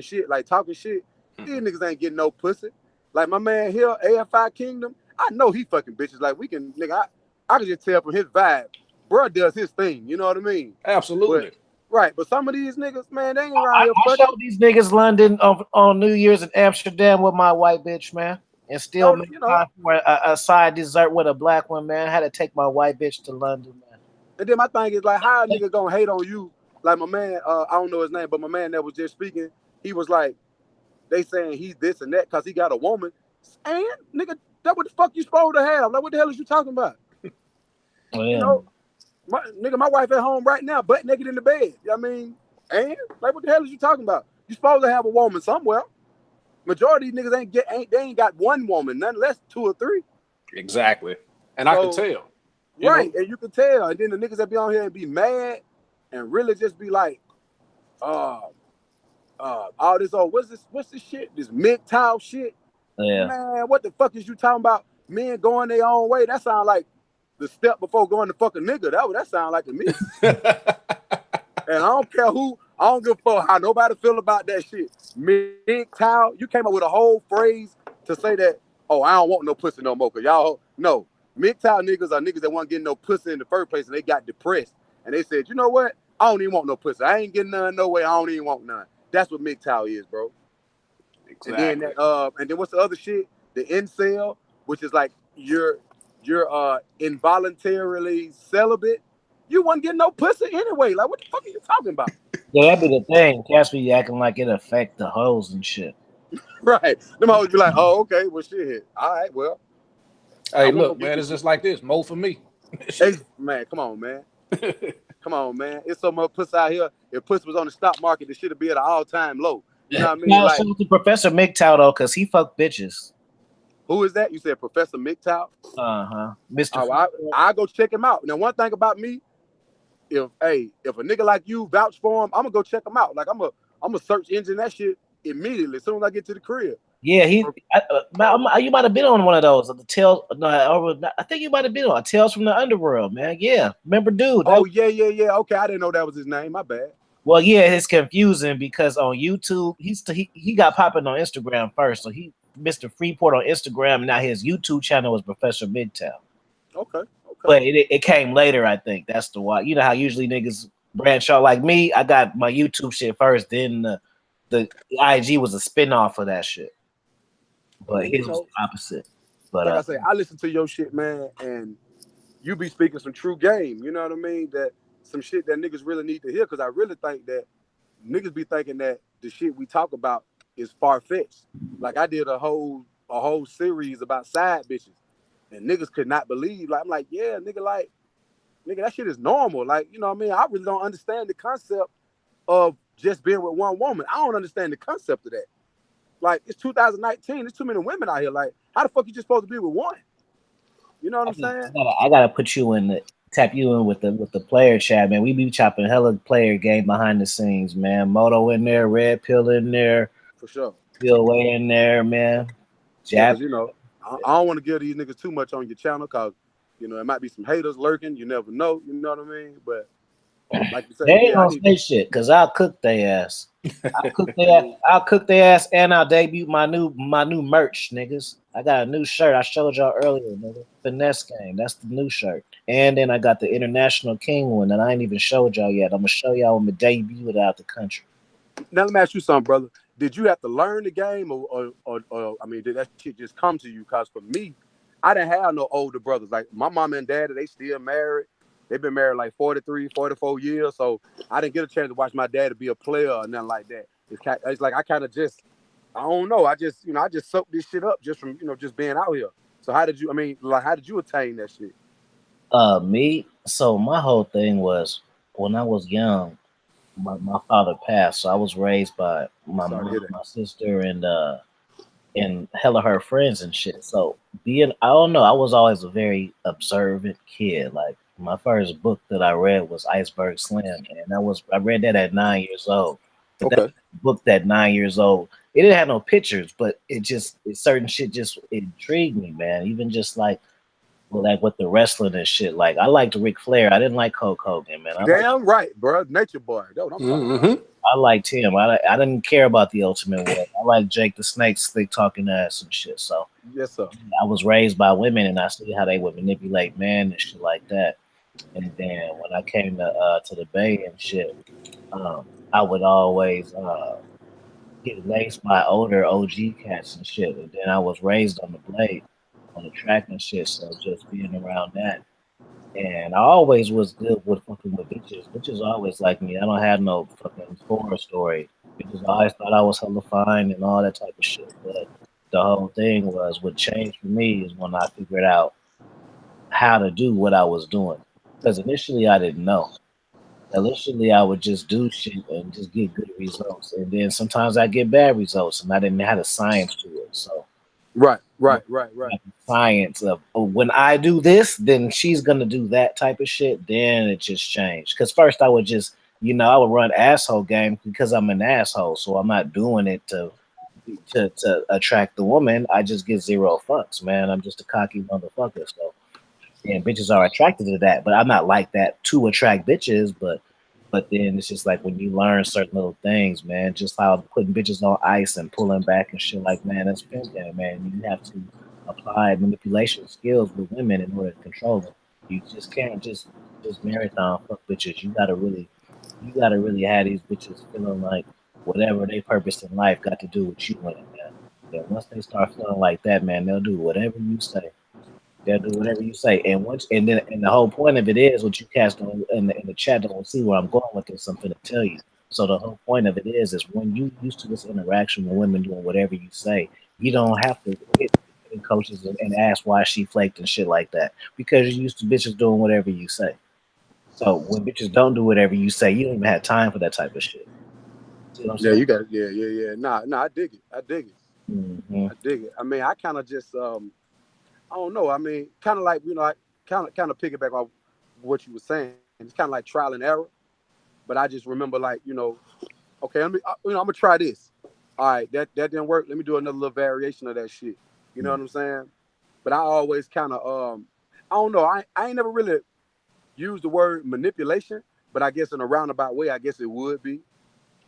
shit, like talking shit. These niggas ain't getting no pussy. Like my man here, AFI Kingdom, I know he fucking bitches. Like we can, nigga, I can just tell from his vibe. Bruh does his thing, you know what I mean?
Absolutely.
Right, but some of these niggas, man, they ain't around here
I
fucking.
showed these niggas London on New Year's in Amsterdam with my white bitch, man, and still make time for a side dessert with a black one, man. I had to take my white bitch to London, man.
And then my thing is like, how a nigga gonna hate on you? Like my man, I don't know his name, but my man that was just speaking, he was like, they saying he's this and that because he got a woman. And nigga, that what the fuck you supposed to have? Like what the hell is you talking about?
Oh, yeah.
You know, my wife at home right now, butt naked in the bed. You know what I mean? And like what the hell is you talking about? You supposed to have a woman somewhere. Majority of these niggas ain't got one woman, none less 2 or 3.
Exactly. And so, I can tell.
Right, and you can tell. And then the niggas that be on here and be mad and really just be like, all this, what's this shit? This MGTOW shit?
Yeah.
Man, what the fuck is you talking about? Men going their own way? That sound like the step before going to fuck a nigga. That sound like to me. And I don't care who, I don't give a fuck how nobody feel about that shit. MGTOW, you came up with a whole phrase to say that oh, I don't want no pussy no more. Cause y'all no MGTOW niggas are niggas that weren't getting no pussy in the first place, and they got depressed and they said, you know what? I don't even want no pussy. I ain't getting none no way. I don't even want none. That's what MGTOW is, bro.
Exactly.
And then and then what's the other shit? The incel, which is like you're involuntarily celibate. You wasn't getting no pussy anyway. Like, what the fuck are you talking about?
Yeah, that'd be the thing. Cats be acting like it affect the hoes and shit.
Right. Them hoes be like, oh, okay, well, shit. All right, well.
Hey, look, man, it's just like this. More for me.
Hey, man, come on, man. Come on, man. It's so much pussy out here. If pussy was on the stock market, the shit would be at an all-time low. You know what I mean?
Now,
Like,
shout out to Professor MGTOW though, cause he fuck bitches.
who is that? You said Professor MGTOW?
Mr.
Oh, I go check him out. Now, one thing about me, if a nigga like you vouch for him, I'm gonna go check him out. Like, I'm a search engine that shit immediately as soon as I get to the crib.
Yeah, you might have been on one of those. The Tales. No, I think you might have been on Tales from the Underworld, man. Yeah, remember, dude?
Oh yeah. Okay, I didn't know that was his name. My bad.
Well, yeah, it's confusing because on YouTube, he got popping on Instagram first. So he Mr. Freeport on Instagram. Now his YouTube channel was Professor MGTOW.
Okay.
But it came later, I think. That's the why. You know how usually niggas branch out. Like me, I got my YouTube shit first. Then the IG was a spinoff of that shit. But his was the opposite. But
like I say, I listen to your shit, man, and you be speaking some true game. You know what I mean? That some shit that niggas really need to hear. Because I really think that niggas be thinking that the shit we talk about is far-fetched. Like, I did a whole series about side bitches, and niggas could not believe. Like, I'm like, yeah, nigga, that shit is normal. Like, you know what I mean? I really don't understand the concept of just being with one woman. I don't understand the concept of that. Like, it's 2019. There's too many women out here. Like, how the fuck you just supposed to be with one? You know what I'm saying?
I gotta put you in tap you in with the player chat, man. We be chopping hella player game behind the scenes, man. Moto in there, Red Pill in there,
for sure.
Bill Way in there, man.
Yeah, you know, I don't want to give these niggas too much on your channel because, you know, it might be some haters lurking. You never know. You know what I mean? But like you said,
they ain't gonna say shit because I'll cook their ass. I'll cook their ass, and I'll debut my new merch, niggas. I got a new shirt. I showed y'all earlier, nigga. Finesse game. That's the new shirt. And then I got the International King one that I ain't even showed y'all yet. I'm gonna show y'all when my debut it out the country.
Now let me ask you something, brother. Did you have to learn the game, or I mean, did that shit just come to you? Because for me, I didn't have no older brothers. Like, my mom and dad, they still married. They've been married like 43, 44 years. So I didn't get a chance to watch my dad be a player or nothing like that. It's like I kind of just, I don't know. I just soaked this shit up just from, just being out here. So how did you attain that shit?
Me? So my whole thing was when I was young, my father passed. So I was raised by my mom, my sister, and hella her friends and shit. So I don't know, I was always a very observant kid. Like, my first book that I read was Iceberg Slim, and I read that at 9 years old. But that book at 9 years old, it didn't have no pictures, but certain shit just intrigued me, man. Even just like with the wrestling and shit. Like, I liked Ric Flair. I didn't like Hulk Hogan, man.
Damn right, bro. Nature Boy.
I liked him. I didn't care about the Ultimate Warrior. I liked Jake the Snake, slick talking ass and shit. So
yes, sir.
I was raised by women, and I see how they would manipulate men and shit like that. And then when I came to the Bay and shit, I would always get laced by older OG cats and shit. And then I was raised on the blade, on the track and shit. So just being around that. And I always was good with fucking with bitches. Bitches always like me. I don't have no fucking horror story. Bitches always thought I was hella fine and all that type of shit. But the whole thing was, what changed for me is when I figured out how to do what I was doing. Because initially I didn't know. Initially I would just do shit and just get good results. And then sometimes I get bad results and I didn't have the science to it. So
Right.
Science of when I do this, then she's gonna do that type of shit. Then it just changed. Because first I would just, I would run asshole game because I'm an asshole. So I'm not doing it to attract the woman. I just get zero fucks, man. I'm just a cocky motherfucker. So, and bitches are attracted to that, but I'm not like that to attract bitches. But then it's just like when you learn certain little things, man, just how putting bitches on ice and pulling back and shit, like, man, that's pimp game, man. You have to apply manipulation skills with women in order to control them. You just can't just marathon fuck bitches. You gotta really have these bitches feeling like whatever their purpose in life got to do with you in it, man. And once they start feeling like that, man, they'll do whatever you say. They'll do whatever you say. And once and the whole point of it is what you cast on in the chat don't see where I'm going with this, I'm gonna tell you. So the whole point of it is when you used to this interaction with women doing whatever you say, you don't have to hit coaches and ask why she flaked and shit like that. Because you're used to bitches doing whatever you say. So when bitches don't do whatever you say, you don't even have time for that type of shit. See what I'm
Yeah,
saying?
you got it. Yeah. Nah, I dig it. I dig it.
Mm-hmm.
I dig it. I mean, I kind of just I don't know. I mean, kind of like, I kind of piggyback off what you were saying. It's kind of like trial and error. But I just remember, like, okay, I'm gonna try this. All right, that didn't work. Let me do another little variation of that shit. You know what I'm saying? But I always kind of I don't know. I ain't never really used the word manipulation, but I guess in a roundabout way, I guess it would be.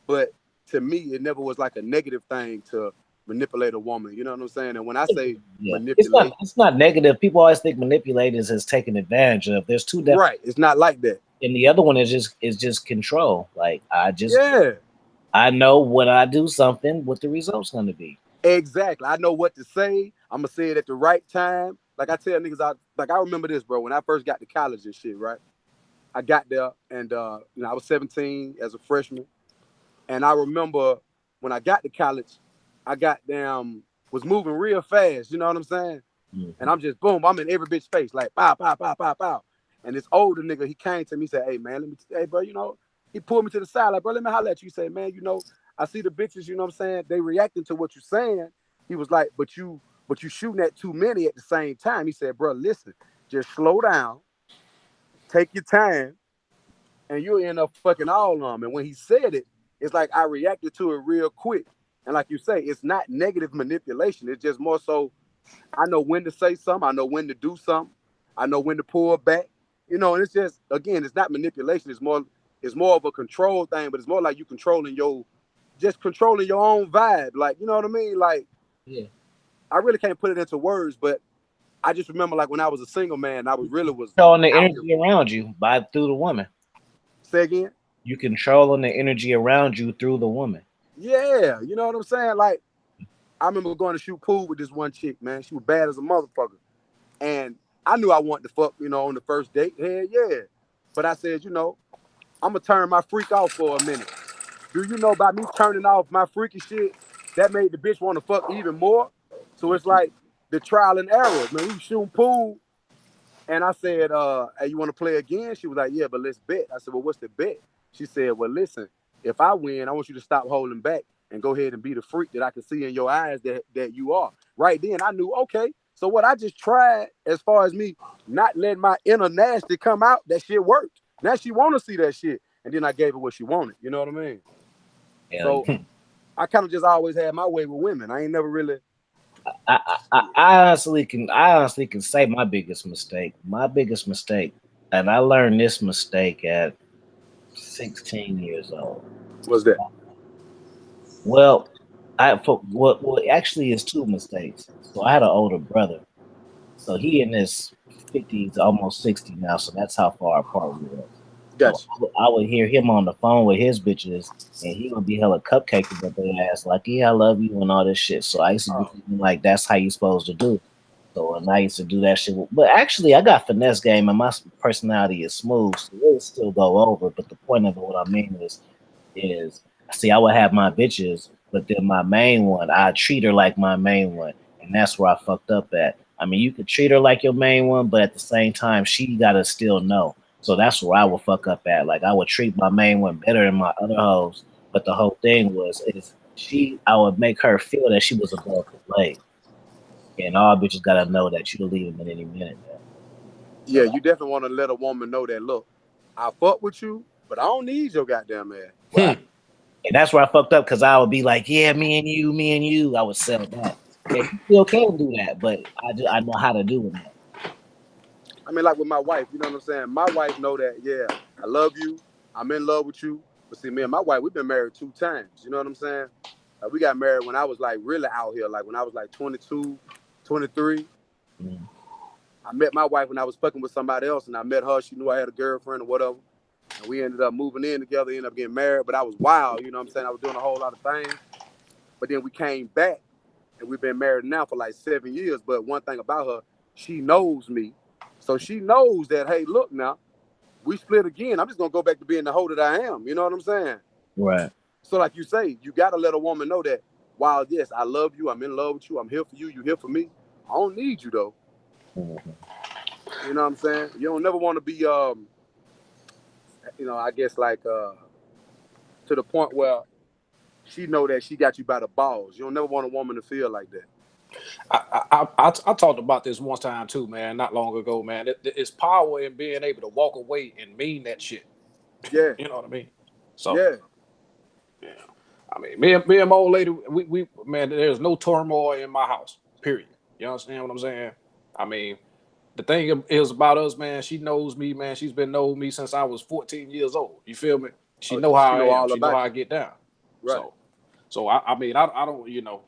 But to me, it never was like a negative thing to manipulate a woman. You know what I'm saying? And when I say manipulate,
It's not negative. People always think manipulators is taken advantage of. There's two different.
Right. It's not like that.
And the other one is just control. Like
Yeah.
I know when I do something, what the result's gonna be.
Exactly. I know what to say. I'm gonna say it at the right time. Like I tell niggas, I remember this, bro. When I first got to college and shit, right? I got there and I was 17 as a freshman. And I remember when I got to college, I was moving real fast, you know what I'm saying?
Mm-hmm.
And I'm just boom, I'm in every bitch face, like pow, pow, pow, pow, pow. And this older nigga, he came to me, said, hey man, hey bro, he pulled me to the side, like, bro, let me holler at you. He said, man, I see the bitches, you know what I'm saying? They reacting to what you're saying. He was like, but you shooting at too many at the same time. He said, bro, listen, just slow down, take your time, and you'll end up fucking all of them. And when he said it, it's like I reacted to it real quick. And like you say, it's not negative manipulation. It's just more so I know when to say something. I know when to do something. I know when to pull back. And it's just, again, it's not manipulation. It's more of a control thing, but it's more like you controlling your own vibe. Like, you know what I mean? Like,
yeah.
I really can't put it into words, but I just remember like when I was a single man, I was
controlling the energy around you through the woman.
Say again?
You controlling the energy around you through the woman.
Yeah, you know what I'm saying? Like, I remember going to shoot pool with this one chick, man. She was bad as a motherfucker. And I knew I wanted to fuck, on the first date. Hell yeah. But I said, I'm going to turn my freak off for a minute. Do you know by me turning off my freaky shit, that made the bitch want to fuck even more? So it's like the trial and error. Man, we shooting pool. And I said, hey, you want to play again? She was like, yeah, but let's bet. I said, well, what's the bet? She said, well, listen, if I win, I want you to stop holding back and go ahead and be the freak that I can see in your eyes that you are. Right then, I knew, okay, so what I just tried as far as me not letting my inner nasty come out, that shit worked. Now she want to see that shit. And then I gave her what she wanted. You know what I mean?
Yeah.
So I kind of just always had my way with women. I ain't never really...
I honestly can say my biggest mistake, and I learned this mistake at 16 years old.
What's that?
Well, actually, it's two mistakes. So I had an older brother. So he in his 50s, almost 60 now. So that's how far apart we were.
Gotcha.
So I would hear him on the phone with his bitches, and he would be hella cupcaking with their ass, like, yeah, I love you and all this shit. So I used to be like, that's how you supposed to do. So and I used to do that shit. But actually, I got finesse game, and my personality is smooth, so it'll still go over. But the point of it, what I mean is, see, I would have my bitches, but then my main one, I treat her like my main one, and that's where I fucked up at. I mean, you could treat her like your main one, but at the same time, she gotta still know. So that's where I would fuck up at. Like, I would treat my main one better than my other hoes, but the whole thing I would make her feel that she was above the play. And all bitches gotta know that you'll leave them in any minute, man.
Yeah, you definitely want to let a woman know that, look, I fuck with you, but I don't need your goddamn ass.
Right. And that's where I fucked up, because I would be like, yeah, me and you. I would sell that. Yeah, you still can do that, but I know how to do it.
I mean, like with my wife, you know what I'm saying? My wife know that, yeah, I love you. I'm in love with you. But see, me and my wife, we've been married 2 times. You know what I'm saying? We got married when I was like really out here, like when I was like 22, 23. I met my wife when I was fucking with somebody else, and I met her. She knew I had a girlfriend or whatever. And we ended up moving in together, ended up getting married. But I was wild, you know what I'm saying? I was doing a whole lot of things. But then we came back, and we've been married now for like 7 years. But one thing about her, she knows me. So she knows that, hey, look now, we split again. I'm just going to go back to being the hoe that I am. You know what I'm saying?
Right.
So like you say, you got to let a woman know that, while, yes, I love you, I'm in love with you, I'm here for you, you here for me, I don't need you, though. You know what I'm saying? You don't never want to be, you know, I guess like to the point where she know that she got you by the balls. You don't never want a woman to feel like that.
I talked about this one time too, man, not long ago, man. It's power in being able to walk away and mean that shit.
Yeah.
You know what I mean? So
Yeah.
I mean, me and my old lady, we man, there's no turmoil in my house. Period. You understand what I'm saying? I mean, the thing is about us, man. She knows me, man. She's been knowing me since I was 14 years old. You feel me? She know how I am. She know how I get down.
Right.
So I mean, I don't, you know,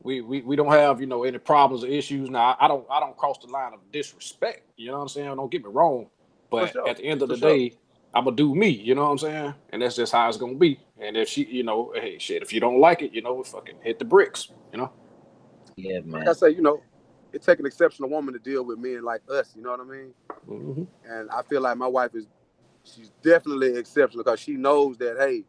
we don't have, you know, any problems or issues. Now I don't cross the line of disrespect. You know what I'm saying? Don't get me wrong. But at the end of the day, I'm gonna do me, you know what I'm saying? And that's just how it's gonna be. And if she, you know, hey, shit, if you don't like it, you know, fucking hit the bricks, you know?
Yeah, man.
Like I say, you know, it takes an exceptional woman to deal with men like us, you know what I mean?
Mm-hmm.
And I feel like my wife she's definitely exceptional because she knows that, hey,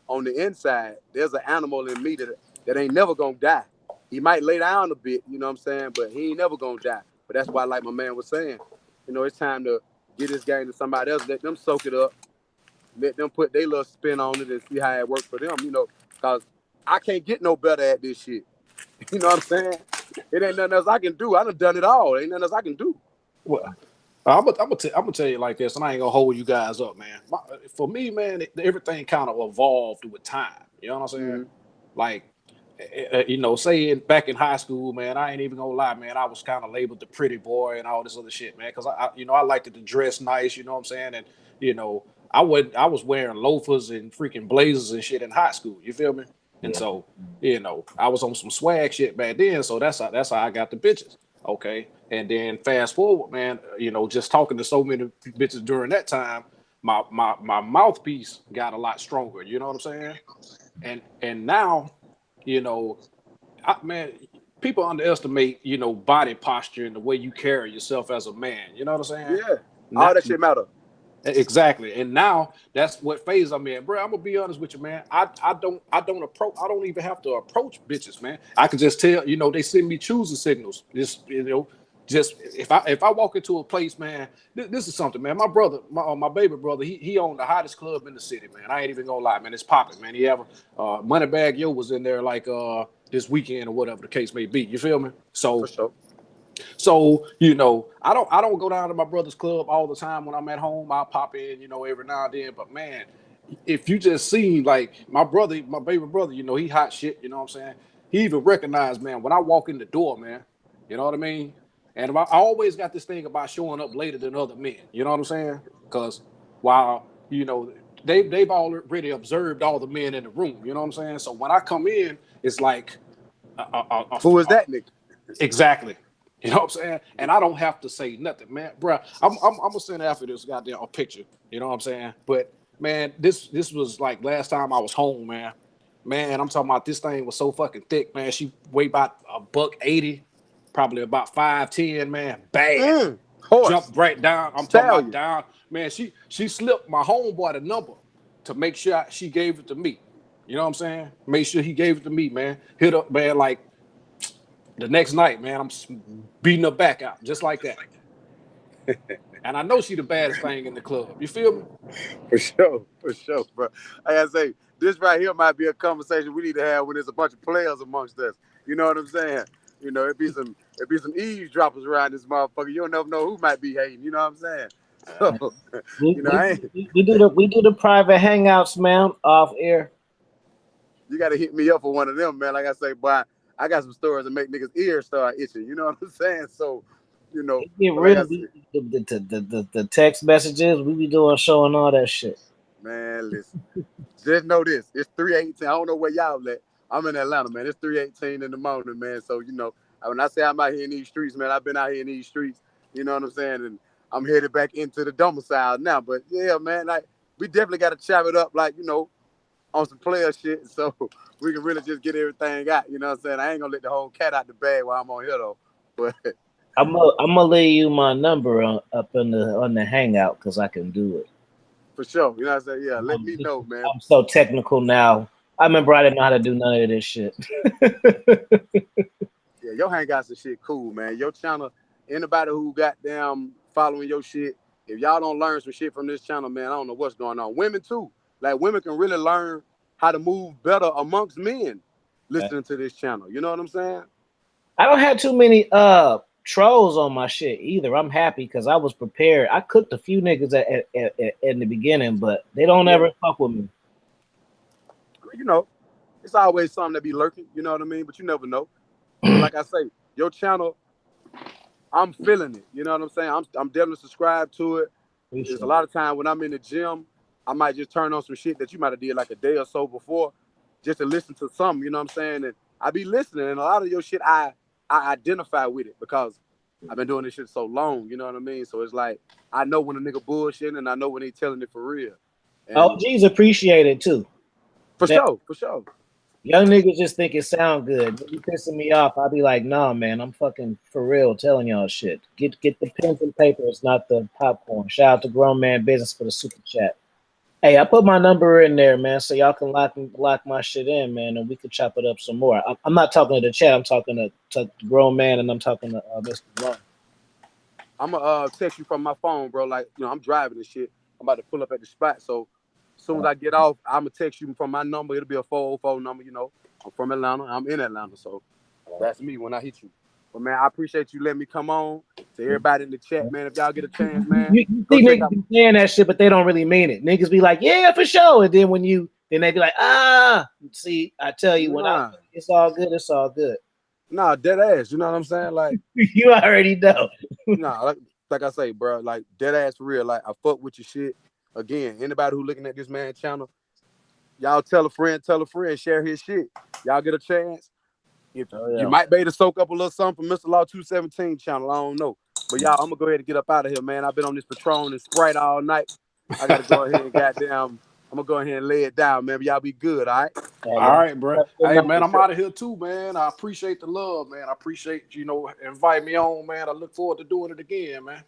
on the inside, there's an animal in me that ain't never gonna die. He might lay down a bit, you know what I'm saying? But he ain't never gonna die. But that's why, like my man was saying, you know, it's time to get this game to somebody else, let them soak it up, let them put their little spin on it and see how it works for them, you know, because I can't get no better at this shit. You know what I'm saying? It ain't nothing else I can do. I done it all. Ain't nothing else I can do.
Well, I'm gonna tell you like this, and I ain't gonna hold you guys up, man. For me, man, everything kind of evolved with time. You know what I'm saying?
Mm-hmm.
Like, you know, back in high school, man, I ain't even gonna lie, man. I was kind of labeled the pretty boy and all this other shit, man, because you know, I liked to dress nice. You know what I'm saying? And you know, I was wearing loafers and freaking blazers and shit in high school. You feel me? And so, you know, I was on some swag shit back then. So that's how I got the bitches. Okay. And then fast forward, man, you know, just talking to so many bitches during that time, my mouthpiece got a lot stronger. You know what I'm saying? And now, you know, man, people underestimate, you know, body posture and the way you carry yourself as a man. You know what I'm saying?
Yeah. All that shit matter.
Exactly. And now that's what phase I'm in, bro. I'm gonna be honest with you, man. I don't even have to approach bitches, man. I can just tell, you know, they send me choosing signals. Just, you know, just if I walk into a place, man, this is something, man. My brother, my baby brother, he owned the hottest club in the city, man. I ain't even gonna lie, man. It's popping, man. He ever Moneybag Yo was in there like this weekend or whatever the case may be. You feel me? So
for sure.
So, you know, I don't go down to my brother's club all the time when I'm at home. I'll pop in, you know, every now and then. But man, if you just seen like my baby brother, you know, he hot shit, you know what I'm saying? He even recognized, man, when I walk in the door, man, you know what I mean? And I always got this thing about showing up later than other men, you know what I'm saying? Because while, you know, they've already observed all the men in the room, you know what I'm saying? So when I come in, it's like
who is that nigga?
Exactly. You know what I'm saying? And I don't have to say nothing, man. Bro, I'm gonna send after this goddamn a picture. You know what I'm saying? But man, this was like last time I was home, man. Man, I'm talking about this thing was so fucking thick, man. She weighed about $180, probably about 5'10", man. Bad.
Horse.
Jumped right down. I'm talking about down. Man, she slipped my homeboy the number to make sure she gave it to me. You know what I'm saying? Make sure he gave it to me, man. Hit up, man, like the next night, man, I'm beating her back out just like that. And I know she the baddest thing in the club. You feel me?
For sure, bro. Like I say, this right here might be a conversation we need to have when there's a bunch of players amongst us. You know what I'm saying? You know, it'd be some eavesdroppers around this motherfucker. You don't never know who might be hating. You know what I'm saying? So,
we do the private hangouts, man, off air.
You got to hit me up for one of them, man. Like I say, boy, I got some stories that make niggas' ears start itching. You know what I'm saying? So, you know,
the text messages we be doing, showing all that shit.
Man, listen, just know this: it's 3:18. I don't know where y'all at. I'm in Atlanta, man. It's 3:18 in the morning, man. So you know, When I say I'm out here in these streets, man, I've been out here in these streets. You know what I'm saying? And I'm headed back into the domicile now. But yeah, man, like we definitely got to chop it up, like on some player shit, so we can really just get everything out. You know what I'm saying? I ain't gonna let the whole cat out the bag while I'm on here though. But
I'm gonna leave you my number up on the hangout because I can do it.
For sure. You know what I'm saying? Yeah, let me know, man.
I'm so technical now. I remember I didn't know how to do none of this shit.
Yeah, your hangouts and shit cool, man. Your channel, anybody who goddamn following your shit, if y'all don't learn some shit from this channel, man, I don't know what's going on. Women too. Like women can really learn how to move better amongst men listening to this channel. You know what I'm saying?
I don't have too many trolls on my shit either. I'm happy because I was prepared. I cooked a few niggas in the beginning, but they don't ever fuck with me.
You know, it's always something that be lurking. You know what I mean? But you never know. Like I say, your channel, I'm feeling it. You know what I'm saying? I'm definitely subscribed to it. There's a lot of time when I'm in the gym, I might just turn on some shit that you might have did like a day or so before, just to listen to something. You know what I'm saying? And I be listening, and a lot of your shit I identify with it because I've been doing this shit so long. You know what I mean? So it's like I know when a nigga bullshitting, and I know when he telling it for real. And
OGs appreciate it too.
For sure.
Young niggas just think it sound good. You pissing me off, I'll be like, nah, man, I'm fucking for real telling y'all shit. Get the pens and paper. It's not the popcorn. Shout out to Grown Man Business for the super chat. Hey, I put my number in there, man, so y'all can lock my shit in, man, and we could chop it up some more. I'm not talking to the chat. I'm talking to Grown Man, and I'm talking to Mr. Long.
I'm gonna text you from my phone, bro. Like, I'm driving and shit. I'm about to pull up at the spot, so as soon as I get off, I'm gonna text you from my number. It'll be a 404 number. I'm from Atlanta. I'm in Atlanta, so that's me when I hit you. But man, I appreciate you letting me come on. To everybody in the chat, man, if y'all get a chance, man,
you see niggas be saying that shit, but they don't really mean it. Niggas be like, yeah, for sure, and then then they be like, see, I tell you, it's all good, it's all good.
Nah, dead ass. You know what I'm saying? Like
you already know.
Nah, like I say, bro, like dead ass for real. Like I fuck with your shit. Again, anybody who looking at this man channel, y'all tell a friend, share his shit. Y'all get a chance. If you might be able to soak up a little something from Mr. MRLAW217 channel, I don't know. But y'all, I'm gonna go ahead and get up out of here, man. I've been on this Patron and Sprite all night. I gotta go ahead and I'm gonna go ahead and lay it down, man. But y'all be good, all right?
All right, bro. Hey, man, I'm out of here too, man. I appreciate the love, man. I appreciate invite me on, man. I look forward to doing it again, man.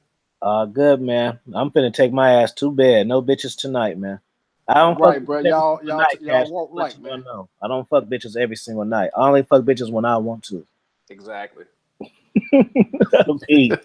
Good, man. I'm finna take my ass to bed. No bitches tonight, man. I don't
fuck bro. Y'all walk right, man.
No, I don't fuck bitches every single night. I only fuck bitches when I want to.
Exactly.
Peace.